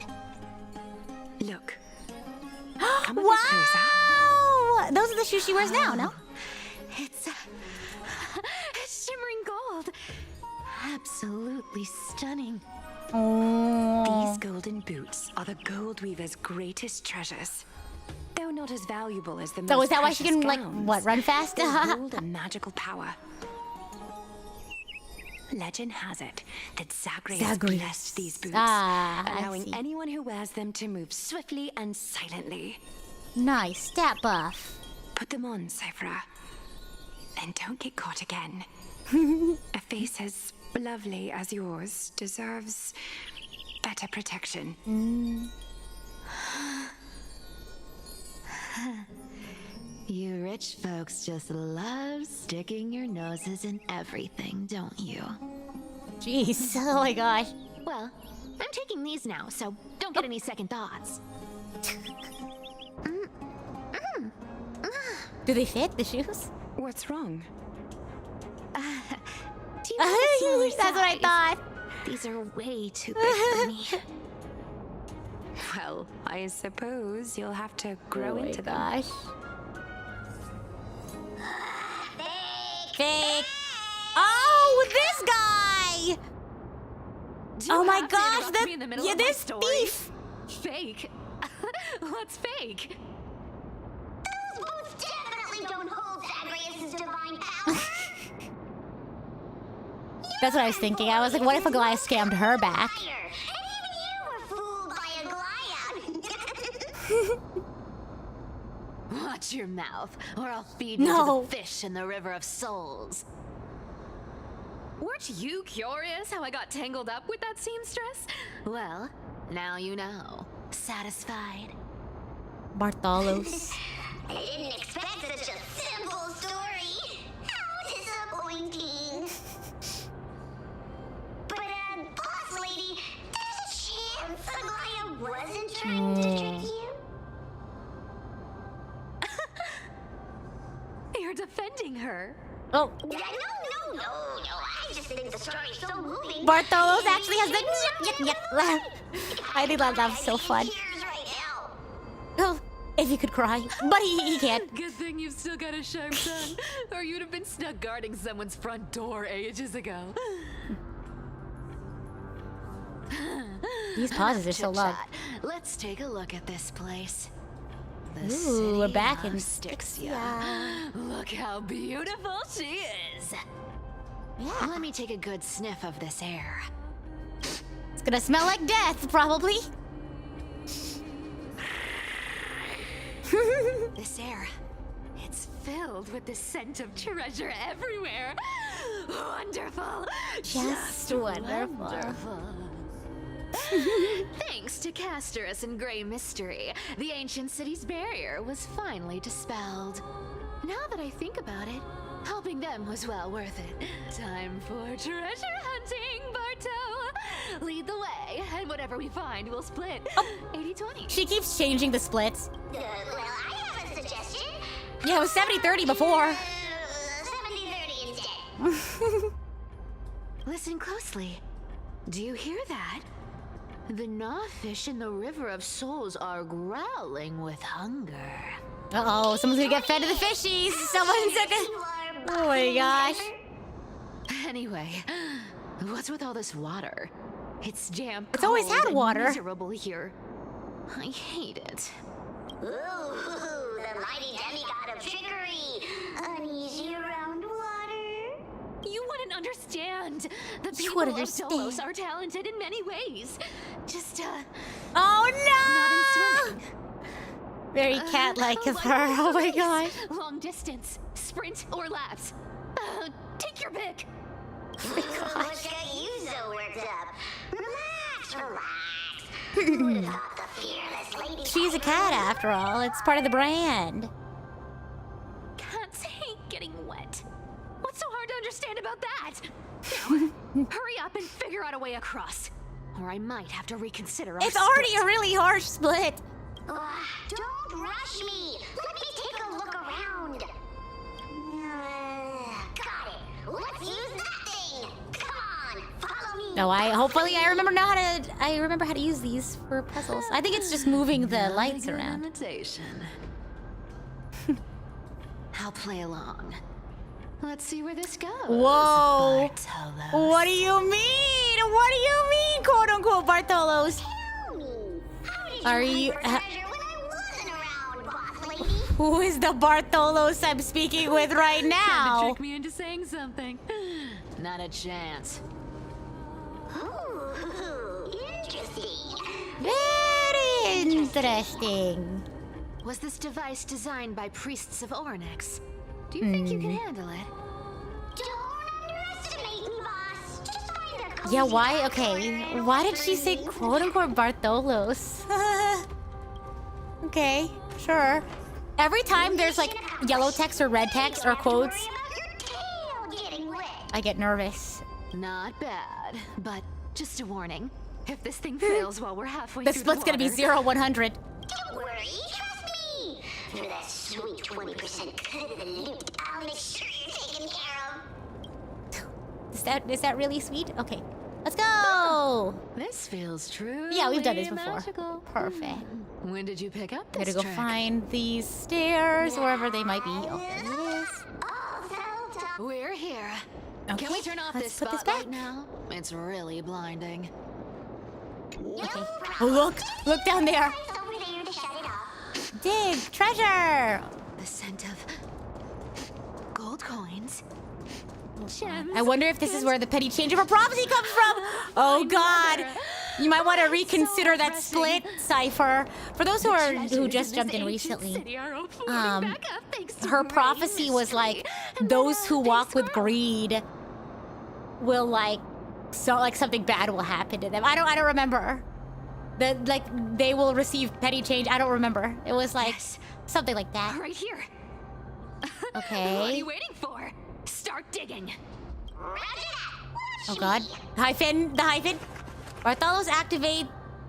Speaker 13: Look. Come a bit closer.
Speaker 1: Wow! Those are the shoes she wears now, no?
Speaker 3: It's shimmering gold. Absolutely stunning.
Speaker 1: Oh.
Speaker 13: These golden boots are the gold weaver's greatest treasures. Though not as valuable as the most
Speaker 1: So is that why she
Speaker 13: precious
Speaker 1: can, like,
Speaker 13: gowns,
Speaker 1: what, run fast?
Speaker 13: they hold a magical power. Legend has it that Zagreus blessed these boots, allowing anyone who wears them to move swiftly and silently.
Speaker 1: Nice, stat buff.
Speaker 13: Put them on, Cipher. And don't get caught again. A face as lovely as yours deserves better protection.
Speaker 3: You rich folks just love sticking your noses in everything, don't you?
Speaker 1: Jeez, oh my gosh.
Speaker 3: Well, I'm taking these now, so don't get any second thoughts.
Speaker 1: Do they fit, the shoes?
Speaker 13: What's wrong?
Speaker 3: Do you have a smaller
Speaker 1: That's what I
Speaker 3: size?
Speaker 1: thought.
Speaker 3: These are way too big for me.
Speaker 13: Well, I suppose you'll have to grow into them.
Speaker 1: Gosh. Fake. Oh, this guy! Oh my gosh, this thief!
Speaker 5: Fake? What's fake?
Speaker 3: Those boots definitely don't hold Zagreus' divine power.
Speaker 1: That's what I was thinking. I was like, what if Aglia scammed her back?
Speaker 3: And even you were fooled by Aglia. Watch your mouth, or I'll feed you to the fish in the river of souls.
Speaker 5: Weren't you curious how I got tangled up with that seamstress?
Speaker 3: Well, now you know. Satisfied?
Speaker 1: Bartholos.
Speaker 3: I didn't expect such a simple story. How disappointing. But, boss lady, there's a chance Aglia wasn't trying to trick you?
Speaker 5: You're defending her.
Speaker 1: Oh.
Speaker 3: No. The story's so moving.
Speaker 1: Bartolo's actually has the laugh. I think that laugh so fun. Oh, if he could cry, but he can't.
Speaker 5: Good thing you've still got a sharp tongue, or you'd have been stuck guarding someone's front door ages ago.
Speaker 1: These pauses are so long.
Speaker 5: Let's take a look at this place.
Speaker 1: Ooh, we're back in
Speaker 5: Styxia. Look how beautiful she is.
Speaker 1: Yeah.
Speaker 5: Let me take a good sniff of this air.
Speaker 1: It's gonna smell like death, probably.
Speaker 5: This air, it's filled with the scent of treasure everywhere. Wonderful.
Speaker 1: Just wonderful.
Speaker 5: Thanks to Castorus and Grey Mystery, the ancient city's barrier was finally dispelled. Now that I think about it, helping them was well worth it. Time for treasure hunting, Barto! Lead the way, and whatever we find, we'll split. 80-20.
Speaker 1: She keeps changing the splits.
Speaker 3: Well, I have a suggestion.
Speaker 1: Yeah, it was 70-30 before.
Speaker 3: 70-30 instead.
Speaker 5: Listen closely. Do you hear that? The gnawfish in the River of Souls are growling with hunger.
Speaker 1: Uh-oh, someone's gonna get fed to the fishies. Someone's gonna... Oh my gosh.
Speaker 5: Anyway, what's with all this water? It's damp.
Speaker 1: It's always
Speaker 5: cold,
Speaker 1: had
Speaker 5: and
Speaker 1: water.
Speaker 5: Miserable here. I hate it.
Speaker 3: Ooh, the mighty demigod of trickery. Uneasy around water.
Speaker 5: You wouldn't understand. The
Speaker 1: You
Speaker 5: people
Speaker 1: would
Speaker 5: of
Speaker 1: understand.
Speaker 5: Dolos are talented in many ways. Just,
Speaker 1: Oh
Speaker 5: not in
Speaker 1: no!
Speaker 5: swimming.
Speaker 1: Very cat-like of her. Oh my gosh.
Speaker 5: Long distance, sprint or laps. Take your pick.
Speaker 3: What's got you so worked up? Relax. Who would have thought the fearless lady?
Speaker 1: She's a cat after all. It's part of the brand.
Speaker 5: Cats hate getting wet. What's so hard to understand about that? Now, hurry up and figure out a way across. Or I might have to reconsider our
Speaker 1: It's already
Speaker 5: split.
Speaker 1: a really harsh split.
Speaker 3: Don't rush me. Let me take a look around. Got it. Let's use that thing. Come on, follow me.
Speaker 1: No, I remember how to use these for puzzles. I think it's just moving the lights
Speaker 5: Good
Speaker 1: around.
Speaker 5: imitation. I'll play along. Let's see where this goes.
Speaker 1: Whoa.
Speaker 5: Bartolos.
Speaker 1: What do you mean? What do you mean, quote unquote, Bartolos?
Speaker 3: Tell me. How did
Speaker 1: Are
Speaker 3: you
Speaker 1: you-
Speaker 3: hunt for treasure when I wasn't around, boss lady?
Speaker 1: Who is the Bartolos I'm speaking with right
Speaker 5: Trying to
Speaker 1: now?
Speaker 5: trick me into saying something. Not a chance.
Speaker 3: Ooh, interesting.
Speaker 1: Very interesting.
Speaker 5: Was this device designed by priests of Ornyx? Do you think you can handle it?
Speaker 3: Don't underestimate me, boss. Just find a cozy
Speaker 1: Yeah, why?
Speaker 3: corner
Speaker 1: Okay.
Speaker 3: and
Speaker 1: Why did she
Speaker 3: whisper
Speaker 1: say
Speaker 3: in
Speaker 1: quote unquote Bartolos? Okay, sure. Every time there's like yellow text or red text or quotes,
Speaker 3: Worry about your tail getting wet.
Speaker 1: I get nervous.
Speaker 5: Not bad, but just a warning. If this thing fails while we're halfway
Speaker 1: The
Speaker 5: through
Speaker 1: split's gonna be
Speaker 5: water,
Speaker 1: 0-100.
Speaker 3: Don't worry, trust me. For that sweet 20% cut of the loot, I'll make sure you're taken care of.
Speaker 1: Is that really sweet? Okay, let's go.
Speaker 5: This feels true.
Speaker 1: Yeah, we've done this before.
Speaker 5: Magical.
Speaker 1: Perfect.
Speaker 5: When did you pick up
Speaker 1: I'm
Speaker 5: this
Speaker 1: gonna go
Speaker 5: trick?
Speaker 1: find these stairs wherever they might be. Oh, there it is.
Speaker 3: All felt up.
Speaker 5: We're here.
Speaker 1: Okay,
Speaker 5: Can we turn off
Speaker 1: let's
Speaker 5: this
Speaker 1: put this
Speaker 5: spotlight
Speaker 1: back.
Speaker 5: now? It's really blinding.
Speaker 3: No
Speaker 1: Okay.
Speaker 3: problem.
Speaker 1: Oh, look down there.
Speaker 3: It's over there to shut it off.
Speaker 1: Dig treasure.
Speaker 5: The scent of gold coins. Gems.
Speaker 1: I wonder if this is where the petty change of a prophecy comes from. Oh God. You might want to reconsider that split, Cipher. For those who just jumped in recently, her prophecy was like those who walk with greed will like something bad will happen to them. I don't remember. That like they will receive petty change. I don't remember. It was like something like that.
Speaker 5: Right here.
Speaker 1: Okay.
Speaker 5: What are you waiting for? Start digging.
Speaker 1: Oh God. The hyphen. Bartholos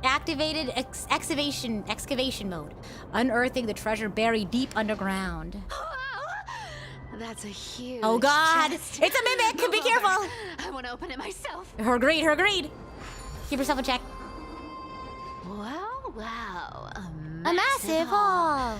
Speaker 1: activated excavation mode, unearthing the treasure buried deep underground.
Speaker 5: that's a huge
Speaker 1: Oh god!
Speaker 5: chest.
Speaker 1: It's a mimic! Be careful!
Speaker 5: I want to open it myself.
Speaker 1: Her greed, her greed! Keep yourself in check.
Speaker 5: Wow.
Speaker 1: A massive haul!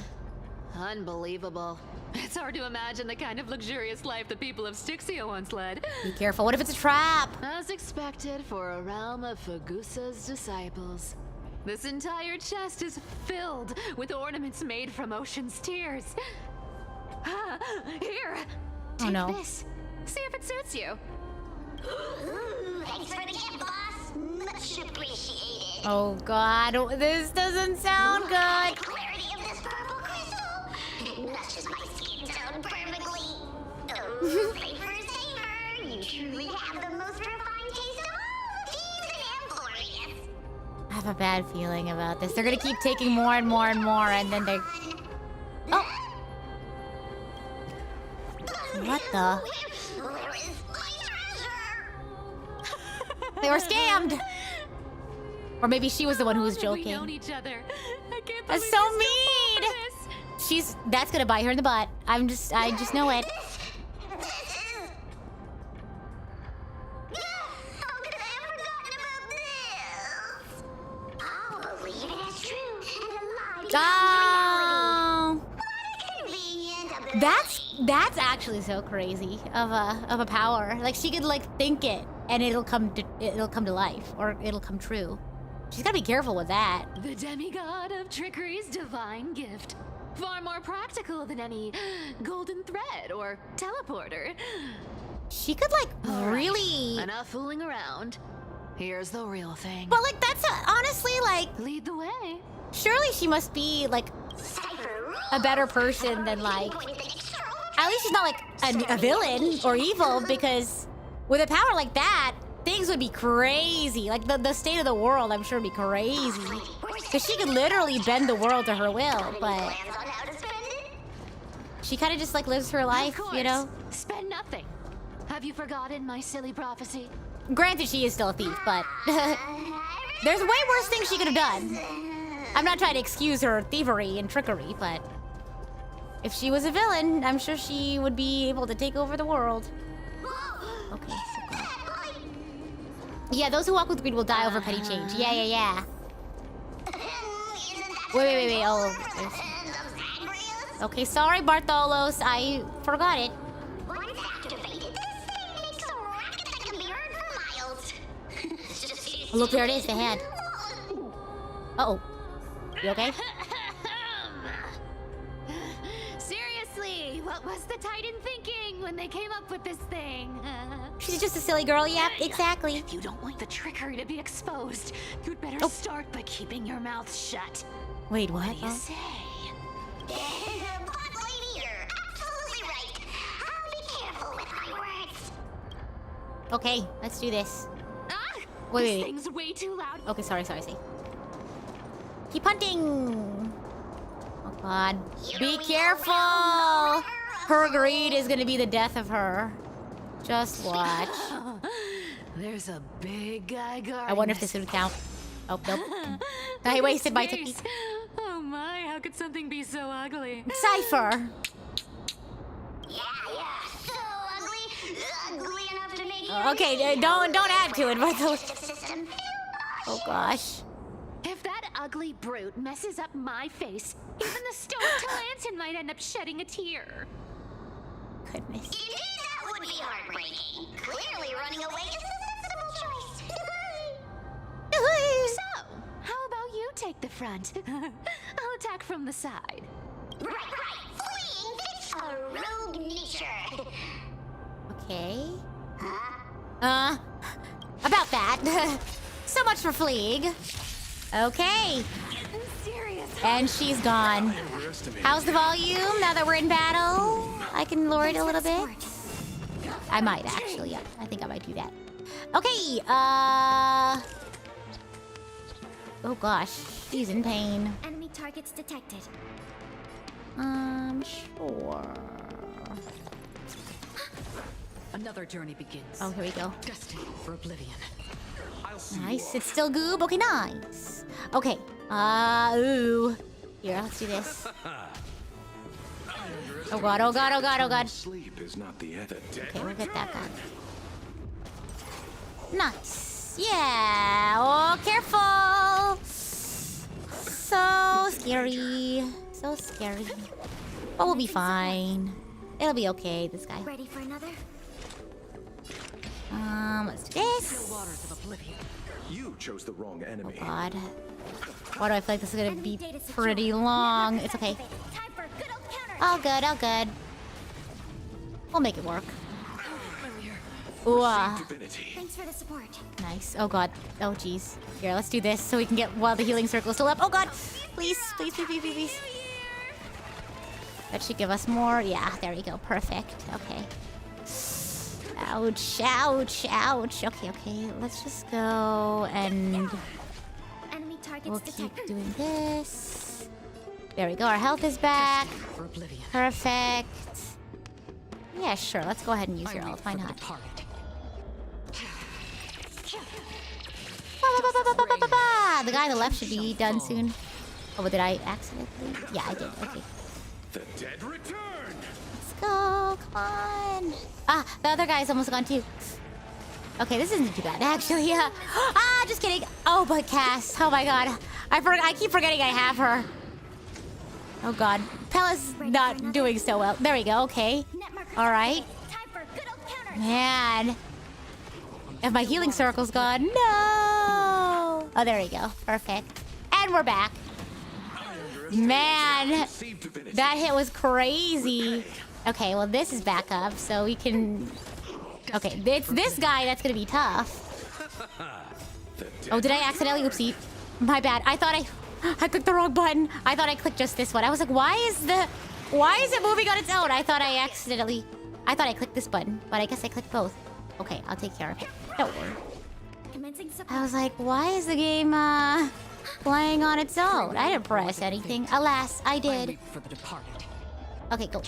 Speaker 5: Unbelievable. It's hard to imagine the kind of luxurious life the people of Styxia once led.
Speaker 1: Be careful, what if it's a trap?
Speaker 5: As expected for a realm of Fagusa's disciples. This entire chest is filled with ornaments made from ocean's tears. Here,
Speaker 1: Oh no.
Speaker 5: this. See if it suits you.
Speaker 3: Thanks for the gift, boss. Much appreciated.
Speaker 1: Oh god, this doesn't sound good.
Speaker 3: The clarity of this purple crystal. It matches my skin tone perfectly. Oh, Cipher, you truly have the most refined taste of all thieves and employees.
Speaker 1: I have a bad feeling about this. They're gonna keep taking more and more and more, and then they're... Oh! What the?
Speaker 3: Where is my treasure?
Speaker 1: They were scammed! Or maybe she was the one who was
Speaker 5: We've
Speaker 1: joking.
Speaker 5: known each other. I can't
Speaker 1: That's
Speaker 5: believe
Speaker 1: so
Speaker 5: you're still
Speaker 1: mean!
Speaker 5: for this.
Speaker 1: That's gonna bite her in the butt. I just know it.
Speaker 3: How could I have forgotten about this? I'll believe it as true and alive becomes reality.
Speaker 1: Oh!
Speaker 3: What a convenient ability.
Speaker 1: That's actually so crazy of a power. Like she could like think it and it'll come to life or it'll come true. She's gotta be careful with that.
Speaker 5: The demigod of trickery's divine gift. Far more practical than any golden thread or teleporter.
Speaker 1: She could like
Speaker 5: All right,
Speaker 1: really.
Speaker 5: Enough fooling around. Here's the real thing.
Speaker 1: But like that's honestly like
Speaker 5: Lead the way.
Speaker 1: surely she must be like a better person than like. At least she's not like a villain or evil because with a power like that, things would be crazy. Like the state of the world, I'm sure would be crazy. Because she could literally bend the world to her will, but she kind of just like lives her life,
Speaker 5: Of course.
Speaker 1: you know?
Speaker 5: Spend nothing. Have you forgotten my silly prophecy?
Speaker 1: Granted, she is still a thief, but there's way worse things she could have done. I'm not trying to excuse her thievery and trickery, but if she was a villain, I'm sure she would be able to take over the world. Okay, so good. Yeah, those who walk with greed will die over petty change. Yeah. Wait. Oh. Okay, sorry, Bartholos. I forgot it.
Speaker 3: Once activated, this thing makes a racket that can be heard for miles.
Speaker 1: Oh, look, there it is, the hand. Uh-oh. You okay?
Speaker 5: Seriously, what was the Titan thinking when they came up with this thing?
Speaker 1: She's just a silly girl. Yep, exactly.
Speaker 5: If you don't want the trickery to be exposed, you'd better start by keeping your mouth shut.
Speaker 1: Wait, what?
Speaker 5: What do you say?
Speaker 3: Boss lady, you're absolutely right. I'll be careful with my words.
Speaker 1: Okay, let's do this.
Speaker 5: Ah!
Speaker 1: Wait.
Speaker 5: This thing's way too loud.
Speaker 1: Okay, sorry. Keep hunting. Oh God. Be careful. Her greed is gonna be the death of her. Just watch.
Speaker 5: There's a big guy guarding
Speaker 1: I wonder if
Speaker 5: us.
Speaker 1: this would count. Oh, nope. I wasted my
Speaker 5: Face.
Speaker 1: ticket.
Speaker 5: Oh my, how could something be so ugly?
Speaker 1: Cipher.
Speaker 3: Yeah. So ugly enough to make you.
Speaker 1: Okay, don't add to it, but
Speaker 3: System.
Speaker 1: oh gosh.
Speaker 5: If that ugly brute messes up my face, even the stoic Talantin might end up shedding a tear.
Speaker 1: Goodness.
Speaker 3: Indeed, that would be heartbreaking. Clearly, running away is a sensible choice.
Speaker 5: So, how about you take the front? I'll attack from the side.
Speaker 3: Right. Fleeing fits a rogue nature.
Speaker 1: Okay. About that. So much for fleeing. Okay.
Speaker 5: Serious.
Speaker 1: And she's gone. How's the volume now that we're in battle? I can lower it a little bit. I might actually, yeah. I think I might do that. Okay, oh gosh, she's in pain.
Speaker 9: Enemy targets detected.
Speaker 1: Sure.
Speaker 12: Another journey begins.
Speaker 1: Oh, here we go.
Speaker 12: Destined for oblivion.
Speaker 1: Nice, it's still goob. Okay, nice. Okay, ooh. Here, let's do this. Oh god, oh god, oh god, oh god.
Speaker 4: Sleep is not the end.
Speaker 1: Okay, we'll get that guy. Nice. Yeah. Oh, careful. So scary. So scary. But we'll be fine. It'll be okay, this guy.
Speaker 3: Ready for another?
Speaker 1: Let's do this.
Speaker 7: You chose the wrong enemy.
Speaker 1: Oh god. Why do I feel like this is gonna be pretty long? It's okay. All good, all good. We'll make it work. Ooh,
Speaker 3: Thanks for the support.
Speaker 1: nice. Oh god. Oh jeez. Here, let's do this so we can get while the healing circle is still up. Oh god. Please, please, please, please, please, please. That should give us more. Yeah, there we go. Perfect. Okay. Ouch, ouch, ouch. Okay, okay. Let's just go and
Speaker 3: Enemy targets
Speaker 1: we'll keep
Speaker 3: detected.
Speaker 1: doing this. There we go. Our health is back. Perfect. Yeah, sure. Let's go ahead and use your ult. Why not? The guy on the left should be done soon. Oh, but did I accidentally? Yeah, I did. Okay.
Speaker 10: The dead return.
Speaker 1: Let's go. Come on. Ah, the other guy's almost gone too. Okay, this isn't too bad, actually. Yeah. Ah, just kidding. Oh, but Cass. Oh my god. I keep forgetting I have her. Oh god. Pella's not doing so well. There we go. Okay. All right. Man. If my healing circle's gone. No. Oh, there we go. Perfect. And we're back. Man. That hit was crazy. Okay, well, this is back up, so we can... Okay, it's this guy that's gonna be tough. Oh, did I accidentally? Oopsie. My bad. I thought I clicked the wrong button. I thought I clicked just this one. I was like, why is it moving on its own? I thought I clicked this button, but I guess I clicked both. Okay, I'll take care of it. Don't worry. I was like, why is the game playing on its own? I didn't press anything. Alas, I did. Okay, go.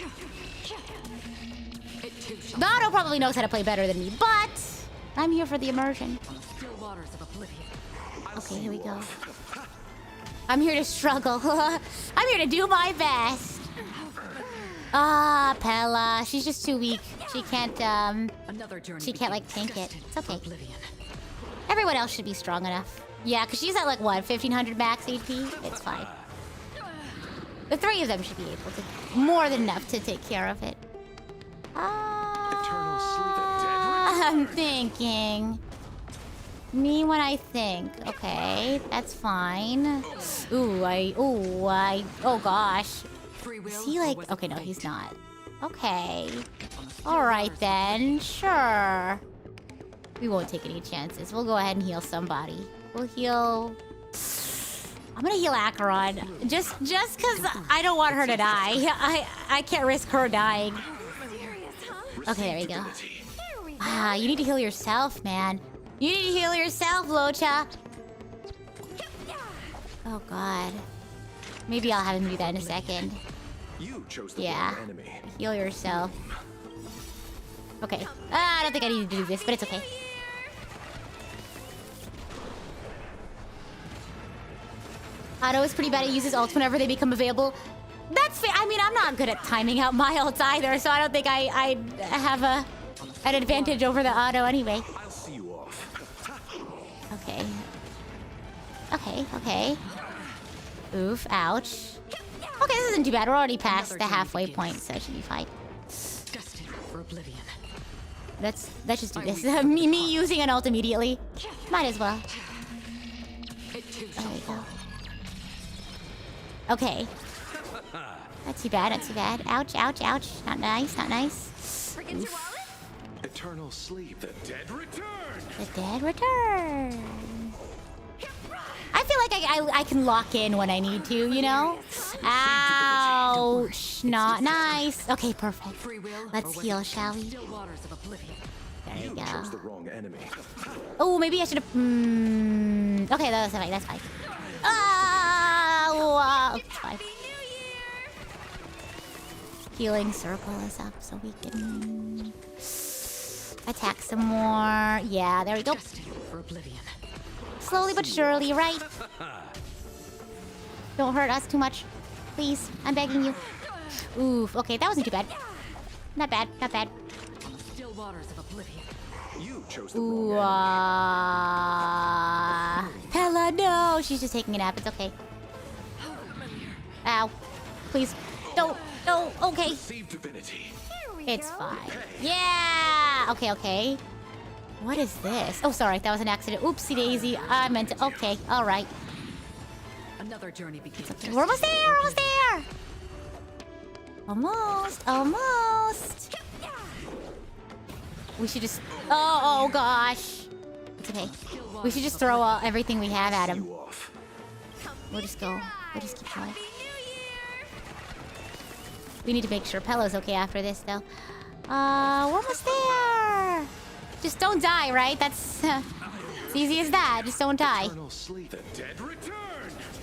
Speaker 1: The auto probably knows how to play better than me, but I'm here for the immersion. Okay, here we go. I'm here to struggle. I'm here to do my best. Ah, Pella. She's just too weak. She can't like tank it. It's okay. Everyone else should be strong enough. Yeah, because she's at like what, 1500 max HP? It's fine. The three of them should be able to, more than enough to take care of it. I'm thinking. Me when I think. Okay, that's fine. Oh gosh. Is he like, okay, no, he's not. Okay. Alright then, sure. We won't take any chances. We'll go ahead and heal somebody. We'll heal... I'm gonna heal Acheron. Just because I don't want her to die. I can't risk her dying. Okay, there we go. Ah, you need to heal yourself, man. You need to heal yourself, Locha. Oh god. Maybe I'll have him do that in a second. Yeah. Heal yourself. Okay. I don't think I need to do this, but it's okay. Otto is pretty bad at uses ults whenever they become available. That's fair. I mean, I'm not good at timing out my ults either, so I don't think I have an advantage over the Otto anyway.
Speaker 10: I'll see you off.
Speaker 1: Okay. Okay. Oof, ouch. Okay, this isn't too bad. We're already past the halfway point, so it should be fine. Let's just do this. me using an ult immediately. Might as well. There we go. Okay. Not too bad, not too bad. Ouch, ouch, ouch. Not nice, not nice. Oof.
Speaker 10: Eternal sleep. The dead return.
Speaker 1: The dead return. I feel like I can lock in when I need to, you know? Ouch. Not nice. Okay, perfect. Let's heal, shall we? There we go. Oh, maybe I should have... Okay, that's fine, that's fine. Oh, it's fine. Healing circle is up so we can attack some more. Yeah, there we go. Slowly but surely, right? Don't hurt us too much. Please, I'm begging you. Oof. Okay, that wasn't too bad. Not bad. Not bad.
Speaker 2: Still waters of oblivion.
Speaker 7: You chose the
Speaker 1: Ooh,
Speaker 7: wrong end.
Speaker 1: Pella, no! She's just taking a nap. It's okay. Ow. Please. Don't. No. Okay. It's fine. Yeah! Okay, okay. What is this? Oh, sorry. That was an accident. Oopsie daisy. I meant to... Okay. All right.
Speaker 2: Another journey begins.
Speaker 1: We're almost there! We're almost there! Almost. Almost. We should just... Oh gosh. It's okay. We should just throw everything we have at him. We'll just go. We'll just keep going. We need to make sure Pella's okay after this, though. We're almost there. Just don't die, right? That's it's easy as that. Just don't die.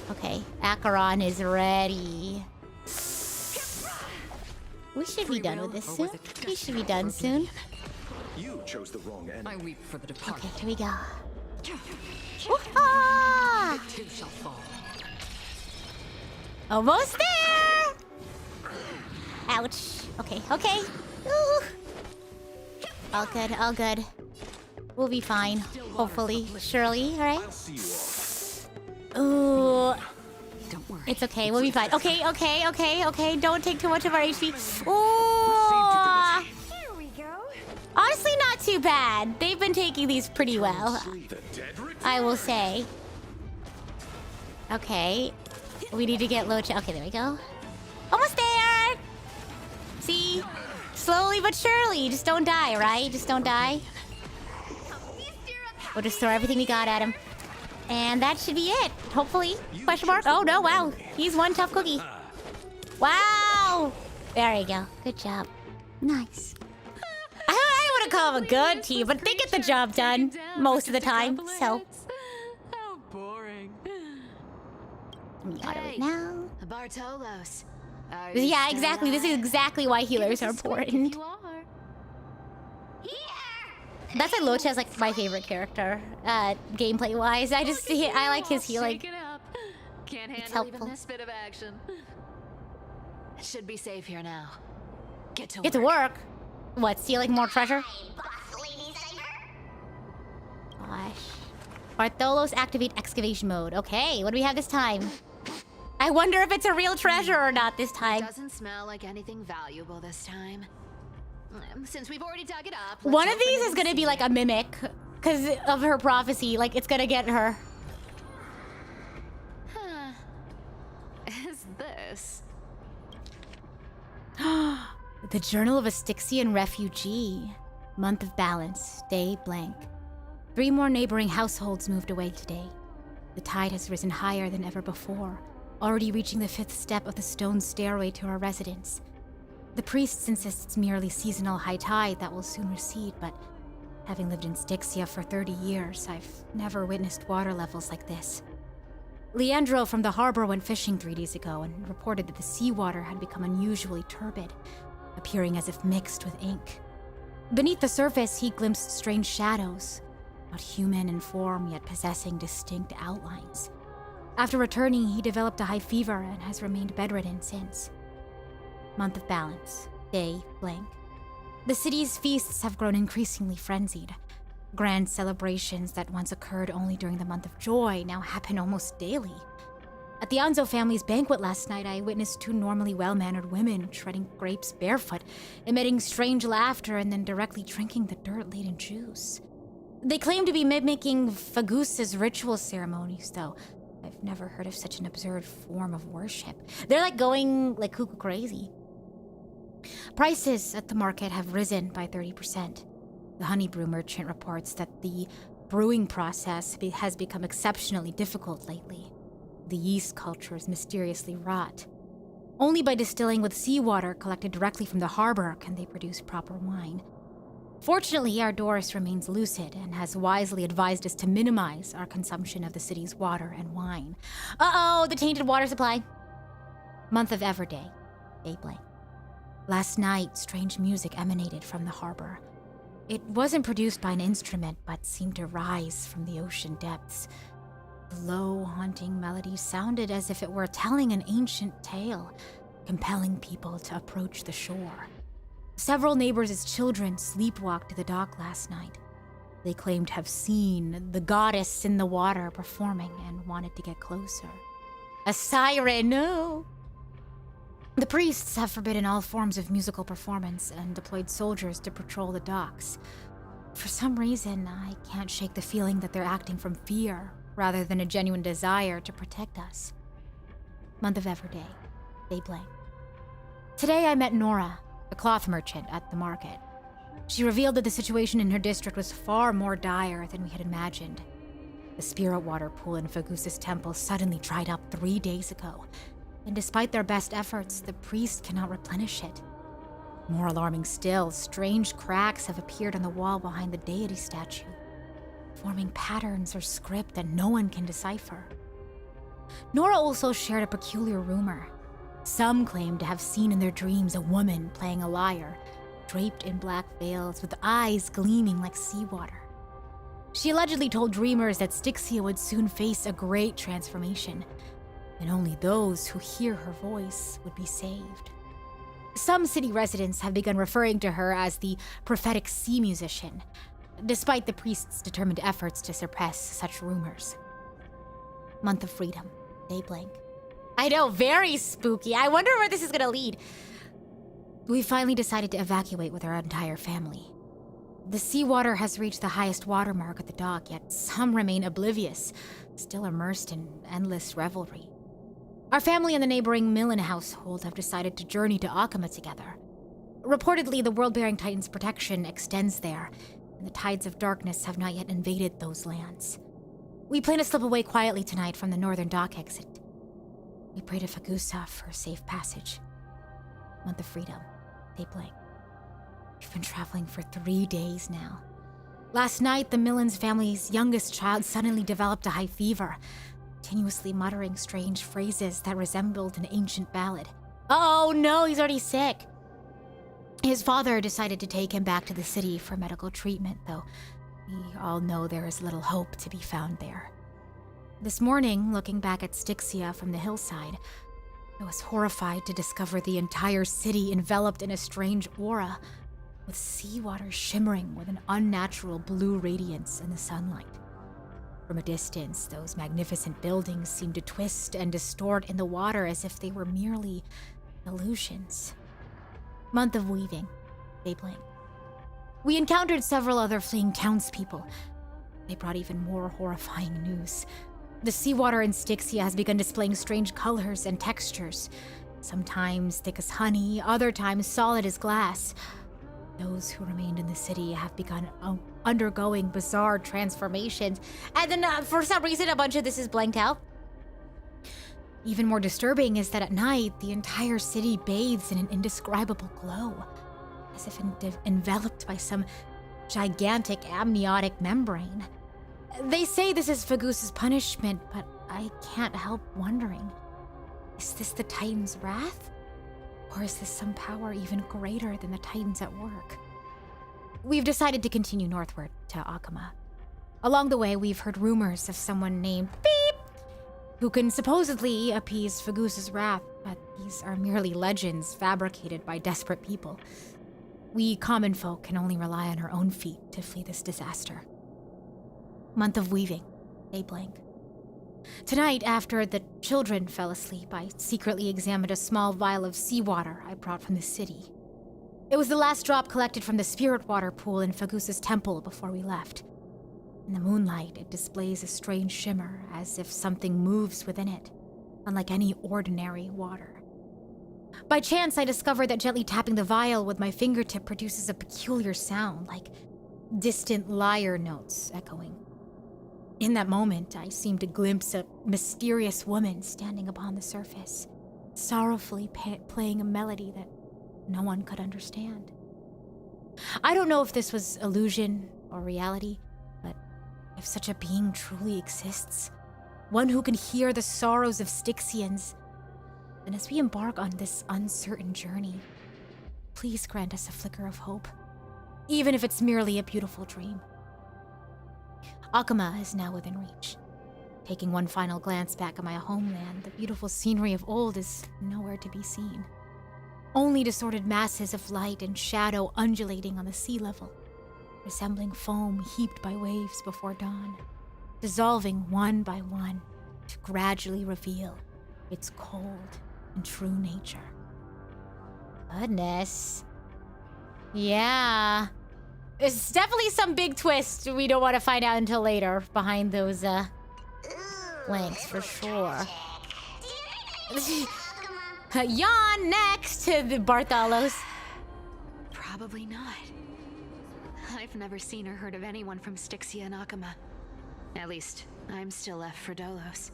Speaker 1: Okay, Acheron is ready. We should be done with this soon. We should be done soon.
Speaker 7: You chose the wrong end.
Speaker 2: I weep for the departed.
Speaker 1: Okay, here we go. Woo-ha!
Speaker 2: Too shall fall.
Speaker 1: Almost there! Ouch. Okay, okay. Ooh. All good, all good. We'll be fine. Hopefully. Surely, alright? Ooh.
Speaker 2: Don't worry.
Speaker 1: It's okay, we'll be fine. Okay, okay, okay, okay. Don't take too much of our HP. Ooh.
Speaker 11: Here we go.
Speaker 1: Honestly, not too bad. They've been taking these pretty well, I will say. Okay. We need to get low. Okay, there we go. Almost there! See? Slowly but surely. Just don't die, right? Just don't die. We'll just throw everything we got at him. And that should be it. Hopefully. Question mark? Oh, no, wow. He's one tough cookie. Wow! There you go. Good job. Nice. I don't want to call them a good team, but they get the job done most of the time, so.
Speaker 2: How boring.
Speaker 1: Auto it now.
Speaker 5: Bartolos.
Speaker 1: Yeah, exactly. This is exactly why healers are important. That's why Locha is like my favorite character, gameplay wise. I like his healing.
Speaker 5: Shake it up. Can't
Speaker 1: It's
Speaker 5: handle even
Speaker 1: helpful.
Speaker 5: this bit of action. Should be safe here now. Get to
Speaker 1: Get to work. What, stealing more treasure? Gosh. Bartholos activate excavation mode. Okay, what do we have this time? I wonder if it's a real treasure or not this time.
Speaker 5: Doesn't smell like anything valuable this time. Since we've already dug it up.
Speaker 1: One of these is gonna be like a mimic because of her prophecy. Like, it's gonna get her.
Speaker 5: Huh. Is this?
Speaker 1: The Journal of a Styxian Refugee. Month of balance. Day blank. 3 more neighboring households moved away today. The tide has risen higher than ever before, already reaching the 5th step of the stone stairway to our residence. The priests insist it's merely seasonal high tide that will soon recede, but having lived in Styxia for 30 years, I've never witnessed water levels like this. Leandro from the harbor went fishing 3 days ago and reported that the seawater had become unusually turbid, appearing as if mixed with ink. Beneath the surface, he glimpsed strange shadows, not human in form yet possessing distinct outlines. After returning, he developed a high fever and has remained bedridden since. Month of balance. Day blank. The city's feasts have grown increasingly frenzied. Grand celebrations that once occurred only during the month of joy now happen almost daily. At the Anzo family's banquet last night, I witnessed 2 normally well-mannered women shredding grapes barefoot, emitting strange laughter and then directly drinking the dirt-laden juice. They claim to be mimicking Fagusa's ritual ceremonies, though I've never heard of such an absurd form of worship. They're like going like cuckoo crazy. Prices at the market have risen by 30%. The honey brew merchant reports that the brewing process has become exceptionally difficult lately. The yeast culture is mysteriously rot. Only by distilling with seawater collected directly from the harbor can they produce proper wine. Fortunately, our Doris remains lucid and has wisely advised us to minimize our consumption of the city's water and wine. Uh-oh, the tainted water supply. Month of Everday. Day blank. Last night, strange music emanated from the harbor. It wasn't produced by an instrument, but seemed to rise from the ocean depths. The low, haunting melody sounded as if it were telling an ancient tale,
Speaker 6: compelling people to approach the shore. Several neighbors' children sleepwalked to the dock last night. They claimed to have seen the goddess in the water performing and wanted to get closer. A siren, no! The priests have forbidden all forms of musical performance and deployed soldiers to patrol the docks. For some reason, I can't shake the feeling that they're acting from fear rather than a genuine desire to protect us. Month of Everyday, Day blank. Today I met Nora, a cloth merchant, at the market. She revealed that the situation in her district was far more dire than we had imagined. The spirit water pool in Fagusa's temple suddenly dried up 3 days ago, and despite their best efforts, the priest cannot replenish it. More alarming still, strange cracks have appeared on the wall behind the deity statue, forming patterns or script that no one can decipher. Nora also shared a peculiar rumor. Some claim to have seen in their dreams a woman playing a lyre, draped in black veils with eyes gleaming like seawater. She allegedly told dreamers that Styxia would soon face a great transformation, and only those who hear her voice would be saved. Some city residents have begun referring to her as the prophetic sea musician, despite the priest's determined efforts to suppress such rumors. Month of Freedom, Day blank. I know, very spooky. I wonder where this is gonna lead. We finally decided to evacuate with our entire family. The seawater has reached the highest watermark at the dock, yet some remain oblivious, still immersed in endless revelry. Our family and the neighboring Millen household have decided to journey to Akama together. Reportedly, the World-Bearing Titan's protection extends there, and the tides of darkness have not yet invaded those lands. We plan to slip away quietly tonight from the northern dock exit. We pray to Fagusa for a safe passage. Month of Freedom, Day blank. We've been traveling for 3 days now. Last night, the Millens family's youngest child suddenly developed a high fever, continuously muttering strange phrases that resembled an ancient ballad. Oh no, he's already sick. His father decided to take him back to the city for medical treatment, though we all know there is little hope to be found there. This morning, looking back at Styxia from the hillside, I was horrified to discover the entire city enveloped in a strange aura, with seawater shimmering with an unnatural blue radiance in the sunlight. From a distance, those magnificent buildings seemed to twist and distort in the water as if they were merely illusions. Month of Weaving, Day blank. We encountered several other fleeing townspeople. They brought even more horrifying news. The seawater in Styxia has begun displaying strange colors and textures, sometimes thick as honey, other times solid as glass. Those who remained in the city have begun undergoing bizarre transformations, and then for some reason a bunch of this is blanked out. Even more disturbing is that at night, the entire city bathes in an indescribable glow, as if enveloped by some gigantic amniotic membrane. They say this is Fagusa's punishment, but I can't help wondering, is this the Titan's wrath? Or is this some power even greater than the Titans at work? We've decided to continue northward to Akama. Along the way, we've heard rumors of someone named Beep, who can supposedly appease Fagusa's wrath, but these are merely legends fabricated by desperate people. We common folk can only rely on our own feet to flee this disaster. Month of Weaving, Day blank. Tonight, after the children fell asleep, I secretly examined a small vial of seawater I brought from the city. It was the last drop collected from the spirit water pool in Fagusa's temple before we left. In the moonlight, it displays a strange shimmer, as if something moves within it, unlike any ordinary water. By chance, I discovered that gently tapping the vial with my fingertip produces a peculiar sound, like distant lyre notes echoing. In that moment, I seemed to glimpse a mysterious woman standing upon the surface, sorrowfully playing a melody that no one could understand. I don't know if this was illusion or reality, but if such a being truly exists, one who can hear the sorrows of Styxians, then as we embark on this uncertain journey, please grant us a flicker of hope, even if it's merely a beautiful dream. Akama is now within reach. Taking one final glance back at my homeland, the beautiful scenery of old is nowhere to be seen. Only distorted masses of light and shadow undulating on the sea level, resembling foam heaped by waves before dawn, dissolving one by one to gradually reveal its cold and true nature.
Speaker 1: Goodness. Yeah. There's definitely some big twist we don't want to find out until later behind those links for sure. Yawn next to the Bartholos.
Speaker 5: Probably not. I've never seen or heard of anyone from Styxia and Akama. At least, I'm still left for Dolos.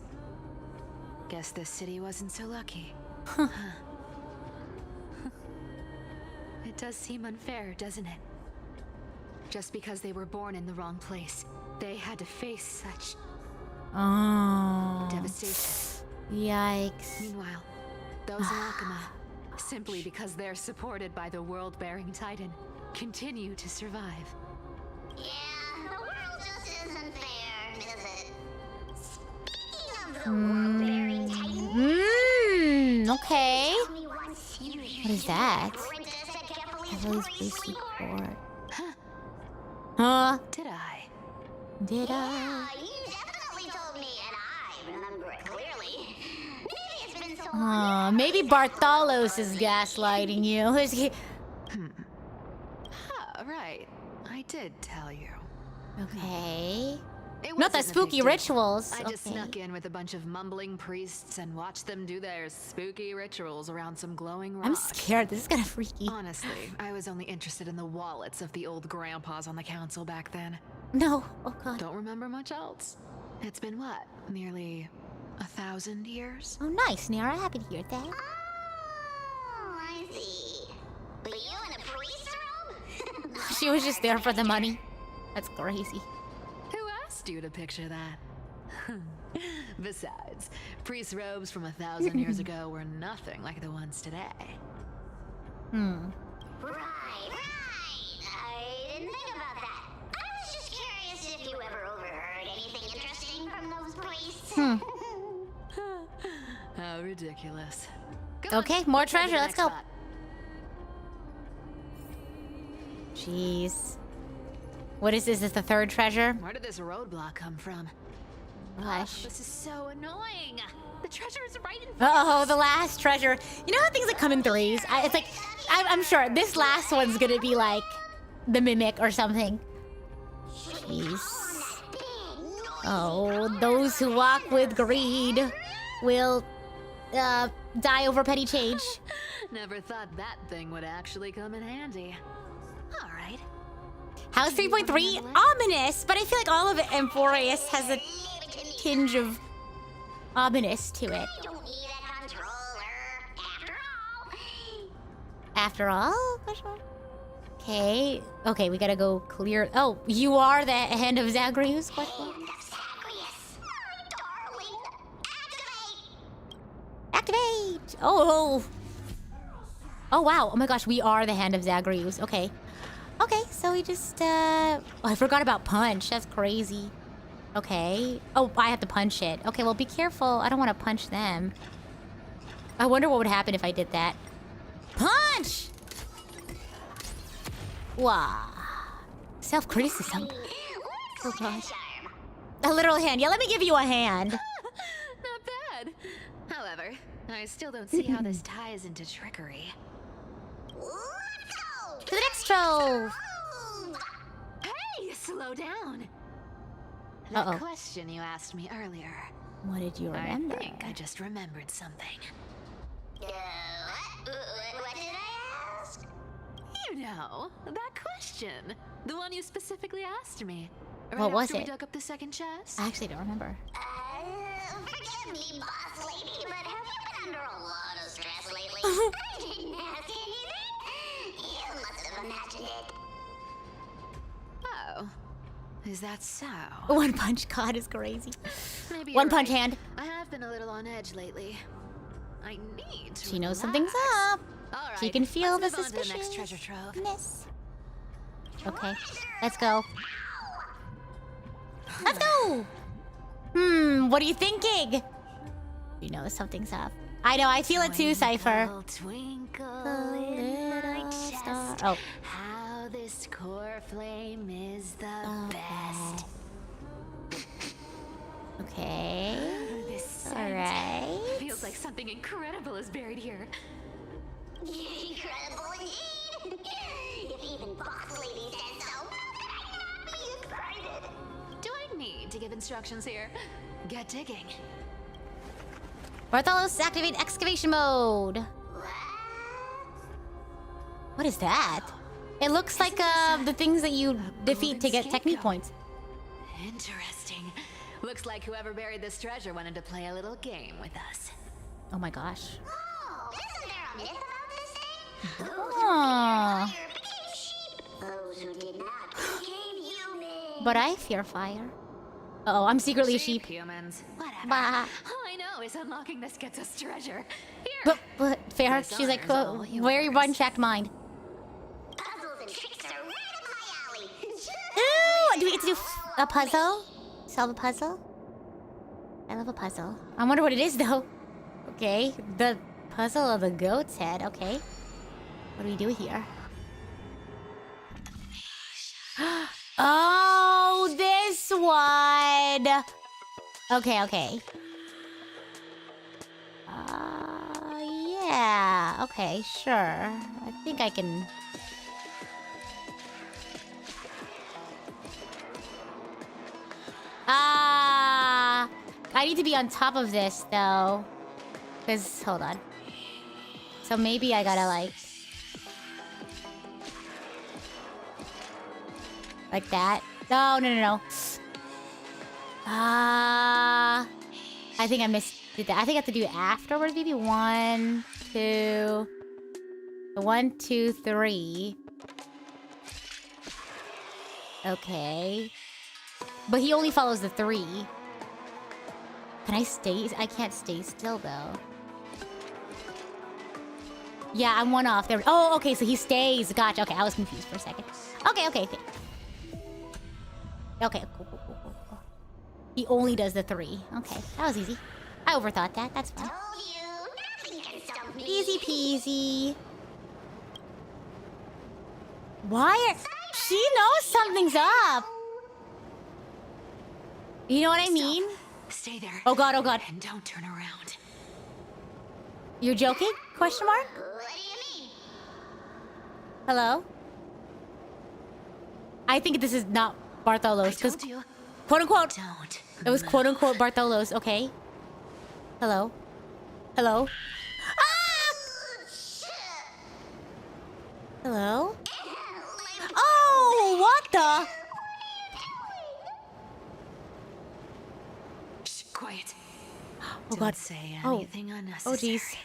Speaker 5: Guess this city wasn't so lucky. Huh. It does seem unfair, doesn't it? Just because they were born in the wrong place, they had to face such devastation.
Speaker 1: Yikes.
Speaker 5: Meanwhile, those in Akama, simply because they're supported by the world-bearing Titan, continue to survive.
Speaker 3: Yeah, the world just isn't fair, is it? Speaking of the world-bearing Titan...
Speaker 1: Okay.
Speaker 3: What
Speaker 1: is that? Heavily spacey core. Huh?
Speaker 5: Did I?
Speaker 1: Did I?
Speaker 3: Yeah, you definitely told me, and I remember it clearly. Maybe it's been so long.
Speaker 1: Maybe Bartholos is gaslighting you.
Speaker 5: Right. I did tell you.
Speaker 1: Okay.
Speaker 5: It
Speaker 1: Not the
Speaker 5: wasn't a big
Speaker 1: spooky
Speaker 5: deal.
Speaker 1: rituals.
Speaker 5: I just
Speaker 1: Okay.
Speaker 5: snuck in with a bunch of mumbling priests and watched them do their spooky rituals around some glowing rock.
Speaker 1: I'm scared. This is kind of freaky.
Speaker 5: Honestly, I was only interested in the wallets of the old grandpas on the council back then.
Speaker 1: No. Oh, God.
Speaker 5: Don't remember much else. It's been what? Nearly 1,000 years?
Speaker 1: Oh, nice, Nara. Happy to hear that.
Speaker 3: Oh, I see. But you in a priest robe?
Speaker 1: She was just there for the money. That's crazy.
Speaker 5: Who asked you to picture that? Besides, priest robes from 1,000 years ago were nothing like the ones today.
Speaker 3: Right. I didn't think about that. I was just curious if you ever overheard anything interesting from those priests.
Speaker 5: How ridiculous. Go
Speaker 1: Okay,
Speaker 5: on,
Speaker 1: more
Speaker 5: let's head to
Speaker 1: treasure.
Speaker 5: the
Speaker 1: Let's
Speaker 5: next
Speaker 1: go.
Speaker 5: spot.
Speaker 1: Jeez. What is this? Is this the third treasure?
Speaker 5: Where did this roadblock come from?
Speaker 1: Gosh.
Speaker 5: This is so annoying. The treasure is right in front
Speaker 1: Oh, the last treasure. You know how things that come in threes? It's like, I'm sure this last one's gonna be like the mimic or something. Jeez. Oh, those who walk with greed will die over petty change.
Speaker 5: Never thought that thing would actually come in handy. All right.
Speaker 1: How's 3.3? Ominous, but I feel like all of it Amphorius has a tinge of ominous to it.
Speaker 3: I don't need a controller.
Speaker 1: After all? Okay. Okay, we gotta go clear. Oh, you are the hand of Zagreus? What?
Speaker 3: Zagreus, my darling.
Speaker 1: Activate! Oh! Oh, wow. Oh my gosh, we are the hand of Zagreus. Okay. Okay, so we just, oh, I forgot about punch. That's crazy. Okay. Oh, I have to punch it. Okay, well, be careful. I don't want to punch them. I wonder what would happen if I did that. Punch! Wow. Self-criticism. Oh, gosh. A literal hand. Yeah, let me give you a hand.
Speaker 5: Not bad. However, I still don't see how this ties into trickery.
Speaker 1: To the next trove.
Speaker 5: Hey, slow down. That
Speaker 1: Uh-oh.
Speaker 5: question you asked me earlier.
Speaker 1: What did you remember?
Speaker 5: I think I just remembered something.
Speaker 3: What did I ask?
Speaker 5: You know, that question. The one you specifically asked me.
Speaker 1: What was
Speaker 5: after
Speaker 1: it?
Speaker 5: we dug up the second chest?
Speaker 1: I actually don't remember.
Speaker 3: Forgive me, boss lady, but have you been under a lot of stress lately? I didn't ask anything. You must have imagined it.
Speaker 5: Oh. Is that so?
Speaker 1: One punch god is crazy.
Speaker 5: Maybe
Speaker 1: One
Speaker 5: you're
Speaker 1: punch
Speaker 5: right.
Speaker 1: hand.
Speaker 5: I have been a little on edge lately. I need to
Speaker 1: She knows
Speaker 5: relax.
Speaker 1: something's up.
Speaker 5: All right,
Speaker 1: She can feel the
Speaker 5: let's move on to the next
Speaker 1: suspicious.
Speaker 5: treasure trove.
Speaker 1: Okay, let's go. Let's go! What are you thinking? You know something's up. I know, I feel it too, Cipher.
Speaker 5: Twinkle,
Speaker 1: Oh.
Speaker 5: How this core flame is the best.
Speaker 1: Okay.
Speaker 5: This scent
Speaker 1: Alright.
Speaker 5: feels like something incredible is buried here.
Speaker 3: Incredible indeed! If even Boss Lady says so, how could I not be excited?
Speaker 5: Do I need to give instructions here? Get digging.
Speaker 1: Bartholos, activate excavation mode. What is that? It looks like the things that you defeat to get technique points.
Speaker 5: Interesting. Looks like whoever buried this treasure wanted to play a little game with us.
Speaker 1: Oh my gosh.
Speaker 3: Oh, isn't there a myth about this thing?
Speaker 1: Oh.
Speaker 3: Those who did not became human.
Speaker 1: But I fear fire. Uh oh, I'm secretly a sheep.
Speaker 5: Humans. Whatever.
Speaker 1: Bah.
Speaker 5: All I know is unlocking this gets us treasure. Here.
Speaker 1: But fair.
Speaker 5: This
Speaker 1: She's like,
Speaker 5: honor's all
Speaker 1: very
Speaker 5: yours.
Speaker 1: unchecked mind.
Speaker 3: Puzzles and tricks are right up my alley.
Speaker 1: Ooh, do we get to do a puzzle? Solve a puzzle? I love a puzzle. I wonder what it is though. Okay, the puzzle of the goat's head. Okay. What do we do here? Oh, this one. Okay, okay. Yeah. Okay, sure. I think I can. I need to be on top of this though. Cause hold on. So maybe I gotta like that. No. I think I missed that. I think I have to do it afterwards. Maybe 1, 2. 1, 2, 3. Okay. But he only follows the 3. Can I stay? I can't stay still though. Yeah, I'm one off there. Oh, okay, so he stays. Gotcha. Okay, I was confused for a second. Okay. Okay, cool. He only does the 3. Okay, that was easy. I overthought that. That's fine.
Speaker 3: Told you, nothing can stop me.
Speaker 1: Easy peasy. Why are... She knows something's up. You know what I mean?
Speaker 5: Stay there.
Speaker 1: Oh god.
Speaker 5: And don't turn around.
Speaker 1: You're joking? Question mark?
Speaker 3: What do you mean?
Speaker 1: Hello? I think this is not Bartholos.
Speaker 5: I told you.
Speaker 1: Quote unquote.
Speaker 5: Don't.
Speaker 1: It was quote unquote Bartholos, okay? Hello? Ah! Hello? Oh, what the?
Speaker 5: Shh, quiet.
Speaker 1: Oh god.
Speaker 5: Don't say anything unnecessary.
Speaker 1: Oh jeez.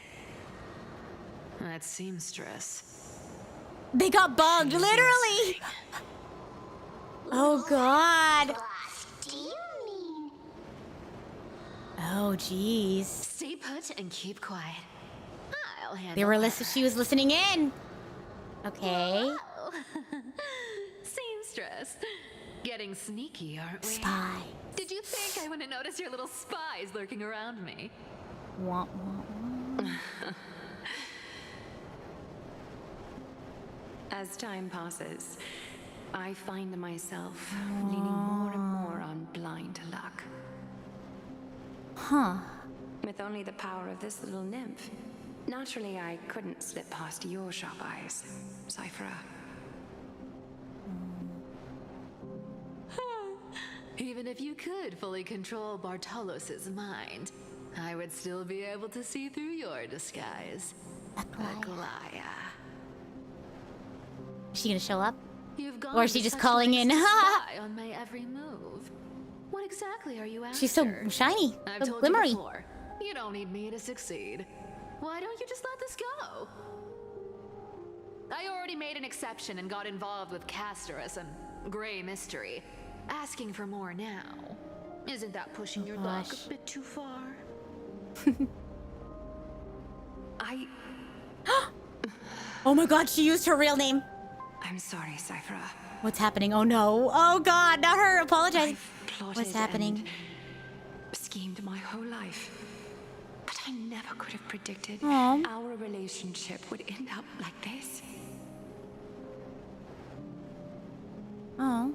Speaker 5: That seamstress.
Speaker 1: They got bugged, literally. Oh god.
Speaker 3: Boss, do you mean?
Speaker 1: Oh jeez.
Speaker 5: Stay put and keep quiet. I'll handle
Speaker 1: They were
Speaker 5: that.
Speaker 1: she was listening in. Okay.
Speaker 5: Whoa. Seamstress. Getting sneaky, aren't we?
Speaker 1: Spy.
Speaker 5: Did you think I wouldn't notice your little spies lurking around me?
Speaker 1: Wah.
Speaker 13: As time passes, I find myself leaning more and more on blind luck.
Speaker 1: Huh.
Speaker 13: With only the power of this little nymph, naturally I couldn't slip past your sharp eyes, Cipher.
Speaker 5: Even if you could fully control Bartolos's mind, I would still be able to see through your disguise. Aglia.
Speaker 1: Is she gonna show up?
Speaker 5: You've gone
Speaker 1: Or is she
Speaker 5: to
Speaker 1: just
Speaker 5: such
Speaker 1: calling
Speaker 5: lengths
Speaker 1: in?
Speaker 5: to spy on my every move. What exactly are you after?
Speaker 1: She's so shiny,
Speaker 5: I've
Speaker 1: so
Speaker 5: told
Speaker 1: glimmery.
Speaker 5: you before, you don't need me to succeed. Why don't you just let this go? I already made an exception and got involved with Castorus and Grey Mystery. Asking for more now. Isn't that pushing your luck a bit too far?
Speaker 1: Oh my god, she used her real name.
Speaker 13: I'm sorry, Cipher.
Speaker 1: What's happening? Oh no. Oh god, not her apologizing.
Speaker 13: Plotted
Speaker 1: What's happening?
Speaker 13: and schemed my whole life. But I never could have predicted
Speaker 1: Aw.
Speaker 13: our relationship would end up like this.
Speaker 1: Oh.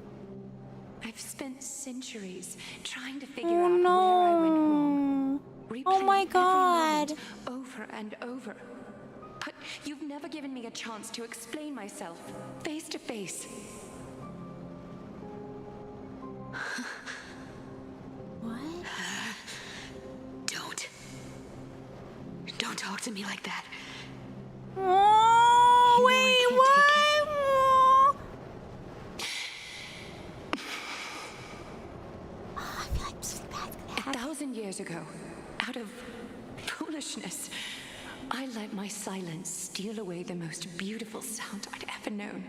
Speaker 13: I've spent centuries trying to figure out where I went wrong.
Speaker 1: Oh my god.
Speaker 13: Over and over. But you've never given me a chance to explain myself face to face.
Speaker 1: What?
Speaker 5: Don't talk to me like that.
Speaker 1: Oh, wait, what?
Speaker 13: 1,000 years ago, out of foolishness, I let my silence steal away the most beautiful sound I'd ever known.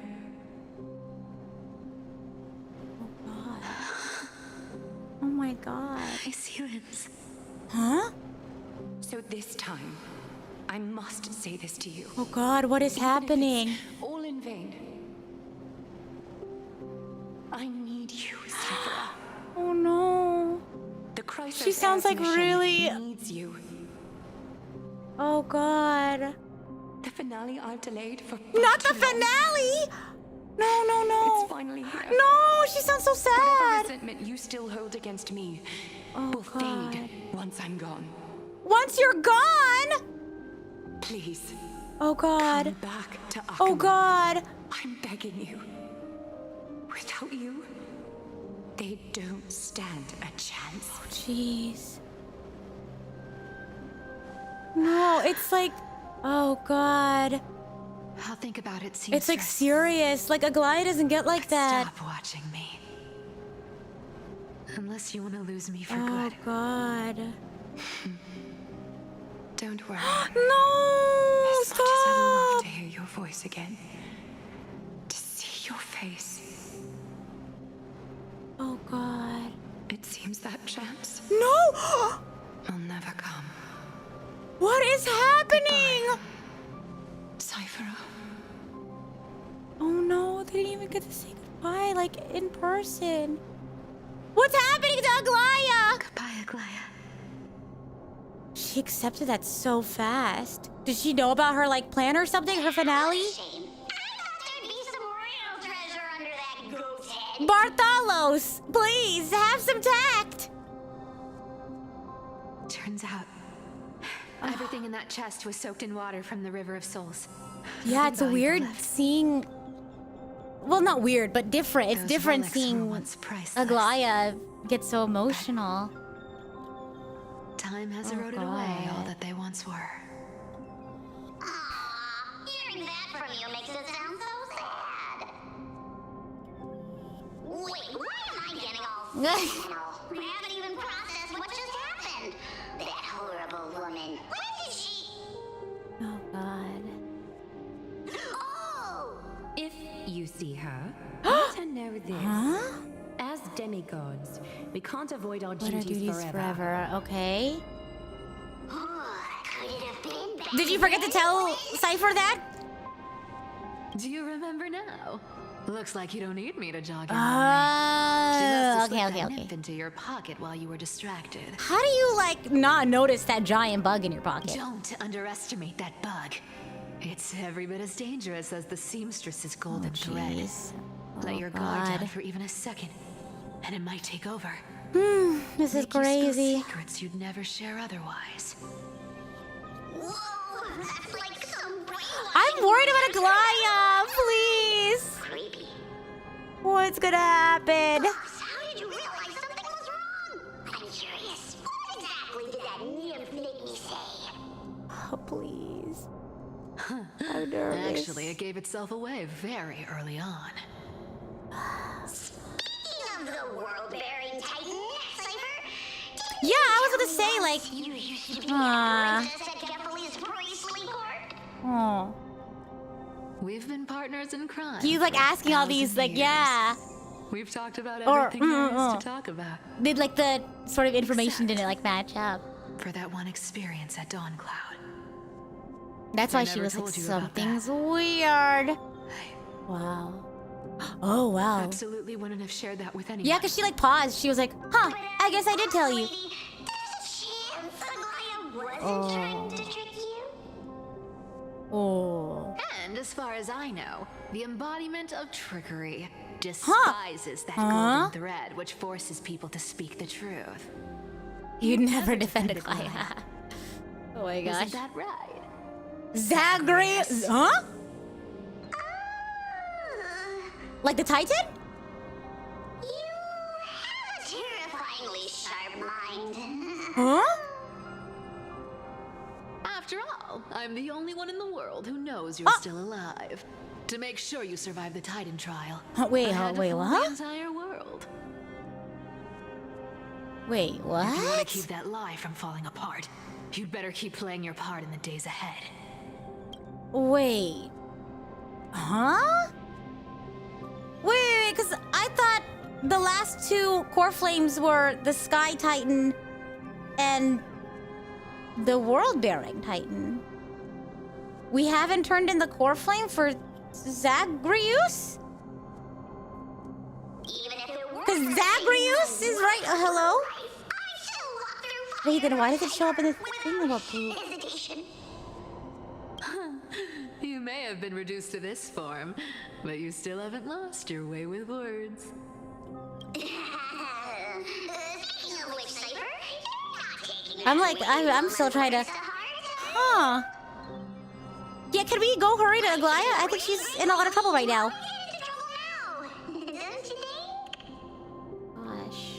Speaker 1: Oh my god.
Speaker 13: My silence.
Speaker 1: Huh?
Speaker 13: So this time, I must say this to you.
Speaker 1: Oh god, what is happening?
Speaker 13: All in vain. I need you, Cipher.
Speaker 1: Oh no.
Speaker 13: The Christ
Speaker 1: She sounds like really...
Speaker 13: needs you.
Speaker 1: Oh god.
Speaker 13: The finale I've delayed for
Speaker 1: Not the finale! No, no, no.
Speaker 13: It's finally here.
Speaker 1: No, she sounds so sad.
Speaker 13: Whatever resentment you still hold against me will
Speaker 1: God.
Speaker 13: fade once I'm gone.
Speaker 1: Once you're gone?
Speaker 13: Please.
Speaker 1: Oh god.
Speaker 13: Come back to Akama.
Speaker 1: Oh god.
Speaker 13: I'm begging you. Without you, they don't stand a chance.
Speaker 1: Oh jeez. No, it's like, oh god.
Speaker 5: I'll think about it, seamstress.
Speaker 1: It's like serious. Like Aglia doesn't get like that.
Speaker 5: Stop watching me. Unless you want to lose me for
Speaker 1: Oh
Speaker 5: good.
Speaker 1: god.
Speaker 5: Don't worry.
Speaker 1: No,
Speaker 5: As much as I'd love
Speaker 1: stop.
Speaker 5: to hear your voice again, to see your face,
Speaker 1: Oh god.
Speaker 5: it seems that chance
Speaker 1: No!
Speaker 5: will never come.
Speaker 1: What is happening?
Speaker 5: Cipher.
Speaker 1: Oh no, they didn't even get to say goodbye, like in person. What's happening to Aglia?
Speaker 5: Goodbye, Aglia.
Speaker 1: She accepted that so fast. Did she know about her like plan or something? Her finale?
Speaker 3: Shame. I thought there'd be some real treasure under that goat's head.
Speaker 1: Bartholos, please have some tact.
Speaker 5: Turns out, everything in that chest was soaked in water from the River of Souls.
Speaker 1: Yeah, it's
Speaker 5: Nothing
Speaker 1: weird
Speaker 5: valuable left.
Speaker 1: seeing. Well, not weird, but different. It's
Speaker 5: Those
Speaker 1: different
Speaker 5: relics were
Speaker 1: seeing
Speaker 5: once priceless.
Speaker 1: Aglia get so emotional.
Speaker 5: Time has
Speaker 1: Oh,
Speaker 5: eroded away all
Speaker 1: God.
Speaker 5: that they once were.
Speaker 3: Aw, hearing that from you makes it sound so sad. Wait, why am I getting all sentimental? I haven't even processed what just happened. That horrible woman. When did she...
Speaker 1: Oh god.
Speaker 3: Oh!
Speaker 14: If you see her, let her know this.
Speaker 1: Huh?
Speaker 14: As demigods, we can't avoid our
Speaker 1: What are
Speaker 14: duties,
Speaker 1: duties forever? Okay.
Speaker 3: Could it have been back
Speaker 1: Did you forget to tell Cipher that?
Speaker 5: Do you remember now? Looks like you don't need me to jog your
Speaker 1: Oh,
Speaker 5: memory.
Speaker 1: okay, okay.
Speaker 5: Into your pocket while you were distracted.
Speaker 1: How do you like not notice that giant bug in your pocket?
Speaker 5: Don't underestimate that bug. It's every bit as dangerous as the seamstress's golden thread.
Speaker 1: Jeez.
Speaker 5: Let
Speaker 1: Oh,
Speaker 5: your guard down
Speaker 1: God.
Speaker 5: for even a second, and it might take over.
Speaker 1: This is
Speaker 5: Make you spill
Speaker 1: crazy.
Speaker 5: secrets you'd never share otherwise.
Speaker 3: Whoa, that's like some brainwashing.
Speaker 1: I'm worried about Aglia. Please.
Speaker 3: Creepy.
Speaker 1: What's gonna happen?
Speaker 3: How did you realize something was wrong? I'm curious. What exactly did that nymph make me say?
Speaker 1: Oh, please. I'm nervous.
Speaker 5: Actually, it gave itself away very early on.
Speaker 3: Speaking of the world-bearing titan, Cipher,
Speaker 1: Yeah, I was gonna say like.
Speaker 3: you used to be
Speaker 1: Aw.
Speaker 3: a princess at Kephal's priestly court?
Speaker 1: Oh.
Speaker 5: We've been partners in crime.
Speaker 1: He's like
Speaker 5: for
Speaker 1: asking all
Speaker 5: 1,000
Speaker 1: these like,
Speaker 5: years.
Speaker 1: yeah.
Speaker 5: We've talked about
Speaker 1: Or,
Speaker 5: everything there is to talk about.
Speaker 1: Did like the sort of information
Speaker 5: Except
Speaker 1: didn't like match up?
Speaker 5: for that one experience at Dawn Cloud.
Speaker 1: That's
Speaker 5: I
Speaker 1: why she
Speaker 5: never
Speaker 1: was like,
Speaker 5: told you about
Speaker 1: something's weird. Wow. Oh wow.
Speaker 5: Absolutely wouldn't have shared that with anyone.
Speaker 1: Yeah, because she like paused. She was like, huh, I guess I did tell you.
Speaker 3: Lady, there's a chance Aglia wasn't trying to trick you?
Speaker 1: Oh.
Speaker 5: And as far as I know, the embodiment of trickery. despises that golden thread which forces people to speak the truth.
Speaker 1: You'd never defend Aglia. Oh my gosh.
Speaker 5: Isn't that right?
Speaker 1: Zagreus? Huh? Like the Titan?
Speaker 3: You have a terrifyingly sharp mind.
Speaker 1: Huh?
Speaker 5: After all, I'm the only one in the world who knows you're still alive. To make sure you survive the Titan trial.
Speaker 1: Wait,
Speaker 5: I had to
Speaker 1: wait,
Speaker 5: fool
Speaker 1: what?
Speaker 5: The entire world.
Speaker 1: Wait, what?
Speaker 5: If you want to keep that lie from falling apart, you'd better keep playing your part in the days ahead.
Speaker 1: Wait. Huh? Wait, because I thought the last two core flames were the Sky Titan and the World-Bearing Titan. We haven't turned in the core flame for Zagreus? Because Zagreus is right. Hello? Wait, then why does it show up in the thing about blue?
Speaker 5: You may have been reduced to this form, but you still haven't lost your way with words.
Speaker 1: I'm still trying to. Huh. Yeah, can we go hurry to Aglia? I think she's in a lot of trouble right now. Gosh.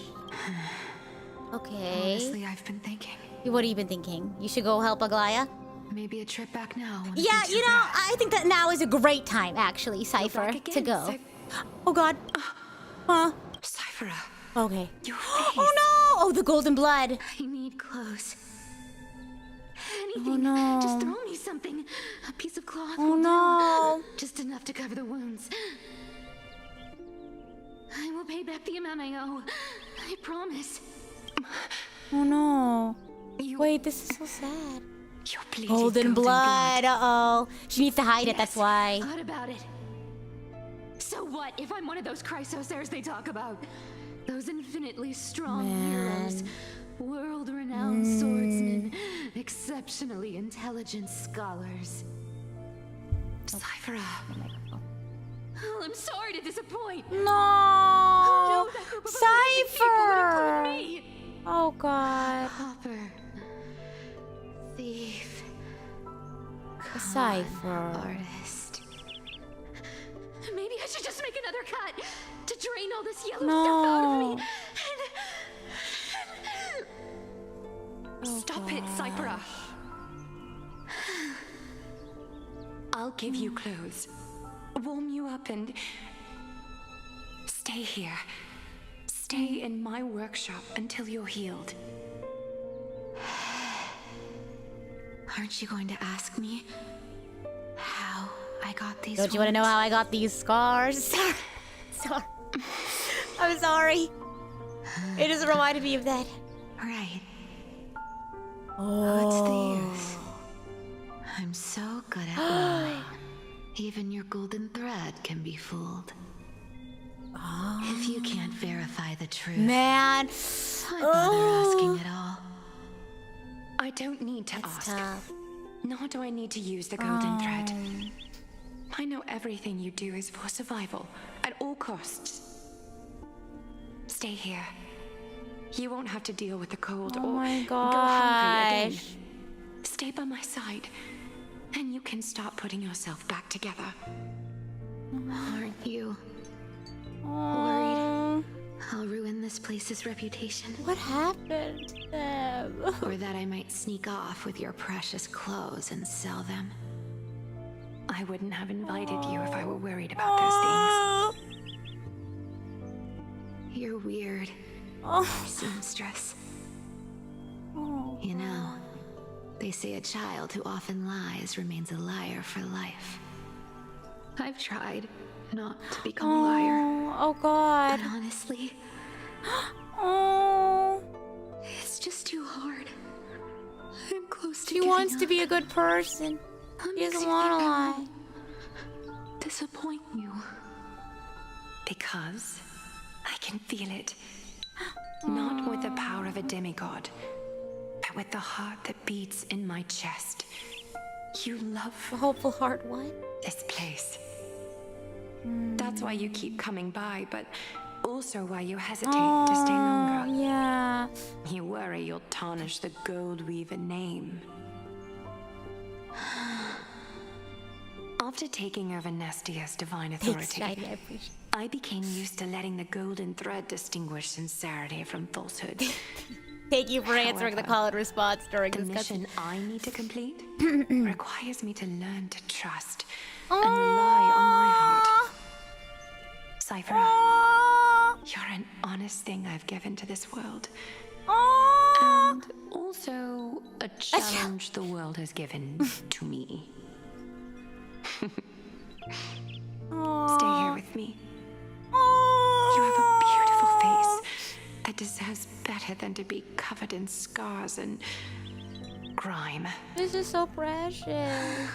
Speaker 1: Okay.
Speaker 5: Honestly, I've been thinking.
Speaker 1: What have you been thinking? You should go help Aglia?
Speaker 5: Maybe a trip back now.
Speaker 1: Yeah, you know, I think that now is a great time, actually, Cipher, to go. Oh God. Huh?
Speaker 5: Cipher.
Speaker 1: Okay.
Speaker 5: Your face.
Speaker 1: Oh no! Oh, the golden blood.
Speaker 5: I need clothes. Anything.
Speaker 1: Oh no.
Speaker 5: Just throw me something. A piece of cloth.
Speaker 1: Oh no.
Speaker 5: Just enough to cover the wounds. I will pay back the amount I owe. I promise.
Speaker 1: Oh no. Wait, this is so sad.
Speaker 5: You're
Speaker 1: Golden blood. Uh-oh. She needs to hide it, that's why.
Speaker 5: What about it? So what if I'm one of those chrysosairs they talk about? Those infinitely strong heroes. World-renowned swordsmen. Exceptionally intelligent scholars. Cipher. Oh, I'm sorry to disappoint.
Speaker 1: No.
Speaker 5: Who knew that group of amazing people would include me?
Speaker 1: Oh God.
Speaker 5: Hopper. Thief.
Speaker 1: Cipher.
Speaker 5: Artist. Maybe I should just make another cut to drain all this yellow
Speaker 1: No.
Speaker 5: stuff out of me.
Speaker 13: Stop it, Cipher. I'll give you clothes, warm you up, and stay here. Stay in my workshop until you're healed.
Speaker 5: Aren't you going to ask me how I got these?
Speaker 1: Don't you want to know how I got these scars? Sorry. I'm sorry. It just reminded me of that.
Speaker 5: Right.
Speaker 1: Oh.
Speaker 5: What's the use? I'm so good at lying. Even your golden thread can be fooled. If you can't verify the truth,
Speaker 1: Man.
Speaker 5: why bother asking at all?
Speaker 13: I don't need to ask.
Speaker 1: Tough.
Speaker 13: Nor do I need to use the golden thread. I know everything you do is for survival, at all costs. Stay here. You won't have to deal with the cold or
Speaker 1: my
Speaker 13: go hungry again.
Speaker 1: gosh.
Speaker 13: Stay by my side, and you can start putting yourself back together.
Speaker 5: Aren't you
Speaker 1: Oh.
Speaker 5: I'll ruin this place's reputation?
Speaker 1: What happened to them?
Speaker 5: Or that I might sneak off with your precious clothes and sell them?
Speaker 13: I wouldn't have invited you if I were worried about those things.
Speaker 5: You're weird, seamstress. You know, they say a child who often lies remains a liar for life. I've tried not to become a liar.
Speaker 1: Oh God.
Speaker 5: But honestly,
Speaker 1: Oh.
Speaker 5: it's just too hard. I'm close to
Speaker 1: She wants to be a good person. She doesn't want to lie.
Speaker 5: Disappoint you.
Speaker 13: Because I can feel it. Not with the power of a demigod, but with the heart that beats in my chest. You love
Speaker 1: A hopeful heart, what?
Speaker 13: this place. That's why you keep coming by, but also why you hesitate to stay longer.
Speaker 6: Yeah.
Speaker 13: You worry you'll tarnish the Gold Weaver name. After taking over Nestia's divine authority, I became used to letting the golden thread distinguish sincerity from falsehood.
Speaker 1: Thank you for answering the call and response during
Speaker 13: the
Speaker 1: this
Speaker 13: mission I need to complete requires me to learn to trust and rely on my heart. Cipher, you're an honest thing I've given to this world. And also a challenge the world has given to me. Stay here with me. You have a beautiful face that deserves better than to be covered in scars and grime.
Speaker 1: This is so precious.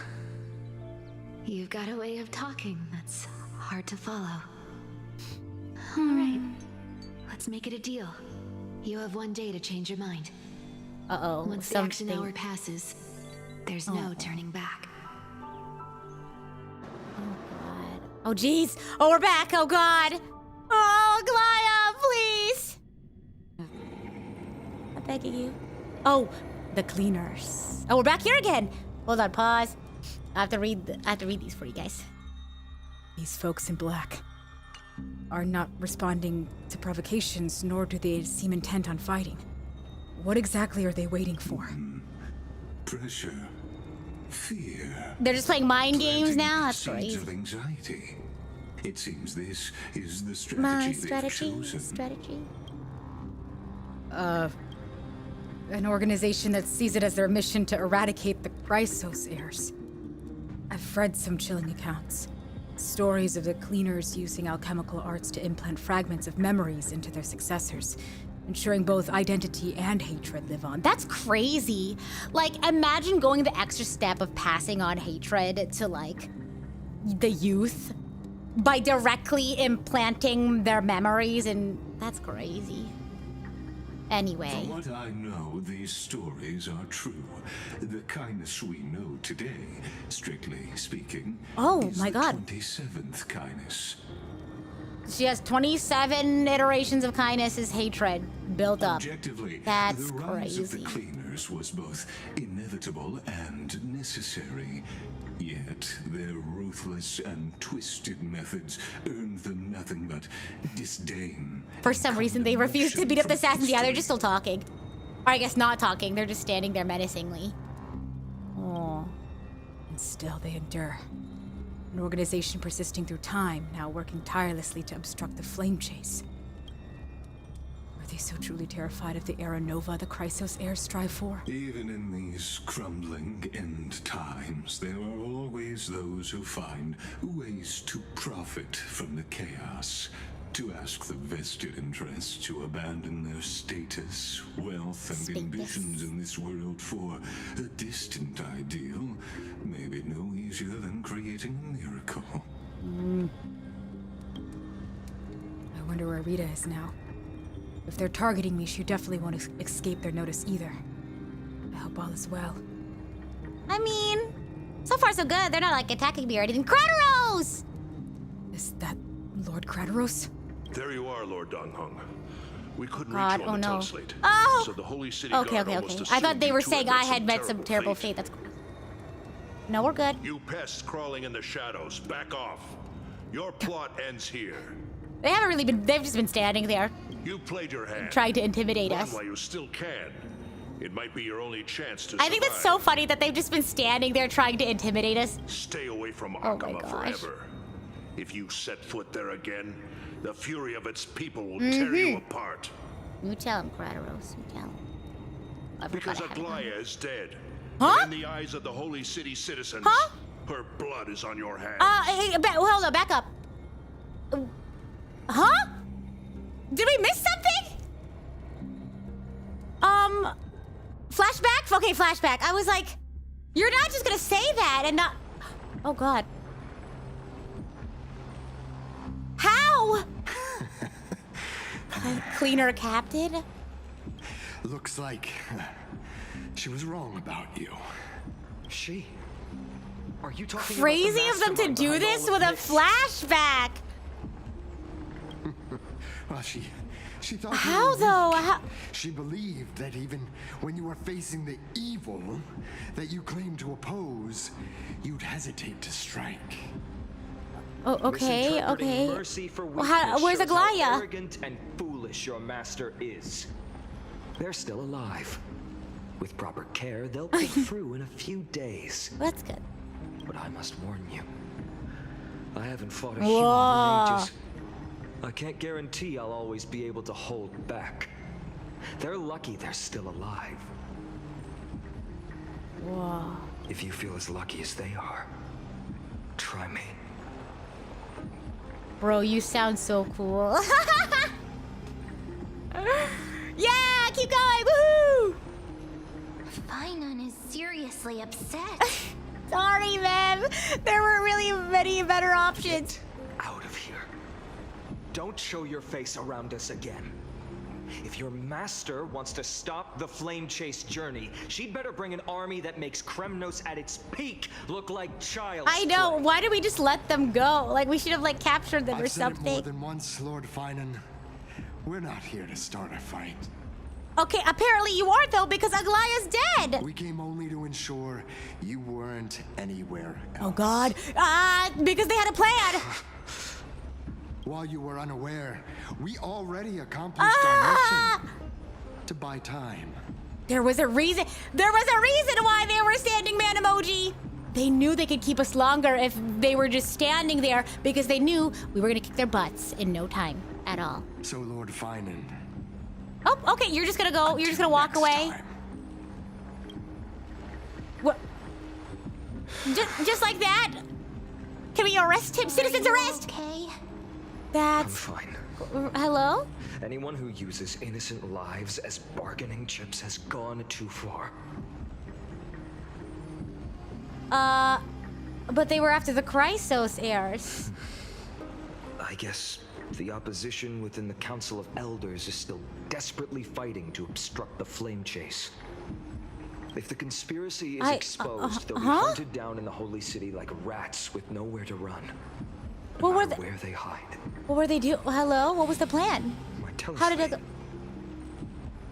Speaker 3: You've got a way of talking that's hard to follow. All right, let's make it a deal. You have 1 day to change your mind. Once the action hour passes, there's no turning back.
Speaker 1: Oh, jeez. Oh, we're back. Oh, God. Oh, Aglia, please. I'm begging you. Oh, the cleaners. Oh, we're back here again. Hold on, pause. I have to read these for you guys.
Speaker 6: These folks in black are not responding to provocations, nor do they seem intent on fighting. What exactly are they waiting for?
Speaker 4: Pressure. Fear.
Speaker 1: They're just playing mind games now? That's
Speaker 4: Seeds
Speaker 1: crazy.
Speaker 4: of anxiety. It seems this is the strategy they've chosen.
Speaker 6: An organization that sees it as their mission to eradicate the Chrysos heirs. I've read some chilling accounts. Stories of the cleaners using alchemical arts to implant fragments of memories into their successors, ensuring both identity and hatred live on.
Speaker 1: That's crazy. Like, imagine going the extra step of passing on hatred to, like, the youth by directly implanting their memories, and that's crazy. Anyway.
Speaker 4: From what I know, these stories are true. The kindness we know today, strictly speaking, is
Speaker 1: my God.
Speaker 4: the 27th kindness.
Speaker 1: She has 27 iterations of kindness as hatred built up.
Speaker 4: Objectively,
Speaker 1: That's
Speaker 4: the rise of the
Speaker 1: crazy.
Speaker 4: cleaners was both inevitable and necessary. Yet their ruthless and twisted methods earned them nothing but disdain.
Speaker 1: For some reason, they refuse to beat up the assassins. Yeah, they're just still talking. Or I guess not talking. They're just standing there menacingly.
Speaker 6: Oh. And still they endure. An organization persisting through time, now working tirelessly to obstruct the flame chase. Are they so truly terrified of the era nova the Chrysos heirs strive for?
Speaker 4: Even in these crumbling end times, there are always those who find ways to profit from the chaos, to ask the vested interests to abandon their status, wealth, and ambitions in this world for a distant ideal, maybe no easier than creating a miracle.
Speaker 6: I wonder where Rita is now. If they're targeting me, she definitely won't escape their notice either. I hope all is well.
Speaker 1: I mean, so far so good. They're not, like, attacking me or anything. Kratos!
Speaker 6: Is that Lord Kratos?
Speaker 10: There you are, Lord Donghung. We couldn't
Speaker 1: God,
Speaker 10: reach you on the
Speaker 1: no.
Speaker 10: teleslate.
Speaker 1: Oh!
Speaker 10: So the Holy City
Speaker 1: Okay.
Speaker 10: Guard almost
Speaker 1: I thought
Speaker 10: assumed
Speaker 1: they
Speaker 10: you
Speaker 1: were
Speaker 10: two
Speaker 1: saying
Speaker 10: met
Speaker 1: I had met some terrible fate. That's No, we're good.
Speaker 10: You pests crawling in the shadows, back off. Your plot ends here.
Speaker 1: They haven't really been, they've just been standing there.
Speaker 10: You played your hand.
Speaker 1: Trying to intimidate
Speaker 10: Run
Speaker 1: us.
Speaker 10: while you still can. It might be your only chance to survive.
Speaker 1: I think that's so funny that they've just been standing there trying to intimidate us.
Speaker 10: Stay away from
Speaker 1: Oh my
Speaker 10: Akama
Speaker 1: gosh.
Speaker 10: forever. If you set foot there again, the fury of its people will tear you apart.
Speaker 1: You tell him, Kratos. You tell him.
Speaker 10: Because Aglia is dead.
Speaker 1: Huh?
Speaker 10: And in the eyes of the Holy City citizens, her blood is on your hands.
Speaker 1: Hold on, back up. Huh? Did we miss something? Flashback? Okay, flashback. I was like, you're not just gonna say that and not... Oh, God. How? Cleaner captain?
Speaker 8: Looks like she was wrong about you.
Speaker 7: She? Are you talking
Speaker 1: crazy
Speaker 7: about
Speaker 1: of them to do this with a flashback.
Speaker 8: Well, she thought
Speaker 1: How
Speaker 8: you were
Speaker 1: though?
Speaker 8: weak.
Speaker 1: How?
Speaker 8: She believed that even when you were facing the evil that you claimed to oppose, you'd hesitate to strike.
Speaker 1: Oh, okay,
Speaker 7: Misinterpreting
Speaker 1: okay.
Speaker 7: mercy for
Speaker 1: Well, how-
Speaker 7: weakness
Speaker 1: where's
Speaker 7: shows how
Speaker 1: Aglia?
Speaker 7: arrogant and foolish your master is. They're still alive. With proper care, they'll pull through in a few days.
Speaker 1: That's good.
Speaker 7: But I must warn you, I haven't fought a
Speaker 1: Whoa.
Speaker 7: human in ages. I can't guarantee I'll always be able to hold back. They're lucky they're still alive.
Speaker 1: Whoa.
Speaker 7: If you feel as lucky as they are, try me.
Speaker 1: Bro, you sound so cool. Yeah, keep going. Woohoo!
Speaker 3: Finon is seriously upset.
Speaker 1: Sorry, ma'am. There were really many better options.
Speaker 7: Out of here. Don't show your face around us again. If your master wants to stop the flame chase journey, she'd better bring an army that makes Kremnos at its peak look like child's
Speaker 1: I know.
Speaker 7: play.
Speaker 1: Why did we just let them go? Like, we should have, like, captured them or
Speaker 8: I've said it more
Speaker 1: something.
Speaker 8: than once, Lord Finan. We're not here to start a fight.
Speaker 1: Okay, apparently you are, though, because Aglia's dead.
Speaker 8: We came only to ensure you weren't anywhere else.
Speaker 1: Oh, God. Because they had a plan.
Speaker 8: While you were unaware, we already accomplished our mission to buy time.
Speaker 1: There was a reason. There was a reason why they were standing man emoji. They knew they could keep us longer if they were just standing there because they knew we were gonna kick their butts in no time at all.
Speaker 8: So, Lord Finan.
Speaker 1: Oh, okay. You're just gonna go. You're just gonna walk away.
Speaker 8: Time.
Speaker 1: What? Just like that? Can we arrest him? Citizens arrest.
Speaker 3: Okay.
Speaker 1: That's.
Speaker 7: I'm fine.
Speaker 1: Hello?
Speaker 7: Anyone who uses innocent lives as bargaining chips has gone too far.
Speaker 1: But they were after the Chrysos heirs.
Speaker 7: I guess the opposition within the Council of Elders is still desperately fighting to obstruct the flame chase. If the conspiracy is exposed, they'll be hunted down in the Holy City like rats with nowhere to run. No matter where they hide.
Speaker 1: What were they doing? Hello? What was the plan? How did it go?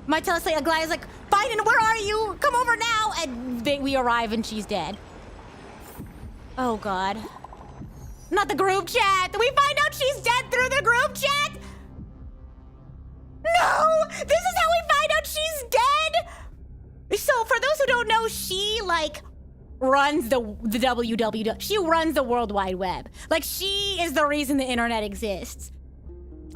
Speaker 1: My telesite Aglia's like, Biden, where are you? Come over now! And we arrive and she's dead. Oh, God. Not the group chat! We find out she's dead through the group chat? No! This is how we find out she's dead? So, for those who don't know, she, like, runs the WWW. She runs the World Wide Web. Like, she is the reason the internet exists.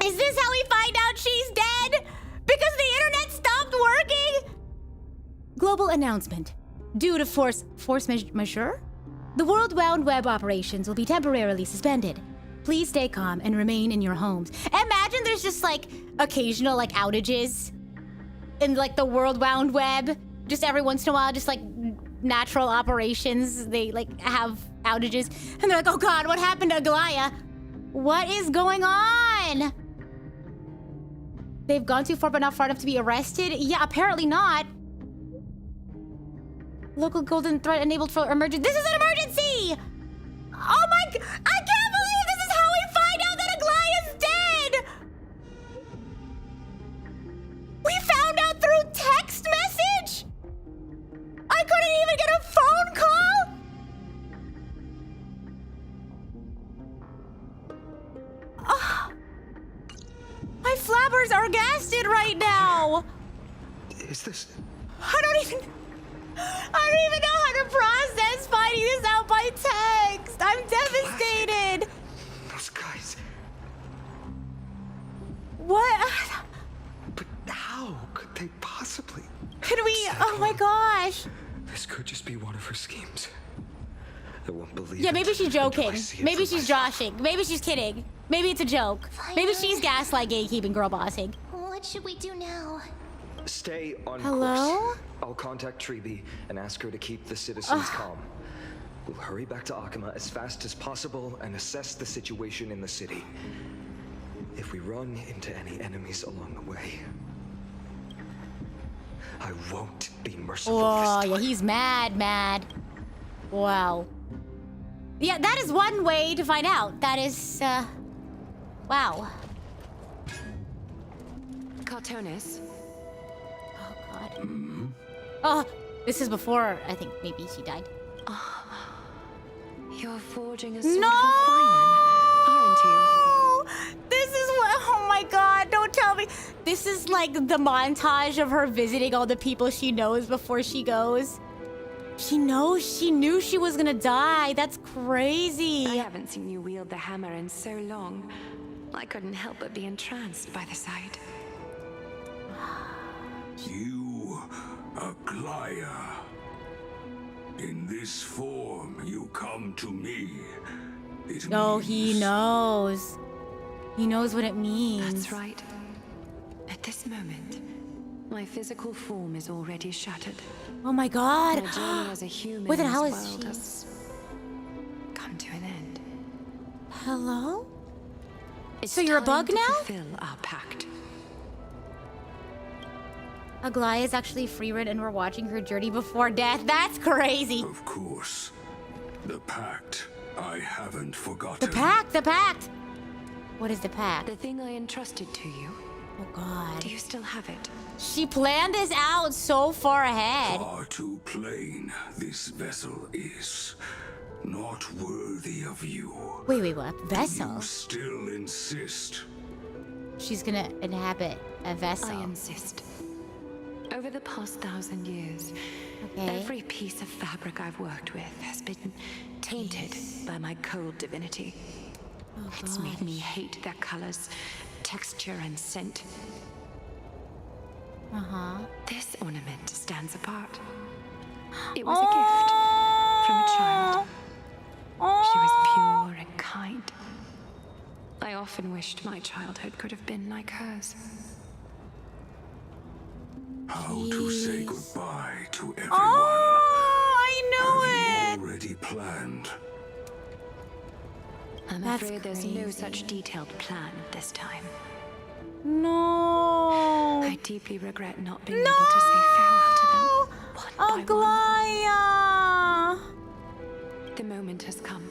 Speaker 1: Is this how we find out she's dead? Because the internet stopped working? Global announcement. Due to force majeure, the World Wide Web operations will be temporarily suspended. Please stay calm and remain in your homes. Imagine there's just, like, occasional, like, outages in, like, the World Wide Web. Just every once in a while, just, like, natural operations. They, like, have outages. And they're like, oh, God, what happened to Aglia? What is going on? They've gone too far, but not far enough to be arrested? Yeah, apparently not. Local golden threat enabled for emergency. This is an emergency! Oh my... I can't believe this is how we find out that Aglia's dead! We found out through text message? I couldn't even get a phone call? Oh, my flabbers are gasted right now!
Speaker 7: Is this...
Speaker 1: I don't even know how to process finding this out by text. I'm devastated.
Speaker 7: Those guys...
Speaker 1: What?
Speaker 7: But how could they possibly...
Speaker 1: Could we? Oh my gosh.
Speaker 7: This could just be one of her schemes. I won't believe
Speaker 1: Yeah,
Speaker 7: it
Speaker 1: maybe she's
Speaker 7: until
Speaker 1: joking.
Speaker 7: I see it
Speaker 1: Maybe
Speaker 7: for
Speaker 1: she's
Speaker 7: myself.
Speaker 1: joshing. Maybe she's kidding. Maybe it's a joke. Maybe she's gaslight, gatekeeping, girl bossing.
Speaker 3: What should we do now?
Speaker 7: Stay on
Speaker 1: Hello?
Speaker 7: course. I'll contact Treeby and ask her to keep the citizens calm. We'll hurry back to Akama as fast as possible and assess the situation in the city. If we run into any enemies along the way, I won't be merciful
Speaker 1: Oh,
Speaker 7: this
Speaker 1: yeah,
Speaker 7: time.
Speaker 1: he's mad. Wow. Yeah, that is one way to find out. That is, wow.
Speaker 13: Cartonis.
Speaker 1: Oh, God. Oh, this is before, I think, maybe she died.
Speaker 13: You're forging a sword for Finan, aren't you?
Speaker 1: This is what, oh my God, don't tell me. This is like the montage of her visiting all the people she knows before she goes. She knew she was gonna die. That's crazy.
Speaker 13: I haven't seen you wield the hammer in so long. I couldn't help but be entranced by the sight.
Speaker 4: You, Aglia. In this form, you come to me.
Speaker 1: Oh, he knows. He knows what it means.
Speaker 13: That's right. At this moment, my physical form is already shattered.
Speaker 1: Oh my God.
Speaker 13: My journey as a human
Speaker 1: What the hell
Speaker 13: in
Speaker 1: is
Speaker 13: this world
Speaker 1: she?
Speaker 13: has come to an end.
Speaker 1: Hello?
Speaker 13: It's
Speaker 1: So you're a bug
Speaker 13: time to
Speaker 1: now?
Speaker 13: fulfill our pact.
Speaker 1: Aglia is actually free-run and we're watching her journey before death. That's crazy.
Speaker 4: Of course. The pact. I haven't forgotten.
Speaker 1: The pact, the pact. What is the pact?
Speaker 13: The thing I entrusted to you.
Speaker 1: Oh God.
Speaker 13: Do you still have it?
Speaker 1: She planned this out so far ahead.
Speaker 4: Far too plain this vessel is. Not worthy of you.
Speaker 1: Wait, what? Vessel?
Speaker 4: You still insist?
Speaker 1: She's gonna inhabit a vessel.
Speaker 13: I insist. Over the past 1,000 years, every piece of fabric I've worked with has been tainted by my cold divinity. It's made me hate their colors, texture, and scent. This ornament stands apart. It was a gift from a child. She was pure and kind. I often wished my childhood could have been like hers.
Speaker 4: How to say goodbye to everyone.
Speaker 1: I knew
Speaker 4: it. Already planned.
Speaker 13: I'm
Speaker 1: That's
Speaker 13: afraid there's no
Speaker 1: crazy.
Speaker 13: such detailed plan this time.
Speaker 1: No.
Speaker 13: I deeply regret not being able to say farewell to them. One by one. The moment has come.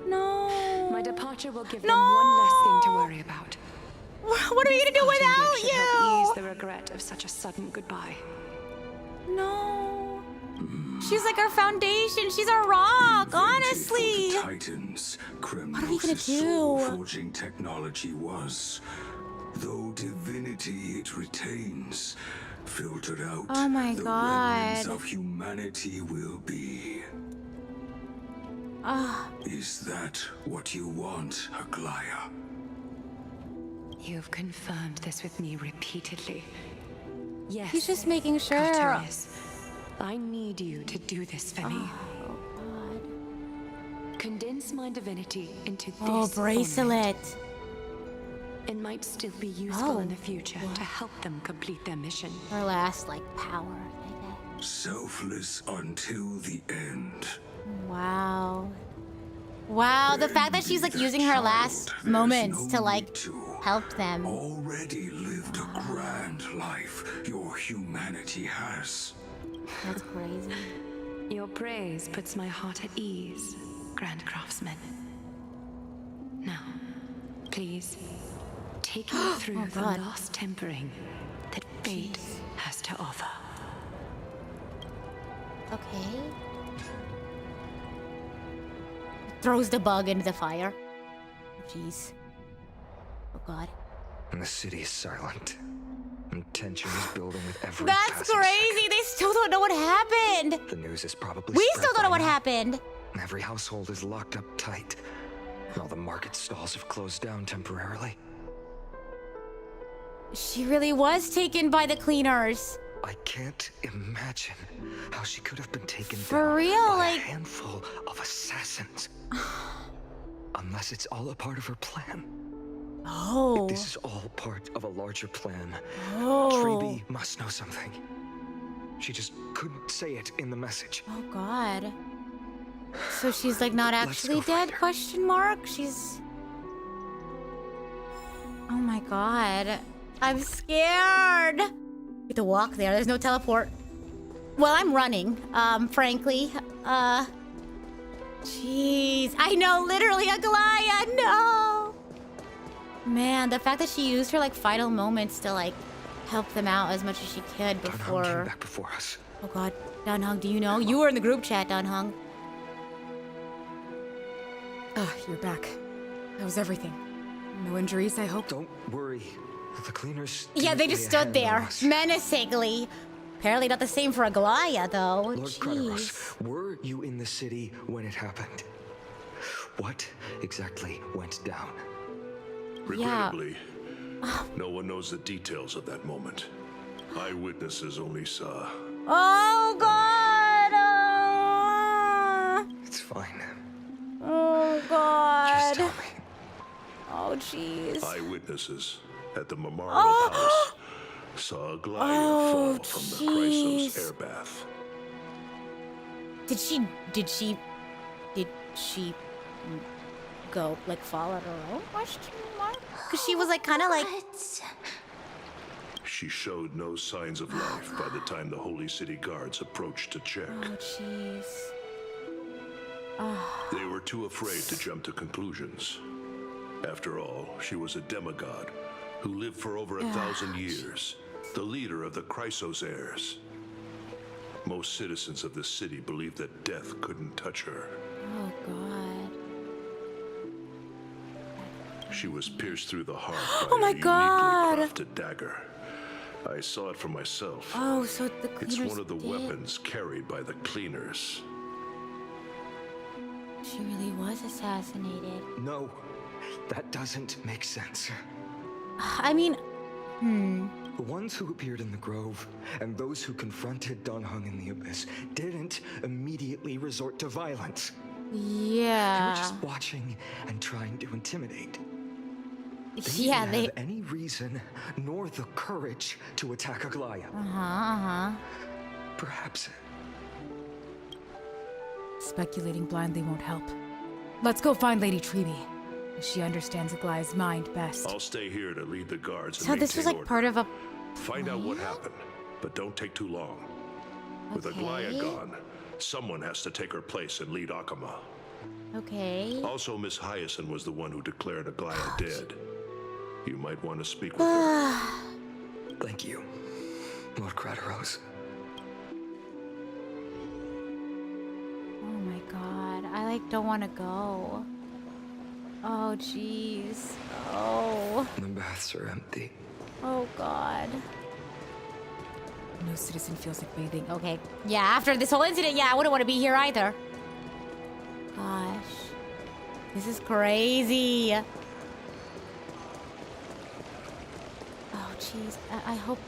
Speaker 1: No.
Speaker 13: My departure will give them one less thing to worry about.
Speaker 1: What are we gonna do without
Speaker 13: Should help
Speaker 1: you?
Speaker 13: ease the regret of such a sudden goodbye.
Speaker 1: No. She's like our foundation. She's our rock, honestly.
Speaker 4: Titans,
Speaker 1: What are we gonna
Speaker 4: Kremnos'
Speaker 1: do?
Speaker 4: soul-forging technology was, though divinity it retains, filtered out.
Speaker 1: Oh my
Speaker 4: the
Speaker 1: God.
Speaker 4: remnants of humanity will be. Is that what you want, Aglia?
Speaker 13: You've confirmed this with me repeatedly. Yes.
Speaker 1: He's just making sure.
Speaker 13: Cartonis, I need you to do this for me.
Speaker 1: Oh God.
Speaker 13: Condense my divinity into this
Speaker 1: Oh, bracelet.
Speaker 13: ornament. It might still be useful in the future to help them complete their mission.
Speaker 1: Her last, like, power, I guess.
Speaker 4: Selfless until the end.
Speaker 1: Wow. Wow, the fact that she's like using her last moments to like help them.
Speaker 4: Already lived a grand life your humanity has.
Speaker 1: That's crazy.
Speaker 13: Your praise puts my heart at ease, Grand Craftsman. Now, please, take me through the
Speaker 1: God.
Speaker 13: last tempering that fate has to offer.
Speaker 1: Okay. Throws the bug into the fire. Jeez. Oh God.
Speaker 7: And the city is silent. And tension is building with every
Speaker 1: That's
Speaker 7: passing
Speaker 1: crazy. They still don't know what happened.
Speaker 7: second. The news is probably
Speaker 1: We
Speaker 7: spread
Speaker 1: still don't know
Speaker 7: by
Speaker 1: what
Speaker 7: now.
Speaker 1: happened.
Speaker 7: Every household is locked up tight. And all the market stalls have closed down temporarily.
Speaker 1: She really was taken by the cleaners.
Speaker 7: I can't imagine how she could have been taken
Speaker 1: For
Speaker 7: down
Speaker 1: real,
Speaker 7: by
Speaker 1: like-
Speaker 7: a handful of assassins. Unless it's all a part of her plan.
Speaker 1: Oh.
Speaker 7: If this is all part of a larger plan,
Speaker 1: Oh.
Speaker 7: Treeby must know something. She just couldn't say it in the message.
Speaker 1: Oh God. So she's like not
Speaker 7: Let's
Speaker 1: actually
Speaker 7: go find
Speaker 1: dead?
Speaker 7: her.
Speaker 1: Question mark. She's. Oh my God. I'm scared. You have to walk there. There's no teleport. Well, I'm running. Frankly. Jeez. I know, literally, Aglia, no! Man, the fact that she used her, like, final moments to, like, help them out as much as she could before...
Speaker 7: Danhong came back before us.
Speaker 1: Oh god. Danhong, do you know? You were in the group chat, Danhong.
Speaker 6: Ah, you're back. How's everything? No injuries, I hope?
Speaker 7: Don't worry. The cleaners...
Speaker 1: Yeah, they just stood there, menacingly. Apparently not the same for Aglia, though.
Speaker 7: Lord
Speaker 1: Jeez.
Speaker 7: Kratos, were you in the city when it happened? What exactly went down?
Speaker 10: Regrettably, no one knows the details of that moment. Eyewitnesses only saw...
Speaker 1: Oh, God!
Speaker 7: It's fine.
Speaker 1: Oh, God.
Speaker 7: Just tell me.
Speaker 1: Oh, jeez.
Speaker 10: Eyewitnesses at the Memorial Palace saw Aglia fall from the Chrysos air bath.
Speaker 1: Did she go, like, fall on her own? Question mark? Because she was, like, kind of like...
Speaker 10: She showed no signs of life by the time the Holy City guards approached to check.
Speaker 1: Oh, jeez.
Speaker 10: They were too afraid to jump to conclusions. After all, she was a demigod who lived for over 1,000 years, the leader of the Chrysos heirs. Most citizens of the city believed that death couldn't touch her.
Speaker 1: Oh, God.
Speaker 10: She was pierced through the heart
Speaker 1: Oh
Speaker 10: by
Speaker 1: my
Speaker 10: a uniquely
Speaker 1: God.
Speaker 10: crafted dagger. I saw it for myself.
Speaker 1: Oh, so the cleaners
Speaker 10: It's one of the
Speaker 1: did.
Speaker 10: weapons carried by the cleaners.
Speaker 1: She really was assassinated.
Speaker 7: No, that doesn't make sense.
Speaker 1: I mean,
Speaker 7: The ones who appeared in the grove and those who confronted Danhong in the abyss didn't immediately resort to violence. They
Speaker 1: yeah.
Speaker 7: were just watching and trying to intimidate. They
Speaker 1: Yeah,
Speaker 7: didn't
Speaker 1: they...
Speaker 7: have any reason nor the courage to attack Aglia. Perhaps
Speaker 6: Speculating blindly won't help. Let's go find Lady Treeby. She understands Aglia's mind best.
Speaker 10: I'll stay here to lead the guards and
Speaker 1: So this was
Speaker 10: maintain
Speaker 1: like part of a...
Speaker 10: Find out what happened, but don't take too long. With Aglia gone, someone has to take her place and lead Akama.
Speaker 1: Okay.
Speaker 10: Also, Miss Hyacinth was the one who declared Aglia dead. You might want to speak with her.
Speaker 7: Thank you, Lord Kratos.
Speaker 1: Oh my god. I like don't want to go. Oh jeez. Oh.
Speaker 7: The baths are empty.
Speaker 1: Oh god.
Speaker 6: No citizen feels like bathing.
Speaker 1: Okay. Yeah, after this whole incident, yeah, I wouldn't want to be here either. Gosh. This is crazy. Oh jeez. I hope...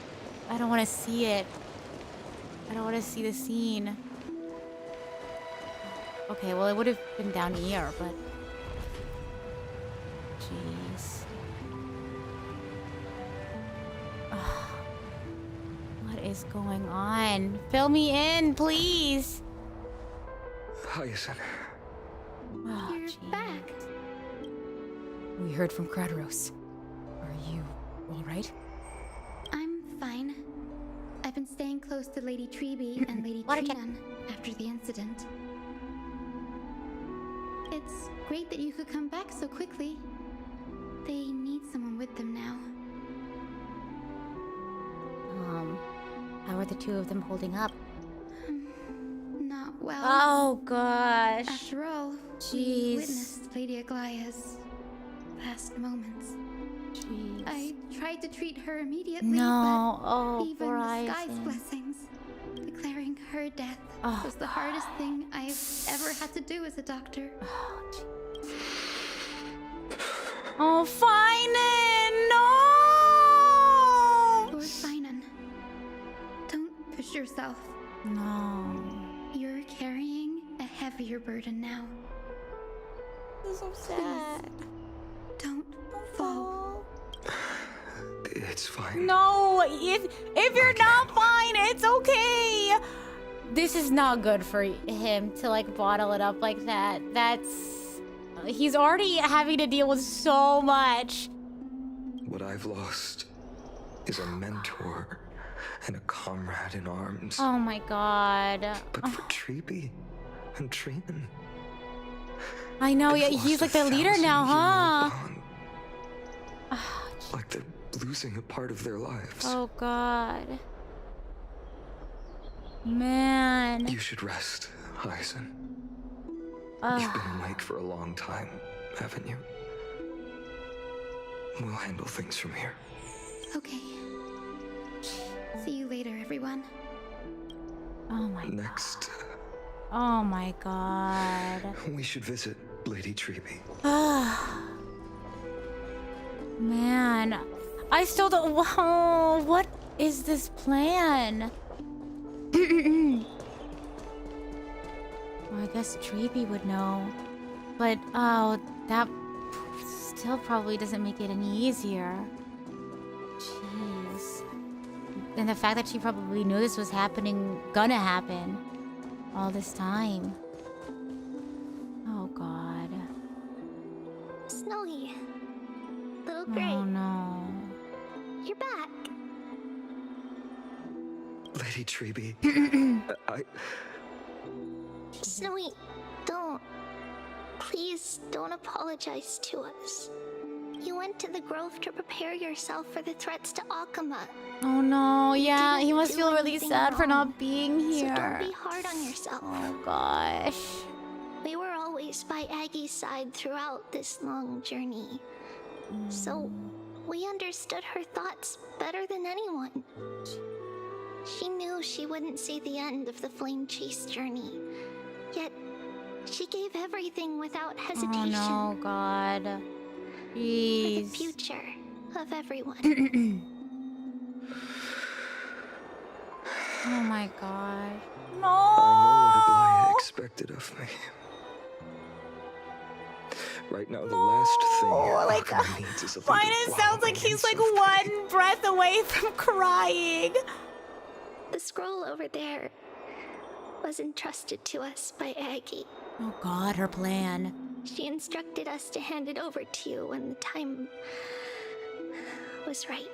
Speaker 1: I don't want to see it. I don't want to see the scene. Okay, well, it would have been down here, but... Jeez. What is going on? Fill me in, please!
Speaker 7: Hyacinth.
Speaker 1: Oh,
Speaker 9: You're back.
Speaker 6: We heard from Kratos. Are you all right?
Speaker 9: I'm fine. I've been staying close to Lady Treeby and Lady Trinon after the incident. It's great that you could come back so quickly. They need someone with them now.
Speaker 1: How are the two of them holding up?
Speaker 9: Not well.
Speaker 1: Oh, gosh.
Speaker 9: After all, we witnessed Lady Aglia's last moments.
Speaker 1: Jeez.
Speaker 9: I tried to treat her immediately,
Speaker 1: No.
Speaker 9: but
Speaker 1: Oh,
Speaker 9: even
Speaker 1: poor
Speaker 9: the sky's
Speaker 1: Aizen.
Speaker 9: blessings, declaring her death
Speaker 1: Oh,
Speaker 9: was the hardest thing I've ever had to do as a doctor.
Speaker 1: Oh, Finan! No!
Speaker 9: Lord Finan, don't push yourself.
Speaker 1: No.
Speaker 9: You're carrying a heavier burden now.
Speaker 1: This is so sad.
Speaker 9: Don't fall.
Speaker 7: It's fine.
Speaker 1: No, if you're not fine, it's okay. This is not good for him to like bottle it up like that. He's already having to deal with so much.
Speaker 7: What I've lost is a mentor and a comrade in arms.
Speaker 1: Oh my god.
Speaker 7: But for Treeby and Trinon,
Speaker 6: I know, yeah, he's like the leader now, huh?
Speaker 7: Like they're losing a part of their lives.
Speaker 6: Oh god. Man.
Speaker 7: You should rest, Hyacin. You've been awake for a long time, haven't you? We'll handle things from here.
Speaker 9: Okay. See you later, everyone.
Speaker 6: Oh my
Speaker 7: Next,
Speaker 6: oh my god.
Speaker 7: we should visit Lady Treeby.
Speaker 6: Man, I still don't. Oh, what is this plan? Well, I guess Treeby would know, but oh, that still probably doesn't make it any easier. Jeez, and the fact that she probably knew this was gonna happen, all this time. Oh God.
Speaker 3: Snowy. Little Gray.
Speaker 6: Oh no.
Speaker 3: You're back.
Speaker 7: Lady Treeby,
Speaker 3: Snowy, please don't apologize to us. You went to the grove to prepare yourself for the threats to Akama.
Speaker 6: Oh no, yeah,
Speaker 3: didn't
Speaker 6: he must
Speaker 3: do
Speaker 6: feel really
Speaker 3: anything
Speaker 6: sad for
Speaker 3: wrong.
Speaker 6: not being here.
Speaker 3: So don't be hard on yourself.
Speaker 6: Oh gosh.
Speaker 3: We were always by Aggie's side throughout this long journey. So we understood her thoughts better than anyone. She knew she wouldn't see the end of the Flame Chase journey. Yet, she gave everything without hesitation.
Speaker 6: Oh no, God.
Speaker 3: For
Speaker 6: Jeez.
Speaker 3: the future of everyone.
Speaker 6: Oh my God.
Speaker 7: I know what Aglia expected of me. Right now, the last thing Akama needs is a leader
Speaker 6: Minus sounds like he's like one breath away from crying.
Speaker 3: The scroll over there was entrusted to us by Aggie.
Speaker 6: Oh God, her plan.
Speaker 3: She instructed us to hand it over to you when the time was right.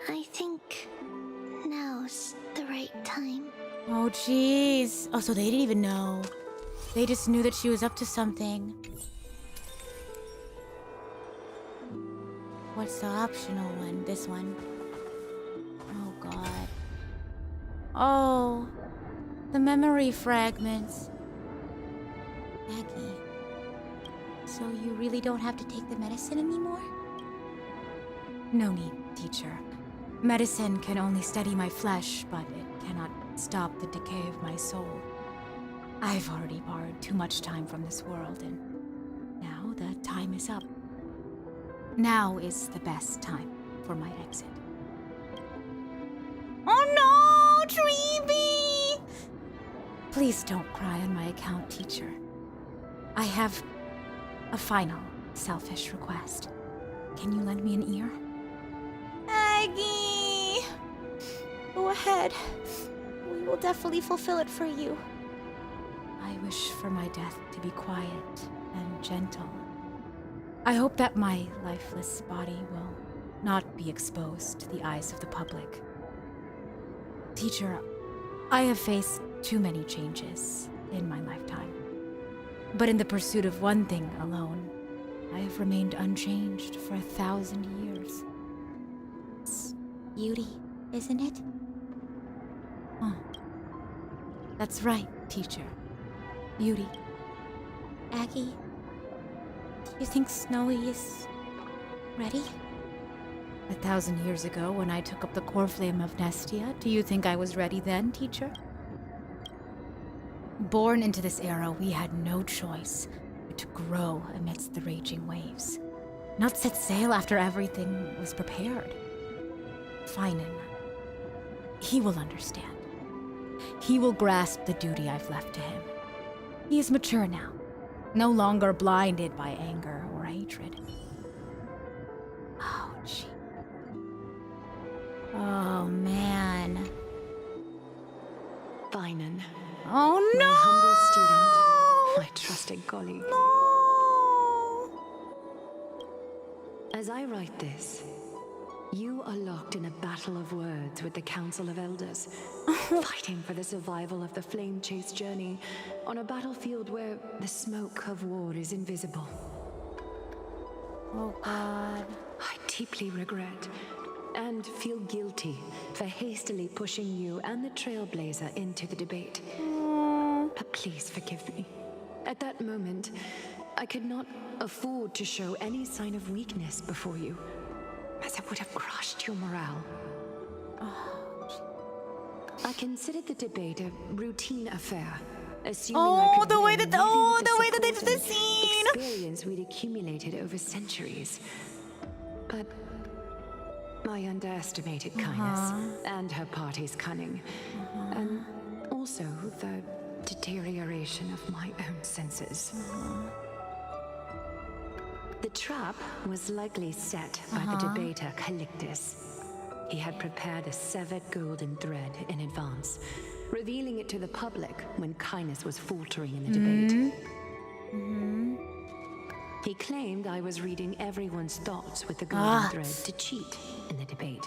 Speaker 3: I think now's the right time.
Speaker 6: Oh jeez. Oh, so they didn't even know. They just knew that she was up to something. What's the optional one? This one. Oh God. Oh, the memory fragments. Aggie, so you really don't have to take the medicine anymore? No need, teacher. Medicine can only steady my flesh, but it cannot stop the decay of my soul. I've already borrowed too much time from this world, and now the time is up. Now is the best time for my exit. Oh no, Treeby! Please don't cry on my account, teacher. I have a final, selfish request. Can you lend me an ear? Aggie! Go ahead. We will definitely fulfill it for you. I wish for my death to be quiet and gentle. I hope that my lifeless body will not be exposed to the eyes of the public. Teacher, I have faced too many changes in my lifetime. But in the pursuit of one thing alone, I have remained unchanged for 1,000 years.
Speaker 1: It's beauty, isn't it?
Speaker 6: Oh. That's right, teacher. Beauty.
Speaker 1: Aggie, do you think Snowy is ready?
Speaker 6: 1,000 years ago, when I took up the core flame of Nestia, do you think I was ready then, teacher? Born into this era, we had no choice but to grow amidst the raging waves. Not set sail after everything was prepared. Finan, he will understand. He will grasp the duty I've left to him. He is mature now, no longer blinded by anger or hatred. Oh, gee. Oh, man.
Speaker 5: Finan.
Speaker 6: Oh, no!
Speaker 5: My humble student, my trusted colleague.
Speaker 6: No!
Speaker 5: As I write this,
Speaker 14: You are locked in a battle of words with the Council of Elders, fighting for the survival of the flame-chased journey on a battlefield where the smoke of war is invisible.
Speaker 1: Oh God.
Speaker 14: I deeply regret and feel guilty for hastily pushing you and the Trailblazer into the debate. But please forgive me. At that moment, I could not afford to show any sign of weakness before you, as it would have crushed your morale. I considered the debate a routine affair, assuming I could
Speaker 1: the way
Speaker 14: win
Speaker 1: that
Speaker 14: using
Speaker 1: the way that they
Speaker 14: support
Speaker 1: did the
Speaker 14: and
Speaker 1: scene.
Speaker 14: experience we'd accumulated over centuries. But I underestimated kindness and her party's cunning, and also the deterioration of my own senses. The trap was likely set by the debater Lygus. He had prepared a severed golden thread in advance, revealing it to the public when kindness was faltering in the debate. He claimed I was reading everyone's thoughts with the golden thread to cheat in the debate.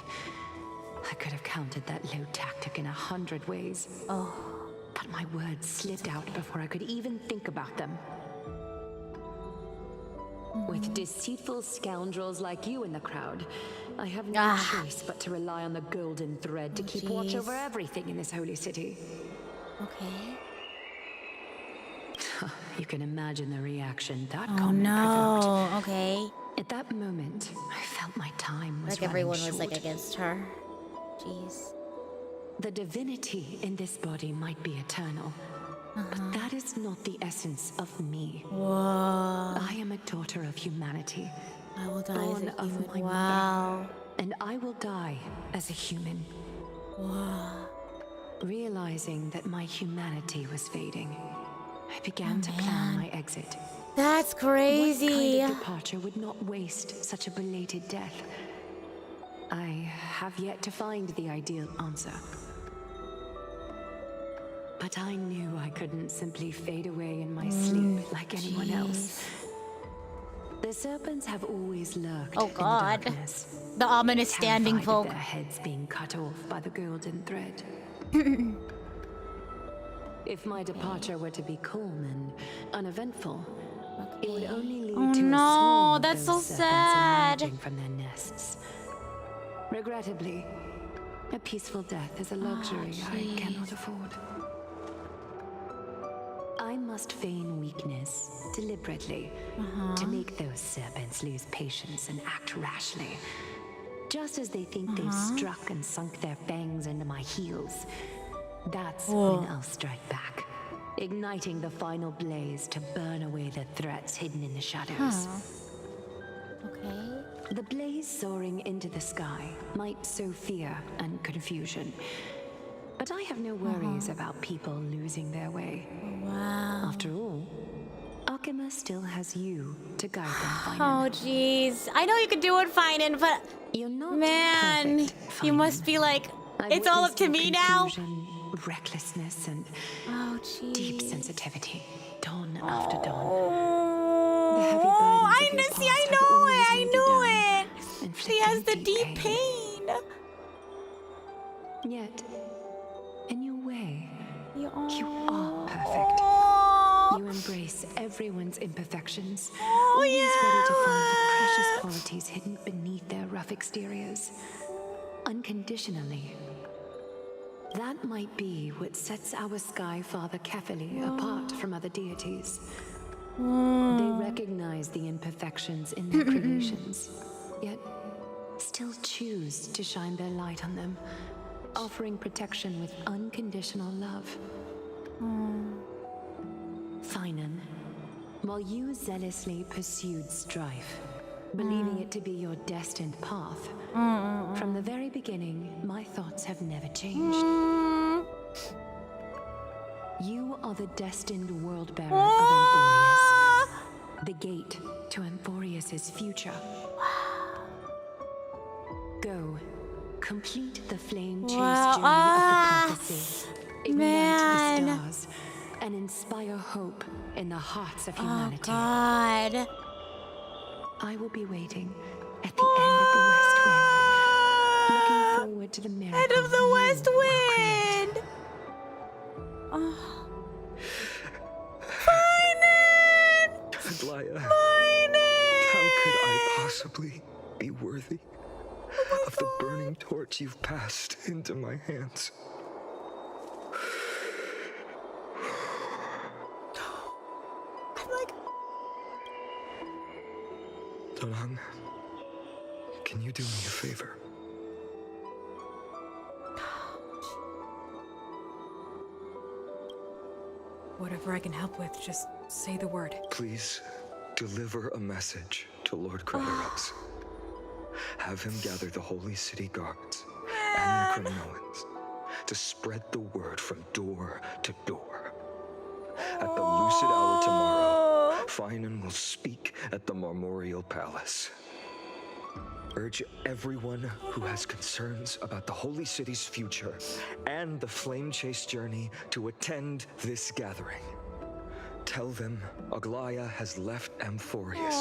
Speaker 14: I could have countered that low tactic in 100 ways. But my words slipped out before I could even think about them. With deceitful scoundrels like you in the crowd, I have no choice but to rely on the golden thread to keep watch over everything in this holy city.
Speaker 1: Okay.
Speaker 14: You can imagine the reaction that
Speaker 1: Oh
Speaker 14: comment provoked.
Speaker 1: no. Okay.
Speaker 14: At that moment, I felt my time was
Speaker 1: Like everyone
Speaker 14: running
Speaker 1: was like
Speaker 14: short.
Speaker 1: against her. Jeez.
Speaker 14: The divinity in this body might be eternal, but that is not the essence of me.
Speaker 1: Whoa.
Speaker 14: I am a daughter of humanity.
Speaker 1: I will die
Speaker 14: born
Speaker 1: as a
Speaker 14: of
Speaker 1: human.
Speaker 14: my
Speaker 1: Wow.
Speaker 14: mother, and I will die as a human.
Speaker 1: Wow.
Speaker 14: Realizing that my humanity was fading, I began to plan my exit.
Speaker 1: That's crazy.
Speaker 14: What kind of departure would not waste such a belated death? I have yet to find the ideal answer. But I knew I couldn't simply fade away in my sleep like anyone else. The serpents have always lurked
Speaker 1: Oh God.
Speaker 14: in the darkness,
Speaker 1: The ominous standing
Speaker 14: terrified of
Speaker 1: folk.
Speaker 14: their heads being cut off by the golden thread. If my departure were to be calm and uneventful, it would only lead
Speaker 1: Oh
Speaker 14: to a
Speaker 1: no,
Speaker 14: swarm of
Speaker 1: that's
Speaker 14: those
Speaker 1: so
Speaker 14: serpents
Speaker 1: sad.
Speaker 14: emerging from their nests. Regrettably, a peaceful death is a luxury I cannot afford. I must feign weakness deliberately to make those serpents lose patience and act rashly. Just as they think they've struck and sunk their fangs into my heels, that's when I'll strike back, igniting the final blaze to burn away the threats hidden in the shadows.
Speaker 1: Okay.
Speaker 14: The blaze soaring into the sky might sow fear and confusion, but I have no worries about people losing their way.
Speaker 1: Wow.
Speaker 14: After all, Akima still has you to guide them, Finan.
Speaker 1: Oh jeez. I know you could do it, Finan, but
Speaker 14: You're not
Speaker 1: man,
Speaker 14: perfect,
Speaker 1: you
Speaker 14: Finan.
Speaker 1: must be like,
Speaker 14: I've
Speaker 1: it's all up
Speaker 14: witnessed
Speaker 1: to
Speaker 14: your
Speaker 1: me now.
Speaker 14: confusion, recklessness, and
Speaker 1: Oh jeez.
Speaker 14: deep sensitivity, dawn after dawn.
Speaker 1: Oh,
Speaker 14: The heavy burdens
Speaker 1: I
Speaker 14: of your
Speaker 1: see. I
Speaker 14: past have
Speaker 1: know
Speaker 14: always
Speaker 1: it. I
Speaker 14: weighed you
Speaker 1: knew
Speaker 14: down,
Speaker 1: it. She has the
Speaker 14: inflicting
Speaker 1: deep pain.
Speaker 14: Yet, in your way,
Speaker 1: You
Speaker 14: are perfect.
Speaker 1: Oh,
Speaker 14: You embrace everyone's imperfections,
Speaker 1: oh
Speaker 14: always ready to find the
Speaker 1: yeah.
Speaker 14: precious qualities hidden beneath their rough exteriors, unconditionally. That might be what sets our Sky Father Kefili apart from other deities. They recognize the imperfections in their creations, yet still choose to shine their light on them, offering protection with unconditional love. Finan, while you zealously pursued strife, believing it to be your destined path, from the very beginning, my thoughts have never changed. You are the destined world-bearer of Amphorius, the gate to Amphorius's future. Go, complete the flame-chased journey of the prophecy, ignite the stars, and inspire hope in the hearts of humanity.
Speaker 1: Oh God.
Speaker 14: I will be waiting at the end of the West Wind, Looking forward to the miracle
Speaker 1: Head of the West
Speaker 14: you will
Speaker 1: Wind.
Speaker 14: create.
Speaker 1: Oh.
Speaker 7: Aglia, how could I possibly be worthy of the burning torch you've passed into my hands?
Speaker 1: I'm like,
Speaker 7: Donang, can you do me a favor?
Speaker 6: Whatever I can help with, just say the word.
Speaker 7: Please deliver a message to Lord Craterus. Have him gather the Holy City guards and the Cremnoans to spread the word from door to door. At the lucid hour tomorrow, Finan will speak at the Marmorial Palace. Urge everyone who has concerns about the Holy City's future and the Flame Chase journey to attend this gathering. Tell them Aglia has left Amphorius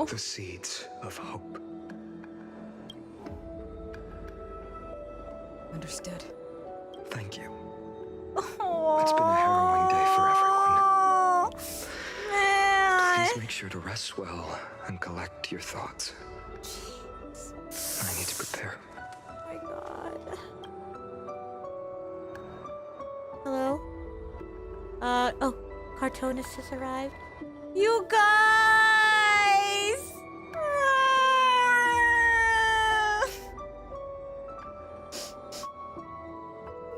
Speaker 7: the seeds of hope.
Speaker 6: Understood.
Speaker 7: Thank you. It's been a harrowing day for everyone. Please make sure to rest well and collect your thoughts. I need to prepare.
Speaker 1: oh my god. Hello? Oh, Cartoonist has arrived. You guys!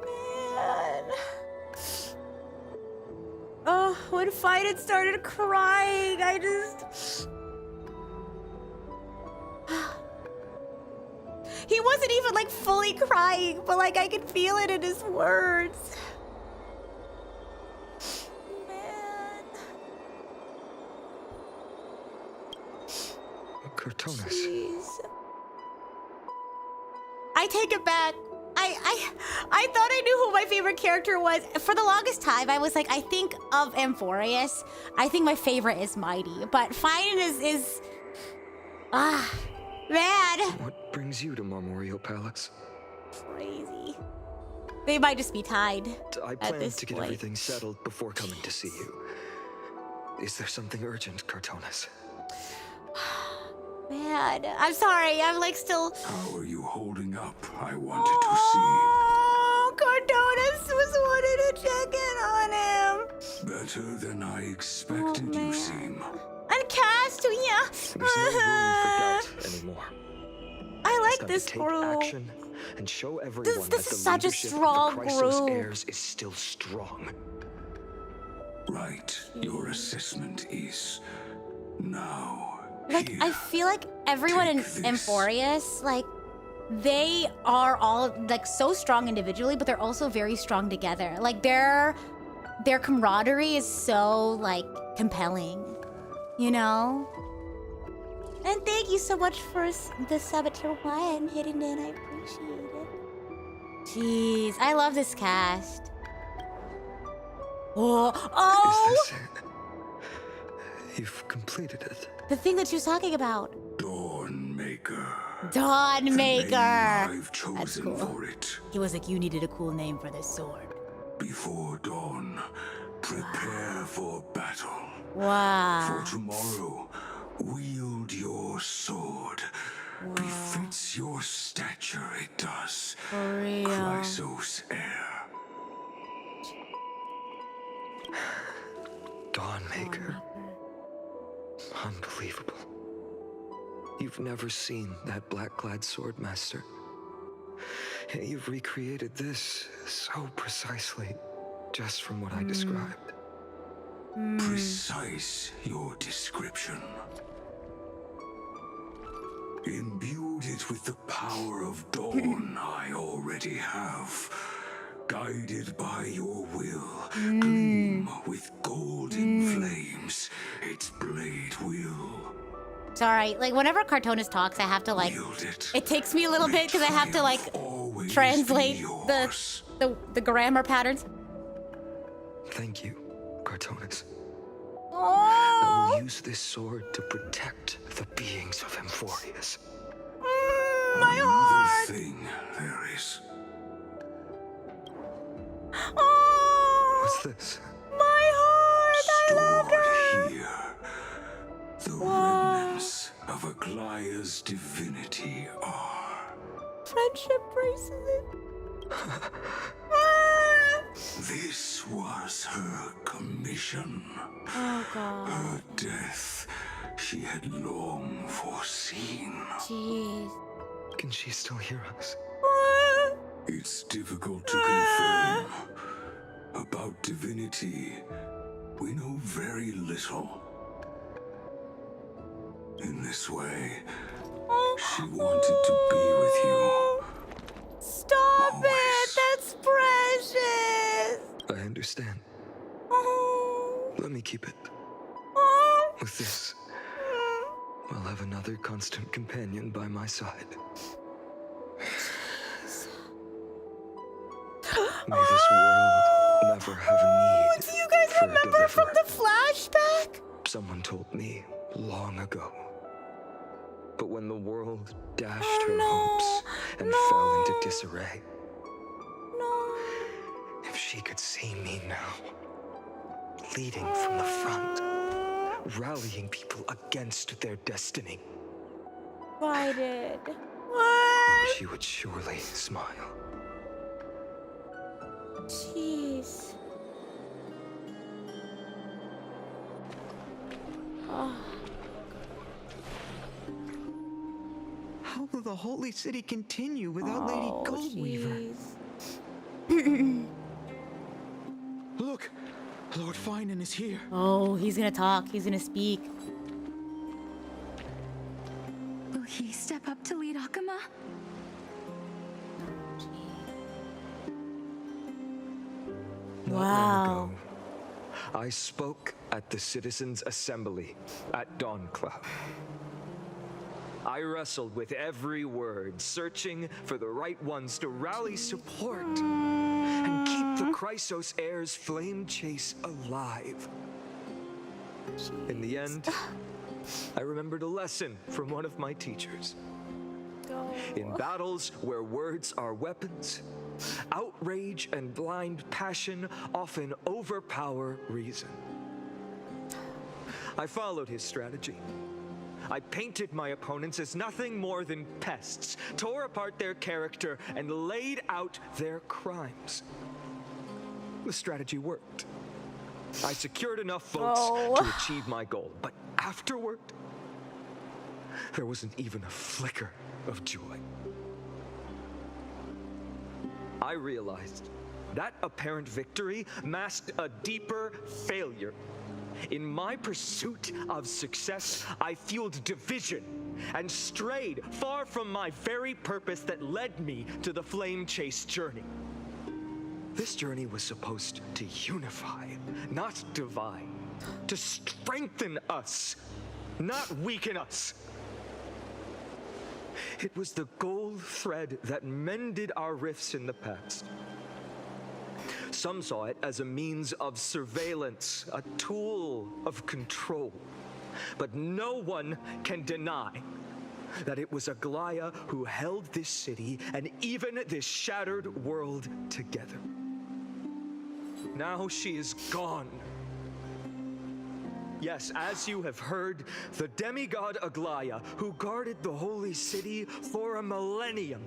Speaker 1: Man. Oh, when Finan started crying, I just... He wasn't even like fully crying, but like I could feel it in his words. Man.
Speaker 7: Cartoonist.
Speaker 1: Jeez. I take it back. I thought I knew who my favorite character was. For the longest time, I was like, I think of Amphorius. I think my favorite is Mighty, but Finan is man.
Speaker 7: What brings you to Marmorial Palace?
Speaker 1: Crazy. They might just be tied.
Speaker 7: I planned to get everything settled before coming to see you. Is there something urgent, Cartoonist?
Speaker 1: Man, I'm sorry. I'm like still.
Speaker 4: How are you holding up? I wanted to
Speaker 1: Oh, Cartoonist was wanting to check in on him.
Speaker 4: see. Better than I expected you seem.
Speaker 1: And Cast, yeah.
Speaker 7: There's no room for doubt anymore.
Speaker 1: I
Speaker 7: It's
Speaker 1: like
Speaker 7: time
Speaker 1: this
Speaker 7: to take
Speaker 1: group.
Speaker 7: action and show everyone
Speaker 1: This
Speaker 7: that
Speaker 1: is
Speaker 7: the
Speaker 1: such a
Speaker 7: leadership
Speaker 1: strong
Speaker 7: of the Chrysos
Speaker 1: group.
Speaker 7: heirs is still strong.
Speaker 4: Right. Your assessment is now.
Speaker 1: Like,
Speaker 4: here.
Speaker 1: I feel like everyone in
Speaker 4: Take this.
Speaker 1: Amphorius, like, they are all, like, so strong individually, but they're also very strong together. Like, their camaraderie is so, like, compelling, you know? And thank you so much for the sub at tier 1, Hidden In. I appreciate it. Jeez, I love this cast. Oh!
Speaker 7: Is this it? You've completed it.
Speaker 1: The thing that she was talking about.
Speaker 4: Dawnmaker.
Speaker 1: Dawnmaker.
Speaker 4: The name I've
Speaker 1: That's
Speaker 4: chosen
Speaker 1: cool.
Speaker 4: for it.
Speaker 1: He was like, you needed a cool name for this sword.
Speaker 4: Before dawn, prepare for battle.
Speaker 1: Wow.
Speaker 4: For tomorrow, wield your sword. Befits your stature, it does.
Speaker 1: For real.
Speaker 4: Chrysos heir.
Speaker 7: Dawnmaker. Unbelievable. You've never seen that black-clad swordmaster. You've recreated this so precisely, just from what I described.
Speaker 4: Precise your description. Imbued it with the power of dawn I already have. Guided by your will, gleam with golden flames, its blade will.
Speaker 1: Sorry, like whenever Cartoonist talks, I have to like. It takes me a little bit because I have to like translate the grammar patterns.
Speaker 7: Thank you, Cartoonist. I
Speaker 1: Oh.
Speaker 7: will use this sword to protect the beings of Amphorius.
Speaker 1: My heart!
Speaker 4: Another thing there is.
Speaker 1: Oh!
Speaker 7: What's this?
Speaker 1: My heart! I love her!
Speaker 4: Here, the remnants of Aglia's divinity are.
Speaker 1: Friendship bracelet.
Speaker 4: This was her commission.
Speaker 1: Oh God.
Speaker 4: Her death she had long foreseen.
Speaker 1: Jeez.
Speaker 7: Can she still hear us?
Speaker 4: It's difficult to confirm. About divinity, we know very little. In this way, she wanted to be with you.
Speaker 1: Stop
Speaker 4: Always.
Speaker 1: it! That's precious!
Speaker 7: I understand. Let me keep it. With this, I'll have another constant companion by my side. May this world never have a need.
Speaker 1: Do you guys
Speaker 7: for a
Speaker 1: remember from
Speaker 7: deliverer.
Speaker 1: the flashback?
Speaker 7: Someone told me long ago. But when the world dashed her hopes and fell into disarray, if she could see me now, leading from the front, rallying people against their destiny,
Speaker 1: Why did? What?
Speaker 7: she would surely smile.
Speaker 1: Jeez. Oh.
Speaker 15: How will the holy city continue without Lady Goldweaver? Look, Lord Finan is here.
Speaker 1: Oh, he's gonna talk. He's gonna speak.
Speaker 9: Will he step up to lead Akama?
Speaker 7: Not
Speaker 1: Wow.
Speaker 7: long ago, I spoke at the Citizens' Assembly at Dawncloud. I wrestled with every word, searching for the right ones to rally support and keep the Chrysos Heir's flame chase alive. In the end, I remembered a lesson from one of my teachers. In battles where words are weapons, outrage and blind passion often overpower reason. I followed his strategy. I painted my opponents as nothing more than pests, tore apart their character, and laid out their crimes. The strategy worked. I secured enough votes to achieve my goal, but afterward, there wasn't even a flicker of joy. I realized that apparent victory masked a deeper failure. In my pursuit of success, I fueled division and strayed far from my very purpose that led me to the flame chase journey. This journey was supposed to unify, not divide, to strengthen us, not weaken us. It was the gold thread that mended our rifts in the past. Some saw it as a means of surveillance, a tool of control. But no one can deny that it was Aglia who held this city and even this shattered world together. Now she is gone. Yes, as you have heard, the demigod Aglia, who guarded the holy city for a millennium,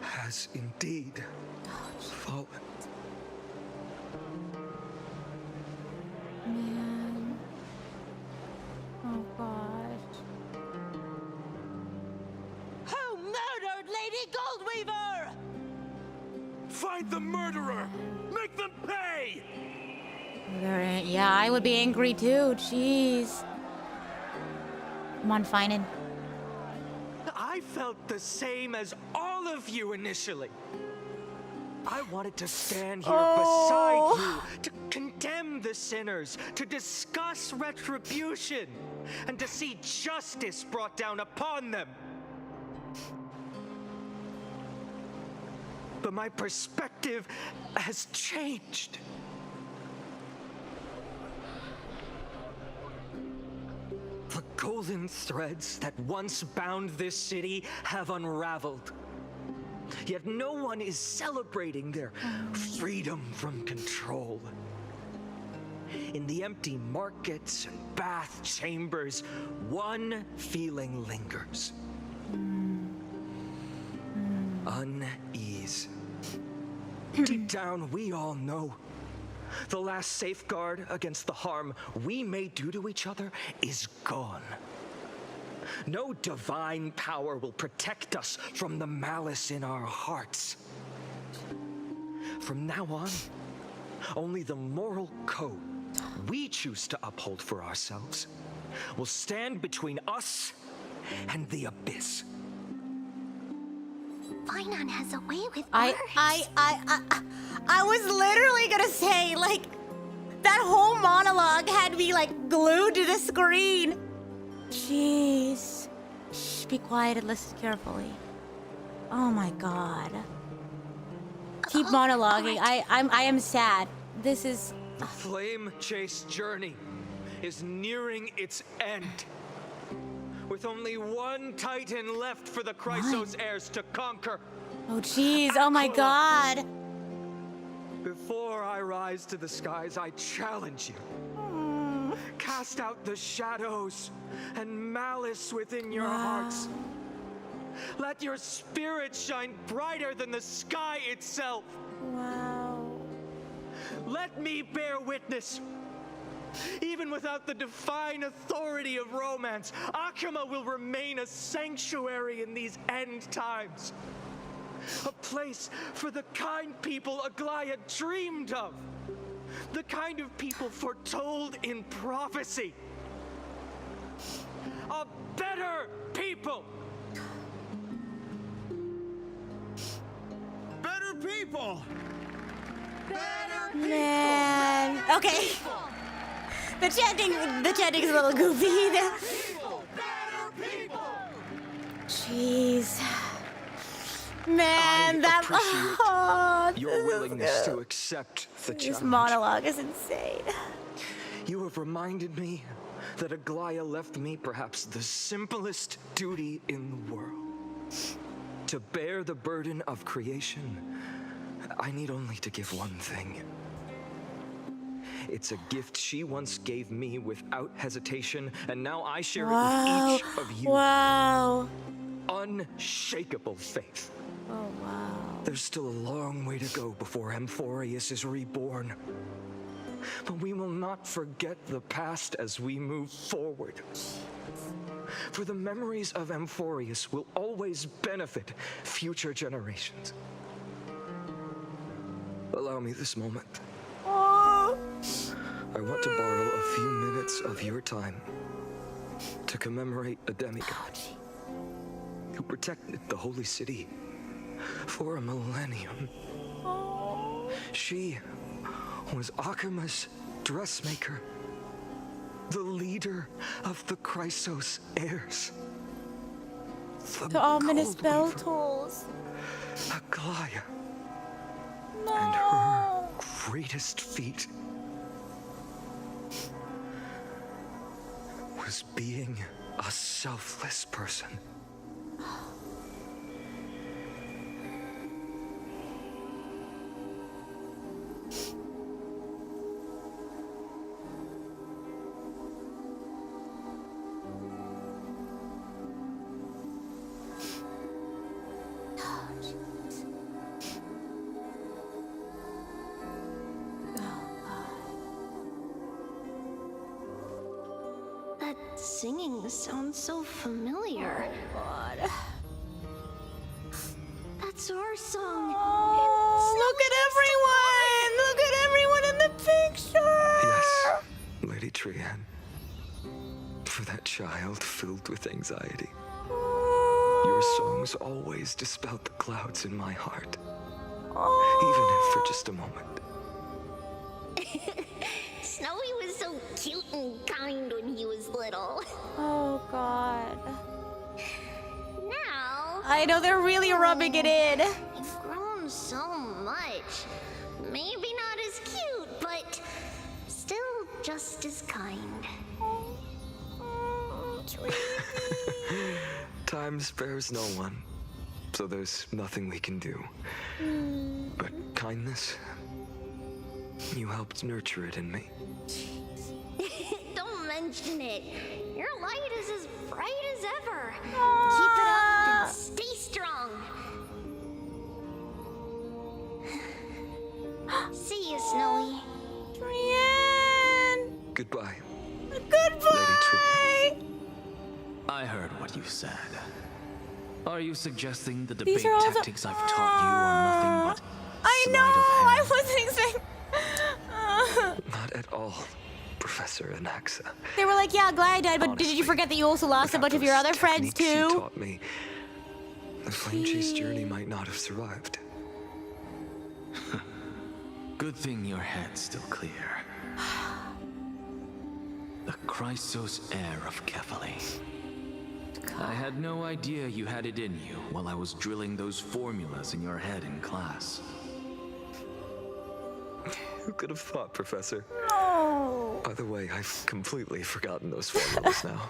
Speaker 7: has indeed fallen.
Speaker 1: Man. Oh gosh.
Speaker 16: Who murdered Lady Goldweaver?
Speaker 10: Find the murderer! Make them pay!
Speaker 1: Yeah, I would be angry too. Jeez. Come on, Finan.
Speaker 7: I felt the same as all of you initially. I wanted to stand here beside you, to condemn the sinners, to discuss retribution, and to see justice brought down upon them. But my perspective has changed. The golden threads that once bound this city have unraveled. Yet no one is celebrating their freedom from control. In the empty markets and bath chambers, one feeling lingers. Unease. Deep down, we all know the last safeguard against the harm we may do to each other is gone. No divine power will protect us from the malice in our hearts. From now on, only the moral code we choose to uphold for ourselves will stand between us and the abyss.
Speaker 3: Finon has a way with words.
Speaker 1: I was literally gonna say, like, that whole monologue had me, like, glued to the screen. Jeez. Shh, be quiet and listen carefully. Oh my god. Keep monologuing. I am sad. This is...
Speaker 7: The flame chase journey is nearing its end. With only one titan left for the Chrysos heirs to conquer.
Speaker 1: Oh jeez, oh my god.
Speaker 7: Before I rise to the skies, I challenge you. Cast out the shadows and malice within your hearts. Let your spirit shine brighter than the sky itself.
Speaker 1: Wow.
Speaker 7: Let me bear witness. Even without the divine authority of romance, Akuma will remain a sanctuary in these end times. A place for the kind people Aglia dreamed of. The kind of people foretold in prophecy. A better people.
Speaker 15: Better people. Better people.
Speaker 1: Man. Okay. The chanting's a little goofy. Jeez. Man, that... Oh,
Speaker 7: your willingness to accept the challenge.
Speaker 1: This monologue is insane.
Speaker 7: You have reminded me that Aglia left me perhaps the simplest duty in the world. To bear the burden of creation, I need only to give one thing. It's a gift she once gave me without hesitation, and now I share it with each of you.
Speaker 1: Wow.
Speaker 7: Unshakable faith.
Speaker 1: Oh, wow.
Speaker 7: There's still a long way to go before Amphorius is reborn. But we will not forget the past as we move forward. For the memories of Amphorius will always benefit future generations. Allow me this moment.
Speaker 1: Oh.
Speaker 7: I want to borrow a few minutes of your time to commemorate a demigod who protected the holy city for a millennium. She was Akuma's dressmaker, the leader of the Chrysos heirs.
Speaker 1: The ominous bell tolls.
Speaker 7: Aglia. No. And her greatest feat was being a selfless person.
Speaker 3: Singing sounds so familiar.
Speaker 1: Oh, God.
Speaker 3: That's our song.
Speaker 1: Oh, look at everyone! Look at everyone in the picture!
Speaker 7: Yes, Lady Trian. For that child filled with anxiety. Your songs always dispelled the clouds in my heart. Even if for just a moment.
Speaker 3: Snowy was so cute and kind when he was little.
Speaker 1: Oh, God.
Speaker 3: Now...
Speaker 1: I know they're really rubbing it in.
Speaker 3: You've grown so much. Maybe not as cute, but still just as kind.
Speaker 7: Time spares no one, so there's nothing we can do. But kindness, you helped nurture it in me.
Speaker 3: Don't mention it. Your light is as bright as ever. Keep it up and stay strong. See you, Snowy.
Speaker 1: Brienne!
Speaker 7: Goodbye.
Speaker 1: Goodbye!
Speaker 17: I heard what you said. Are you suggesting the
Speaker 1: These
Speaker 17: debate
Speaker 1: are all the-
Speaker 17: tactics I've taught you are nothing but
Speaker 1: I know! I wasn't expecting.
Speaker 7: Not at all, Professor Anaxa.
Speaker 1: They were like, yeah, glad I died, but did you forget that you also lost a bunch of your other friends
Speaker 7: Techniques you
Speaker 1: too?
Speaker 7: taught me, the flame chase journey might not have survived.
Speaker 17: Good thing your head's still clear. The Chrysos heir of Kefali. I had no idea you had it in you while I was drilling those formulas in your head in class.
Speaker 7: Who could have thought, Professor?
Speaker 1: No.
Speaker 7: By the way, I've completely forgotten those formulas now.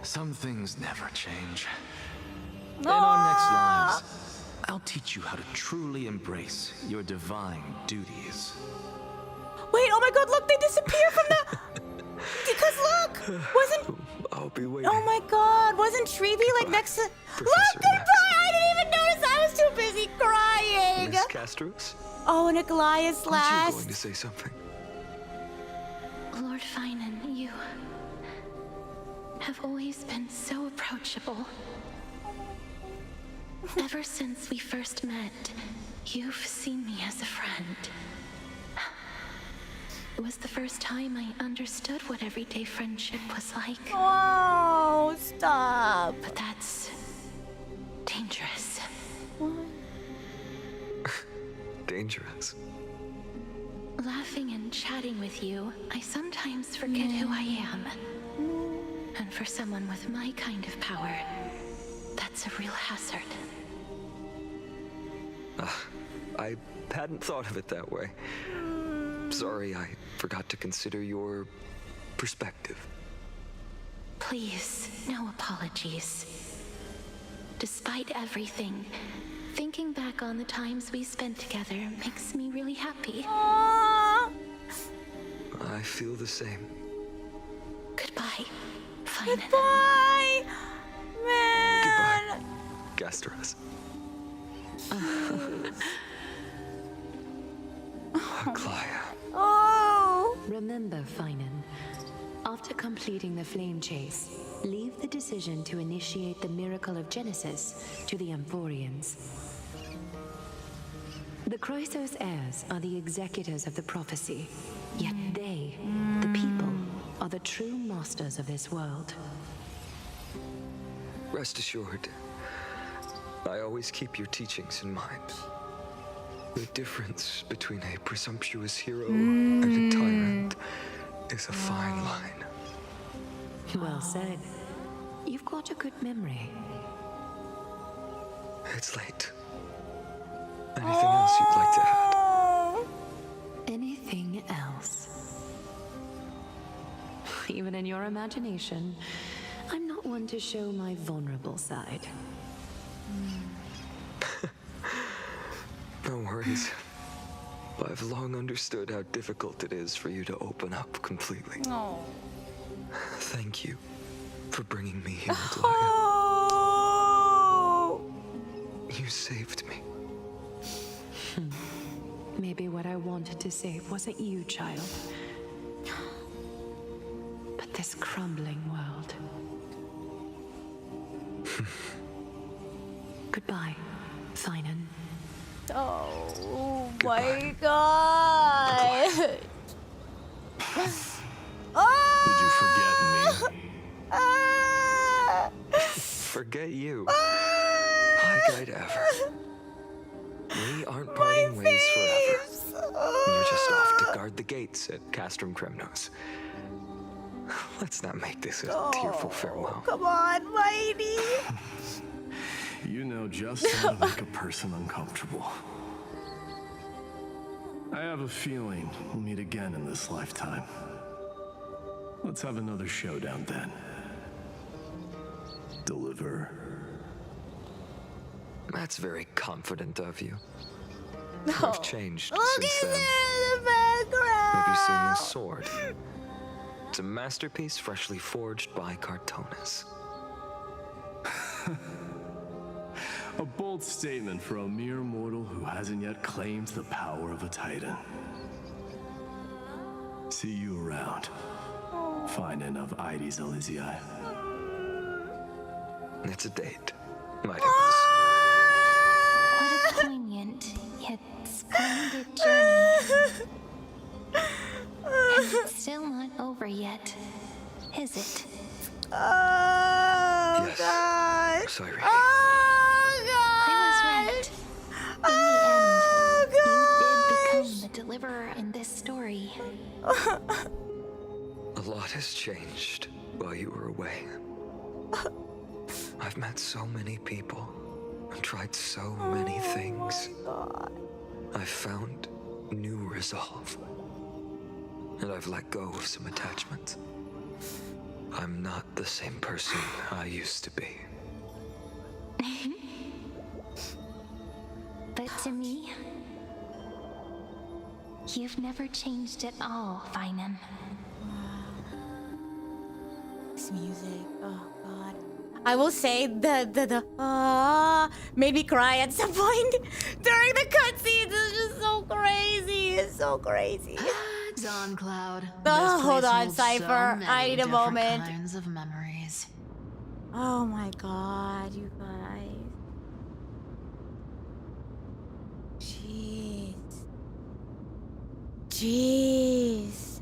Speaker 17: Some things never change. In our next lives, I'll teach you how to truly embrace your divine duties.
Speaker 1: Wait, oh my god, look, they disappear from the... Because look, wasn't...
Speaker 7: I'll be waiting.
Speaker 1: Oh my god, wasn't Treevy like next to... Look, goodbye! I didn't even notice, I was too busy crying!
Speaker 7: Miss Castros?
Speaker 1: Oh, and Agalia's
Speaker 7: Aren't
Speaker 1: last...
Speaker 7: you going to say something?
Speaker 9: Lord Finan, you have always been so approachable. Ever since we first met, you've seen me as a friend. It was the first time I understood what everyday friendship was like.
Speaker 1: Oh, stop.
Speaker 9: But that's dangerous.
Speaker 7: Dangerous.
Speaker 9: Laughing and chatting with you, I sometimes forget who I am. And for someone with my kind of power, that's a real hazard.
Speaker 7: I hadn't thought of it that way. Sorry, I forgot to consider your perspective.
Speaker 9: Please, no apologies. Despite everything, thinking back on the times we spent together makes me really happy.
Speaker 1: Aww.
Speaker 7: I feel the same.
Speaker 9: Goodbye, Finan.
Speaker 1: Goodbye, man.
Speaker 7: Goodbye, Gastros. Aglia.
Speaker 1: Oh.
Speaker 14: Remember, Finan, after completing the flame chase, leave the decision to initiate the miracle of Genesis to the Amphorians. The Chrysos heirs are the executors of the prophecy, yet they, the people, are the true masters of this world.
Speaker 7: Rest assured, I always keep your teachings in mind. The difference between a presumptuous hero and a tyrant is a fine line.
Speaker 14: Well said. You've got a good memory.
Speaker 7: It's late. Anything else you'd like to add?
Speaker 14: Anything else? Even in your imagination, I'm not one to show my vulnerable side.
Speaker 7: No worries. I've long understood how difficult it is for you to open up completely.
Speaker 1: Oh.
Speaker 7: Thank you for bringing me here, Aglia.
Speaker 1: Oh.
Speaker 7: You saved me.
Speaker 14: Maybe what I wanted to save wasn't you, child, but this crumbling world. Goodbye, Finan.
Speaker 1: Oh my god.
Speaker 10: Did you forget me?
Speaker 7: Forget you. High guide ever. We aren't parting ways forever. You're just off to guard the gates at Castrum Kremnos. Let's not make this a tearful farewell.
Speaker 1: Come on, Mighty.
Speaker 18: You know just how to make a person uncomfortable. I have a feeling we'll meet again in this lifetime. Let's have another showdown then. Deliver.
Speaker 7: That's very confident of you.
Speaker 1: No.
Speaker 7: You've changed
Speaker 1: Look
Speaker 7: since
Speaker 1: at
Speaker 7: then.
Speaker 1: there in the background.
Speaker 7: Have you seen this sword? It's a masterpiece freshly forged by Cartonis.
Speaker 18: A bold statement for a mere mortal who hasn't yet claimed the power of a titan. See you around. Finding of Ides Elysiae.
Speaker 7: It's a date. Might
Speaker 9: What a poignant yet splendid journey. And it's still not over yet, is it?
Speaker 1: Oh,
Speaker 7: yes.
Speaker 1: God.
Speaker 7: Sorry.
Speaker 1: Oh, God.
Speaker 9: I was right. In the end, you did become the deliverer in this story.
Speaker 7: A lot has changed while you were away. I've met so many people and tried so many things. I've found new resolve. And I've let go of some attachments. I'm not the same person I used to be.
Speaker 9: But to me, you've never changed at all, Finan.
Speaker 1: This music, oh God. I will say the made me cry at some point during the cutscenes. It's just so crazy. It's so crazy.
Speaker 12: Dawn Cloud.
Speaker 1: Oh,
Speaker 12: This
Speaker 1: hold
Speaker 12: place
Speaker 1: on,
Speaker 12: holds so
Speaker 1: Cipher.
Speaker 12: many
Speaker 1: I need a
Speaker 12: different
Speaker 1: moment.
Speaker 12: Kinds of memories.
Speaker 1: Oh my God, you guys. Jeez. Jeez.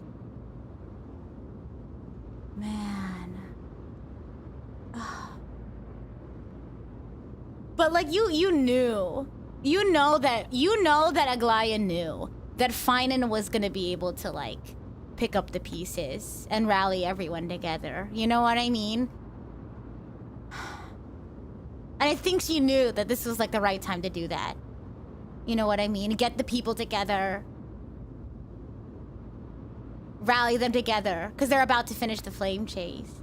Speaker 1: Man. But like you knew. You know that Aglia knew that Finan was gonna be able to like pick up the pieces and rally everyone together. You know what I mean? And I think she knew that this was like the right time to do that. You know what I mean? Get the people together. Rally them together. Because they're about to finish the flame chase.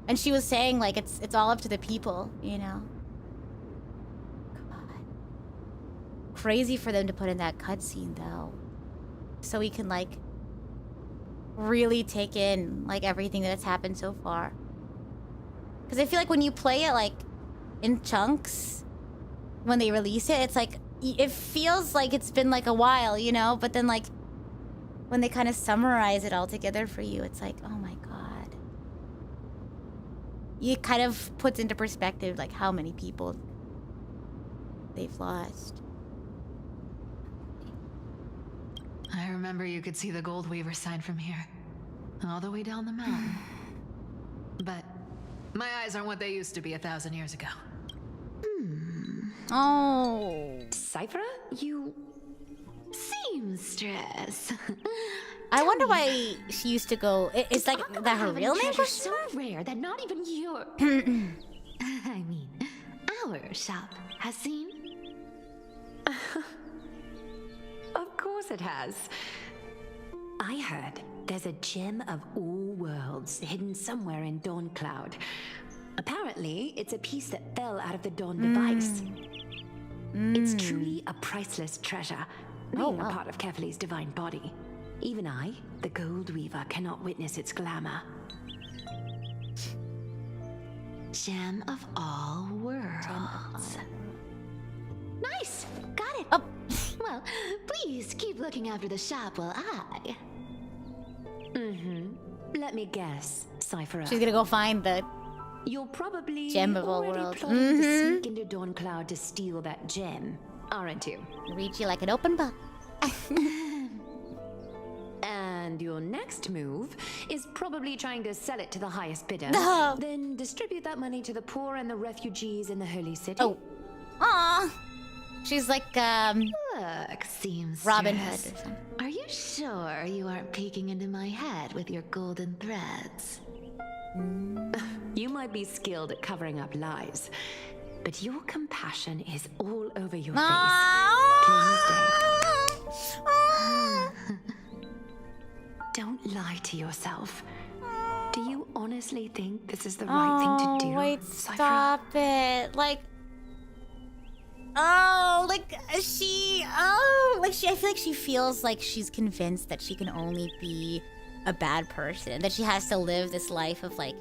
Speaker 1: And she was saying like it's all up to the people, you know? God. Crazy for them to put in that cutscene though. So we can like really take in like everything that's happened so far. Because I feel like when you play it like in chunks, when they release it, it's like it feels like it's been like a while, you know? But then like when they kind of summarize it all together for you, it's like, oh my God. It kind of puts into perspective like how many people they've lost.
Speaker 12: I remember you could see the Gold Weaver sign from here, all the way down the mountain. But my eyes aren't what they used to be 1,000 years ago.
Speaker 1: Oh.
Speaker 14: Cipher? You...
Speaker 9: Seamstress.
Speaker 3: I wonder why she used to go. Is like that her real name?
Speaker 9: So rare that not even your I mean, our shop has seen.
Speaker 14: Of course it has. I heard there's a gem of all worlds hidden somewhere in Dawn Cloud. Apparently, it's a piece that fell out of the Dawn device. It's truly a priceless treasure, being a part of Kefali's divine body. Even I, the Gold Weaver, cannot witness its glamour.
Speaker 9: Gem of all worlds. Nice! Got it!
Speaker 3: Oh.
Speaker 9: Well, please keep looking after the shop while I...
Speaker 14: Let me guess, Cipher.
Speaker 3: She's gonna go find the
Speaker 14: You're probably
Speaker 3: gem of all
Speaker 14: already
Speaker 3: worlds.
Speaker 14: plotting to sneak into Dawn Cloud to steal that gem, aren't you?
Speaker 3: Read you like an open book.
Speaker 14: And your next move is probably trying to sell it to the highest bidder.
Speaker 3: No.
Speaker 14: Then distribute that money to the poor and the refugees in the Holy City.
Speaker 3: Oh. Aw. She's like,
Speaker 9: Look, seamstress.
Speaker 3: Robin Hood or something.
Speaker 9: Are you sure you aren't peeking into my head with your golden threads?
Speaker 14: You might be skilled at covering up lies, but your compassion is all over your face. Plain as day.
Speaker 9: Don't
Speaker 13: lie to yourself. Do you honestly think this is the right thing to do?
Speaker 1: Wait,
Speaker 13: Cipher?
Speaker 1: stop it. Like, I feel like she feels like she's convinced that she can only be a bad person, that she has to live this life of like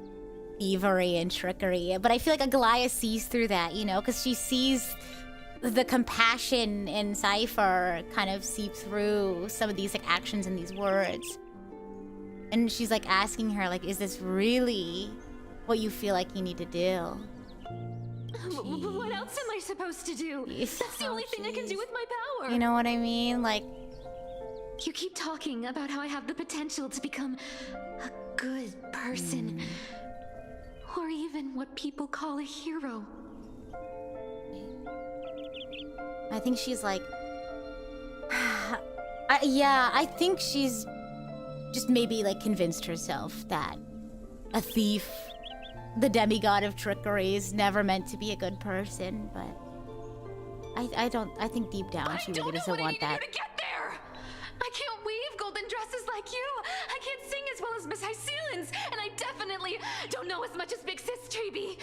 Speaker 1: thievery and trickery. But I feel like Aglia sees through that, you know, because she sees the compassion in Cipher kind of seep through some of these like actions and these words. And she's like asking her, like, is this really what you feel like you need to do?
Speaker 2: What else am I supposed to do? That's the only thing I can do with my power.
Speaker 1: You know what I mean? Like,
Speaker 2: you keep talking about how I have the potential to become a good person. Or even what people call a hero.
Speaker 1: I think she's like, I think she's just maybe like convinced herself that a thief, the demigod of trickery, is never meant to be a good person. But I think deep down she really doesn't want that.
Speaker 2: To get there. I can't weave golden dresses like you. I can't sing as well as Miss Hyceelins, and I definitely don't know as much as Big Sis Treeby.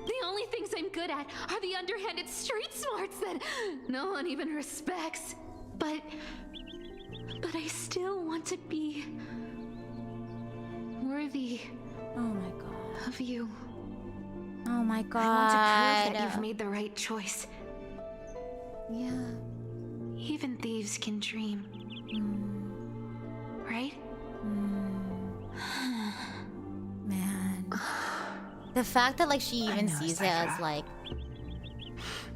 Speaker 2: The only things I'm good at are the underhanded street smarts that no one even respects. But I still want to be worthy.
Speaker 1: Oh my god.
Speaker 2: Of you.
Speaker 1: Oh my god.
Speaker 13: I want to prove that you've made the right choice.
Speaker 1: Yeah.
Speaker 13: Even thieves can dream. Right?
Speaker 1: Man. The fact that like she even sees it as like...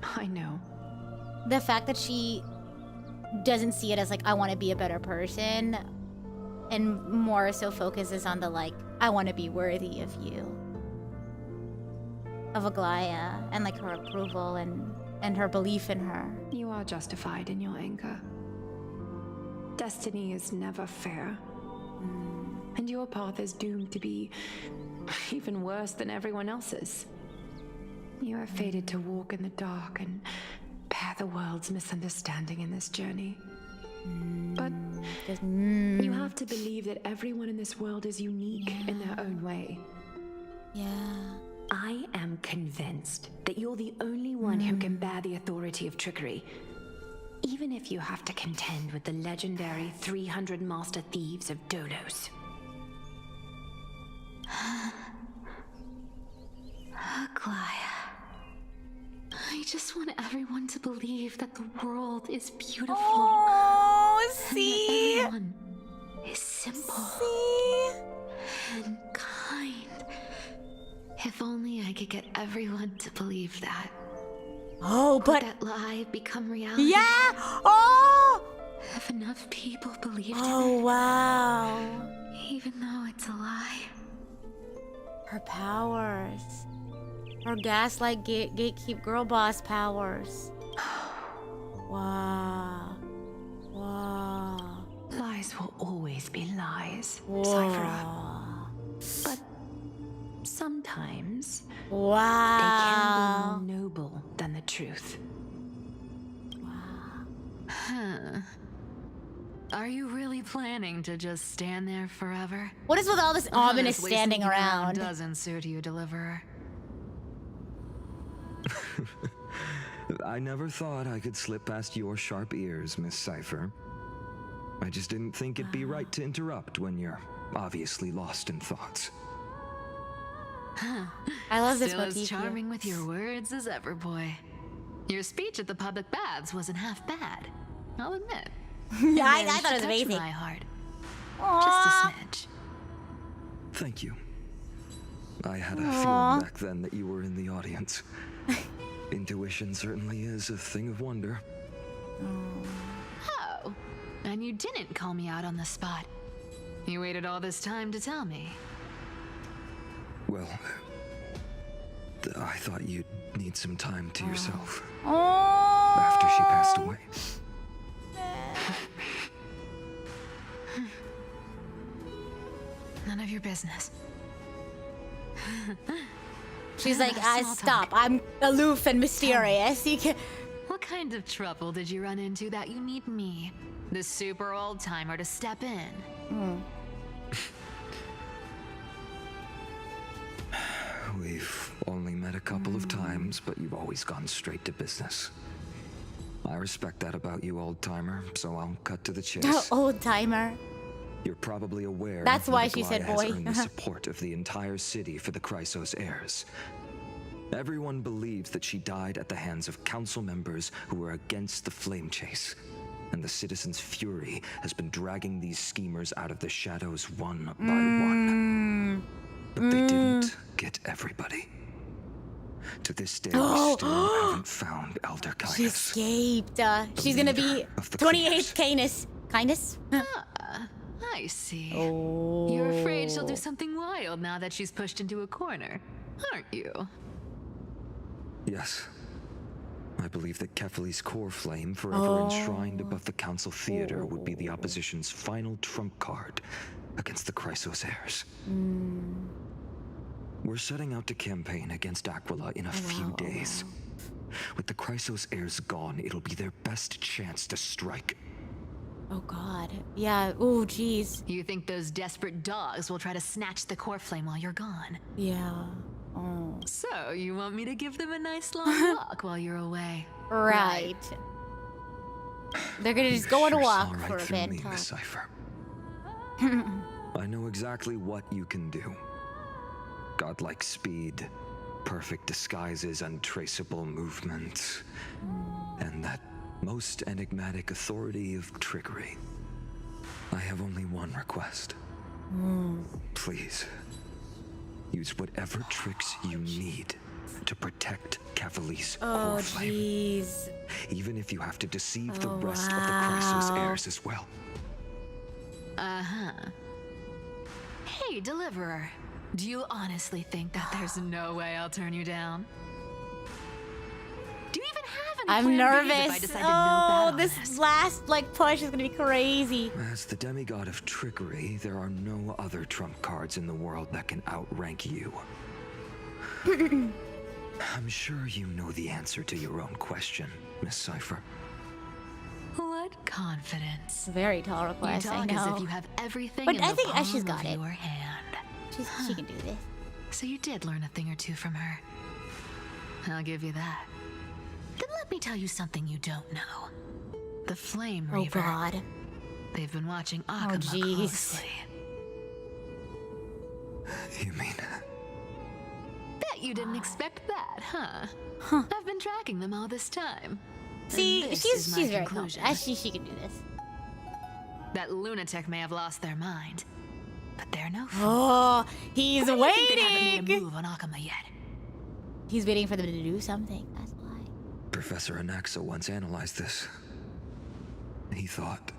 Speaker 13: I know.
Speaker 1: The fact that she doesn't see it as like, I want to be a better person, and more so focuses on the like, I want to be worthy of you. Of Aglia, and like her approval and her belief in her.
Speaker 13: You are justified in your anger. Destiny is never fair. And your path is doomed to be even worse than everyone else's. You are fated to walk in the dark and bear the world's misunderstanding in this journey. But you have to believe that everyone in this world is unique in their own way.
Speaker 1: Yeah.
Speaker 14: I am convinced that you're the only one who can bear the authority of trickery. Even if you have to contend with the legendary 300 master thieves of Dolos.
Speaker 2: Aglia. I just want everyone to believe that the world is beautiful.
Speaker 1: Oh, see?
Speaker 2: And everyone is simple.
Speaker 1: See?
Speaker 2: And kind. If only I could get everyone to believe that.
Speaker 1: Oh, but...
Speaker 2: Would that lie become reality?
Speaker 1: Yeah! Oh!
Speaker 2: If enough people believed in it.
Speaker 1: Oh, wow.
Speaker 2: Even though it's a lie.
Speaker 1: Her powers. Her gaslight gatekeep girl boss powers. Wow. Wow.
Speaker 13: Lies will always be lies,
Speaker 1: Whoa.
Speaker 13: Cipher. But sometimes
Speaker 1: wow.
Speaker 13: they can be more noble than the truth.
Speaker 1: Wow.
Speaker 2: Huh. Are you really planning to just stand there forever?
Speaker 1: What is with all this ominous
Speaker 2: Honestly,
Speaker 1: standing
Speaker 2: sneaking
Speaker 1: around?
Speaker 2: Doesn't suit you, Deliverer.
Speaker 7: I never thought I could slip past your sharp ears, Miss Cipher. I just didn't think it'd be right to interrupt when you're obviously lost in thoughts.
Speaker 1: I love this
Speaker 2: Still as
Speaker 1: motif
Speaker 2: charming with your words as ever, boy. Your speech at the public baths wasn't half bad, I'll admit.
Speaker 1: Yeah, I
Speaker 2: Managed
Speaker 1: thought
Speaker 2: to
Speaker 1: it was
Speaker 2: touch
Speaker 1: amazing.
Speaker 2: My heart.
Speaker 1: Aww.
Speaker 2: Just a smidge.
Speaker 7: Thank you. I had a
Speaker 1: Aww.
Speaker 7: feeling back then that you were in the audience. Intuition certainly is a thing of wonder.
Speaker 2: Oh, and you didn't call me out on the spot. You waited all this time to tell me.
Speaker 7: Well, I thought you'd need some time to yourself.
Speaker 1: Oh.
Speaker 7: After she passed away.
Speaker 2: None of your business.
Speaker 1: She's like, stop. I'm aloof and mysterious. You can...
Speaker 2: What kind of trouble did you run into that you need me, the super old timer, to step in?
Speaker 7: We've only met a couple of times, but you've always gone straight to business. I respect that about you, old-timer, so I'll cut to the chase.
Speaker 1: Old-timer.
Speaker 7: You're probably aware
Speaker 1: That's why
Speaker 7: that
Speaker 1: she said
Speaker 7: Aglia
Speaker 1: boy.
Speaker 7: has earned the support of the entire city for the Chrysos heirs. Everyone believes that she died at the hands of council members who were against the flame chase. And the citizens' fury has been dragging these schemers out of the shadows one by one. But they didn't get everybody. To this day, we still haven't found Elder Cainus.
Speaker 1: She escaped. She's gonna be 28th Cainus. Cainus?
Speaker 5: I see. You're afraid she'll do something wild now that she's pushed into a corner, aren't you?
Speaker 7: Yes. I believe that Kefali's core flame, forever enshrined above the council theater, would be the opposition's final trump card against the Chrysos heirs. We're setting out to campaign against Aquila in a few days. With the Chrysos heirs gone, it'll be their best chance to strike.
Speaker 1: Oh god. Yeah, oh jeez.
Speaker 5: You think those desperate dogs will try to snatch the core flame while you're gone?
Speaker 1: Yeah. Oh.
Speaker 5: So, you want me to give them a nice long walk while you're away?
Speaker 1: Right. They're gonna just go on a walk
Speaker 7: Right
Speaker 1: for a
Speaker 7: through
Speaker 1: bit.
Speaker 7: me, Miss Cipher. I know exactly what you can do. Godlike speed, perfect disguises, untraceable movement, and that most enigmatic authority of trickery. I have only one request. Please, use whatever tricks you need to protect Kefali's core flame.
Speaker 1: Jeez.
Speaker 7: Even if you have to deceive the rest of the Chrysos heirs as well.
Speaker 5: Hey, Deliverer. Do you honestly think that there's no way I'll turn you down? Do you even have any
Speaker 1: I'm
Speaker 5: plan B if I
Speaker 1: nervous.
Speaker 5: decide to no bat on
Speaker 1: This last push is gonna be crazy.
Speaker 7: As the demigod of trickery, there are no other trump cards in the world that can outrank you. I'm sure you know the answer to your own question, Miss Cipher.
Speaker 5: What confidence.
Speaker 1: Very tall request,
Speaker 5: You
Speaker 1: I
Speaker 5: talk
Speaker 1: know.
Speaker 5: as if you have everything
Speaker 1: But
Speaker 5: in
Speaker 1: I
Speaker 5: the
Speaker 1: think
Speaker 5: palm
Speaker 1: she's got
Speaker 5: of
Speaker 1: it.
Speaker 5: your hand.
Speaker 1: She can do this.
Speaker 5: So you did learn a thing or two from her. I'll give you that. Then let me tell you something you don't know. The Flame Reaver.
Speaker 1: Oh god.
Speaker 5: They've been watching Akama closely.
Speaker 7: You mean?
Speaker 5: Bet you didn't expect that, huh? I've been tracking them all this time.
Speaker 1: See,
Speaker 5: And this
Speaker 1: she's
Speaker 5: is my
Speaker 1: very
Speaker 5: conclusion.
Speaker 1: confident. She can do this.
Speaker 5: That lunatic may have lost their mind, but they're no fool.
Speaker 1: Oh, he's
Speaker 5: Why do you think they haven't made a
Speaker 1: waiting.
Speaker 5: move on Akama yet?
Speaker 1: He's waiting for them to do something. That's why.
Speaker 7: Professor Anaxa once analyzed this. He thought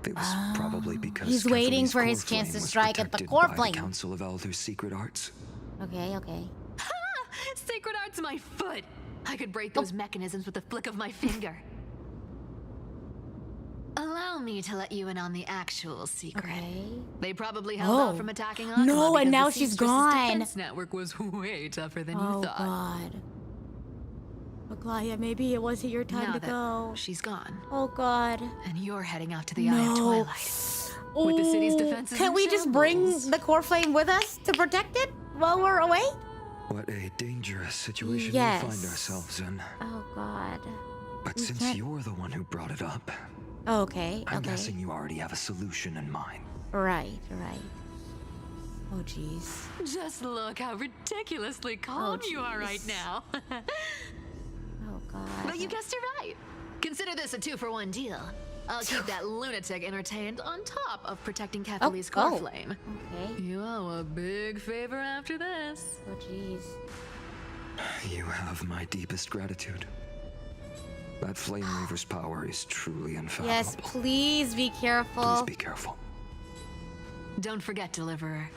Speaker 7: it was probably because
Speaker 1: He's waiting
Speaker 7: Kefali's
Speaker 1: for his
Speaker 7: core
Speaker 1: chance
Speaker 7: flame
Speaker 1: to
Speaker 7: was
Speaker 1: strike at the
Speaker 7: protected
Speaker 1: core
Speaker 7: by
Speaker 1: flame.
Speaker 7: The Council of Elders' secret arts.
Speaker 1: Okay, okay.
Speaker 5: Sacred Art's my foot! I could break those mechanisms with a flick of my finger. Allow me to let you in on the actual secret. They probably held out from attacking Akama
Speaker 1: No,
Speaker 5: because
Speaker 1: and now
Speaker 5: the
Speaker 1: she's
Speaker 5: seamstress's
Speaker 1: gone.
Speaker 5: defense network was way tougher than you
Speaker 1: Oh
Speaker 5: thought.
Speaker 1: god. Aglia, maybe it wasn't your time
Speaker 5: Now
Speaker 1: to
Speaker 5: that
Speaker 1: go.
Speaker 5: she's gone.
Speaker 1: Oh god.
Speaker 5: And you're heading out to the Eye of Twilight. With the city's defenses
Speaker 1: Can't
Speaker 5: in
Speaker 1: we just bring
Speaker 5: shambles.
Speaker 1: the core flame with us to protect it while we're away?
Speaker 7: What a dangerous situation
Speaker 1: Yes.
Speaker 7: we find ourselves in.
Speaker 1: Oh god.
Speaker 7: But
Speaker 1: We
Speaker 7: since
Speaker 1: can't-
Speaker 7: you're the one who brought it up,
Speaker 1: Okay,
Speaker 7: I'm
Speaker 1: okay.
Speaker 7: guessing you already have a solution in mind.
Speaker 1: Right, right. Oh jeez.
Speaker 5: Just look how ridiculously calm you are right now.
Speaker 1: Oh god.
Speaker 5: But you guessed it right. Consider this a 2-for-1 deal. I'll keep that lunatic entertained on top of protecting Kefali's core flame.
Speaker 1: Okay.
Speaker 5: You owe a big favor after this.
Speaker 1: Oh jeez.
Speaker 7: You have my deepest gratitude. That Flame Reaver's power is truly unfathomable.
Speaker 1: Yes, please be careful.
Speaker 7: Please be careful.
Speaker 5: Don't forget, Deliverer.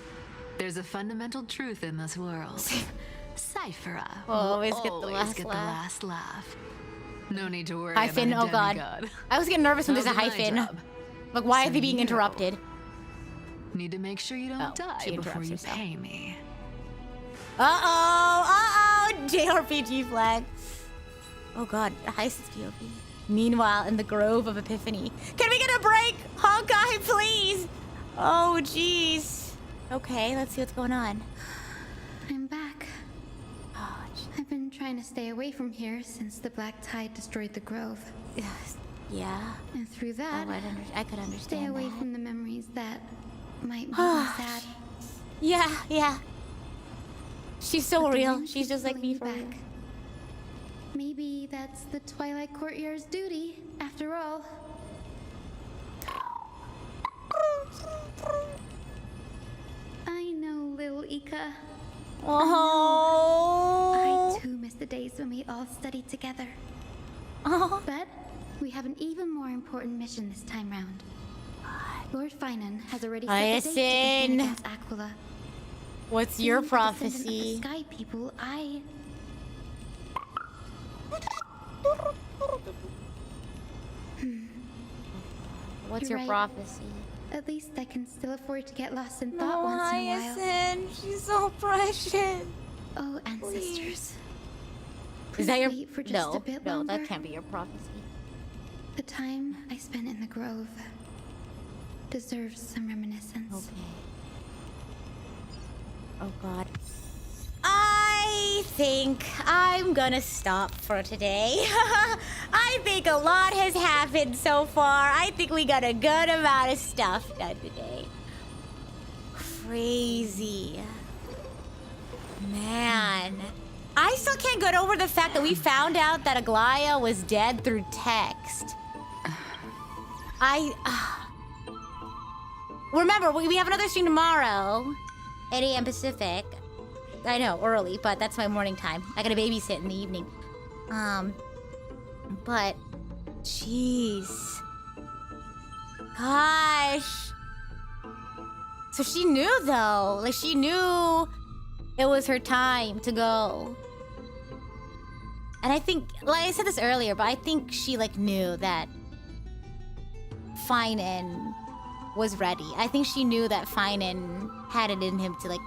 Speaker 5: There's a fundamental truth in this world. Cipher will
Speaker 1: Always get the
Speaker 5: always
Speaker 1: last
Speaker 5: get
Speaker 1: laugh.
Speaker 5: the last laugh. No need to worry
Speaker 1: Hyphen,
Speaker 5: about
Speaker 1: oh
Speaker 5: a
Speaker 1: god.
Speaker 5: demigod.
Speaker 1: I was getting nervous when there's a
Speaker 5: That'll be my
Speaker 1: hyphen.
Speaker 5: job.
Speaker 1: Like, why are
Speaker 5: So
Speaker 1: they being
Speaker 5: you
Speaker 1: interrupted?
Speaker 5: Need to make sure you don't die
Speaker 1: she
Speaker 5: before
Speaker 1: interrupts
Speaker 5: you
Speaker 1: herself.
Speaker 5: pay me.
Speaker 1: JRPG flag. Oh god, heist is POV. Meanwhile, in the Grove of Epiphany. Can we get a break? Honkai, please! Oh, jeez. Okay, let's see what's going on.
Speaker 11: I'm back. I've been trying to stay away from here since the black tide destroyed the grove.
Speaker 1: Yeah.
Speaker 11: And through that,
Speaker 1: I could understand
Speaker 11: stay away
Speaker 1: that.
Speaker 11: from the memories that might make me sad.
Speaker 1: Yeah. She's so real. She's just like me for real.
Speaker 11: Maybe that's the Twilight Courtyard's duty, after all. I know, little Ika.
Speaker 1: Oh.
Speaker 11: I too miss the days when we all studied together.
Speaker 1: Oh.
Speaker 11: But we have an even more important mission this time round. Lord Finan has already set the date to campaign against Aquila.
Speaker 1: What's your
Speaker 11: Being a descendant of
Speaker 1: prophecy?
Speaker 11: the Sky People,
Speaker 1: What's
Speaker 11: You're
Speaker 1: your
Speaker 11: right.
Speaker 1: prophecy?
Speaker 11: At least I can still afford to get lost in thought once in a while.
Speaker 1: Hyacinth, she's so precious.
Speaker 11: Oh, ancestors.
Speaker 1: Is that your...
Speaker 11: Wait for just
Speaker 1: No,
Speaker 11: a bit
Speaker 1: no,
Speaker 11: longer.
Speaker 1: that can't be your prophecy.
Speaker 11: The time I spent in the grove deserves some reminiscence.
Speaker 1: Okay. Oh god. I think I'm gonna stop for today. I think a lot has happened so far. I think we got a good amount of stuff done today. Crazy. Man. I still can't get over the fact that we found out that Aglia was dead through text. Remember, we have another stream tomorrow, 8 a.m. Pacific. I know, early, but that's my morning time. I gotta babysit in the evening. But, jeez. Gosh. So she knew, though. Like, she knew it was her time to go. And I think, like I said this earlier, but I think she, like, knew that Finan was ready. I think she knew that Finan had it in him to, like,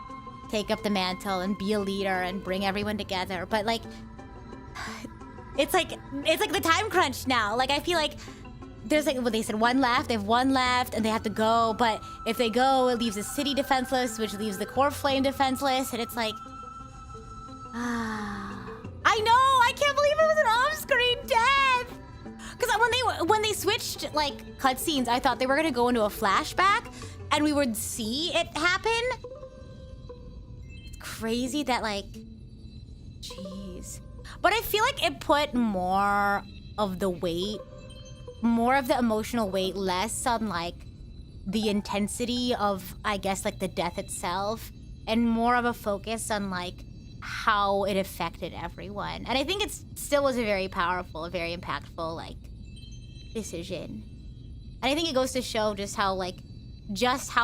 Speaker 1: take up the mantle and be a leader and bring everyone together. But, like, it's like the time crunch now. Like, I feel like there's, like, what they said, one left. They have one left and they have to go. But if they go, it leaves the city defenseless, which leaves the core flame defenseless. And it's like, I know! I can't believe it was an off-screen death! Because when they switched, like, cutscenes, I thought they were gonna go into a flashback and we would see it happen. It's crazy that, like, jeez. But I feel like it put more of the weight, more of the emotional weight, less on, like, the intensity of, I guess, like, the death itself, and more of a focus on, like, how it affected everyone. And I think it still was a very powerful, a very impactful, like, decision. And I think it goes to show just how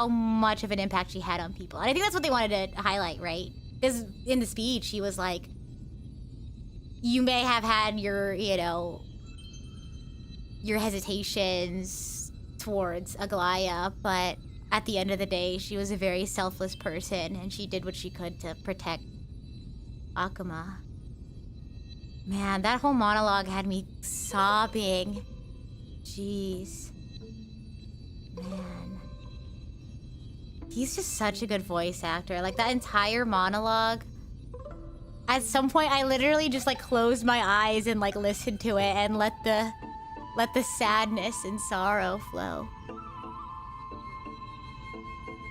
Speaker 1: much of an impact she had on people. And I think that's what they wanted to highlight, right? Because in the speech, she was like, you may have had your, your hesitations towards Aglia, but at the end of the day, she was a very selfless person, and she did what she could to protect Akuma. Man, that whole monologue had me sobbing. Jeez. Man. He's just such a good voice actor. Like, that entire monologue, at some point I literally just, like, closed my eyes and, like, listened to it and let the sadness and sorrow flow.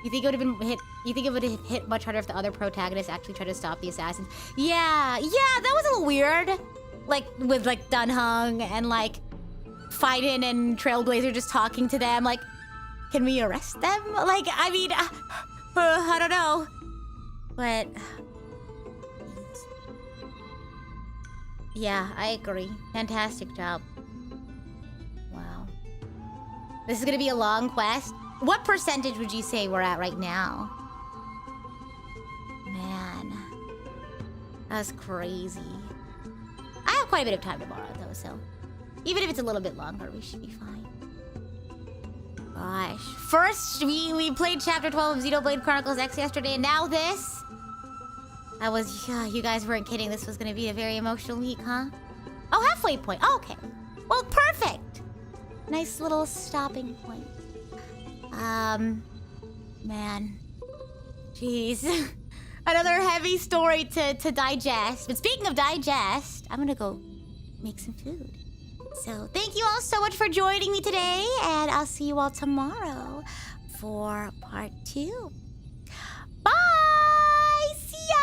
Speaker 1: You think it would have hit much harder if the other protagonists actually tried to stop the assassins? Yeah, that was a little weird. Like, with, like, Dunhung and, like, Finan and Trailblazer just talking to them. Like, can we arrest them? Like, I mean, I don't know. But, yeah, I agree. Fantastic job. Wow. This is gonna be a long quest. What percentage would you say we're at right now? Man. That's crazy. I have quite a bit of time tomorrow, though, so... even if it's a little bit longer, we should be fine. Gosh. First, we played Chapter 12 of Xenoblade Chronicles X yesterday, and now this... you guys weren't kidding. This was gonna be a very emotional week, huh? Oh, halfway point. Oh, okay. Well, perfect. Nice little stopping point. man. Jeez. Another heavy story to digest. But speaking of digest, I'm gonna go make some food. So thank you all so much for joining me today, and I'll see you all tomorrow for part 2. Bye! See ya!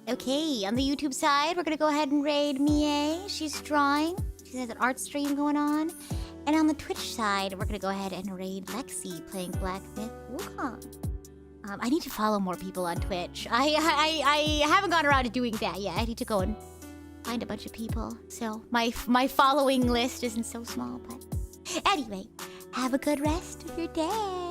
Speaker 1: Okay, on the YouTube side, we're gonna go ahead and raid Mie. She's drawing. She has an art stream going on. And on the Twitch side, we're gonna go ahead and raid Lexi playing Black Myth Wukong. I need to follow more people on Twitch. I haven't gone around to doing that yet. I need to go and find a bunch of people. So my following list isn't so small, but anyway, have a good rest of your day.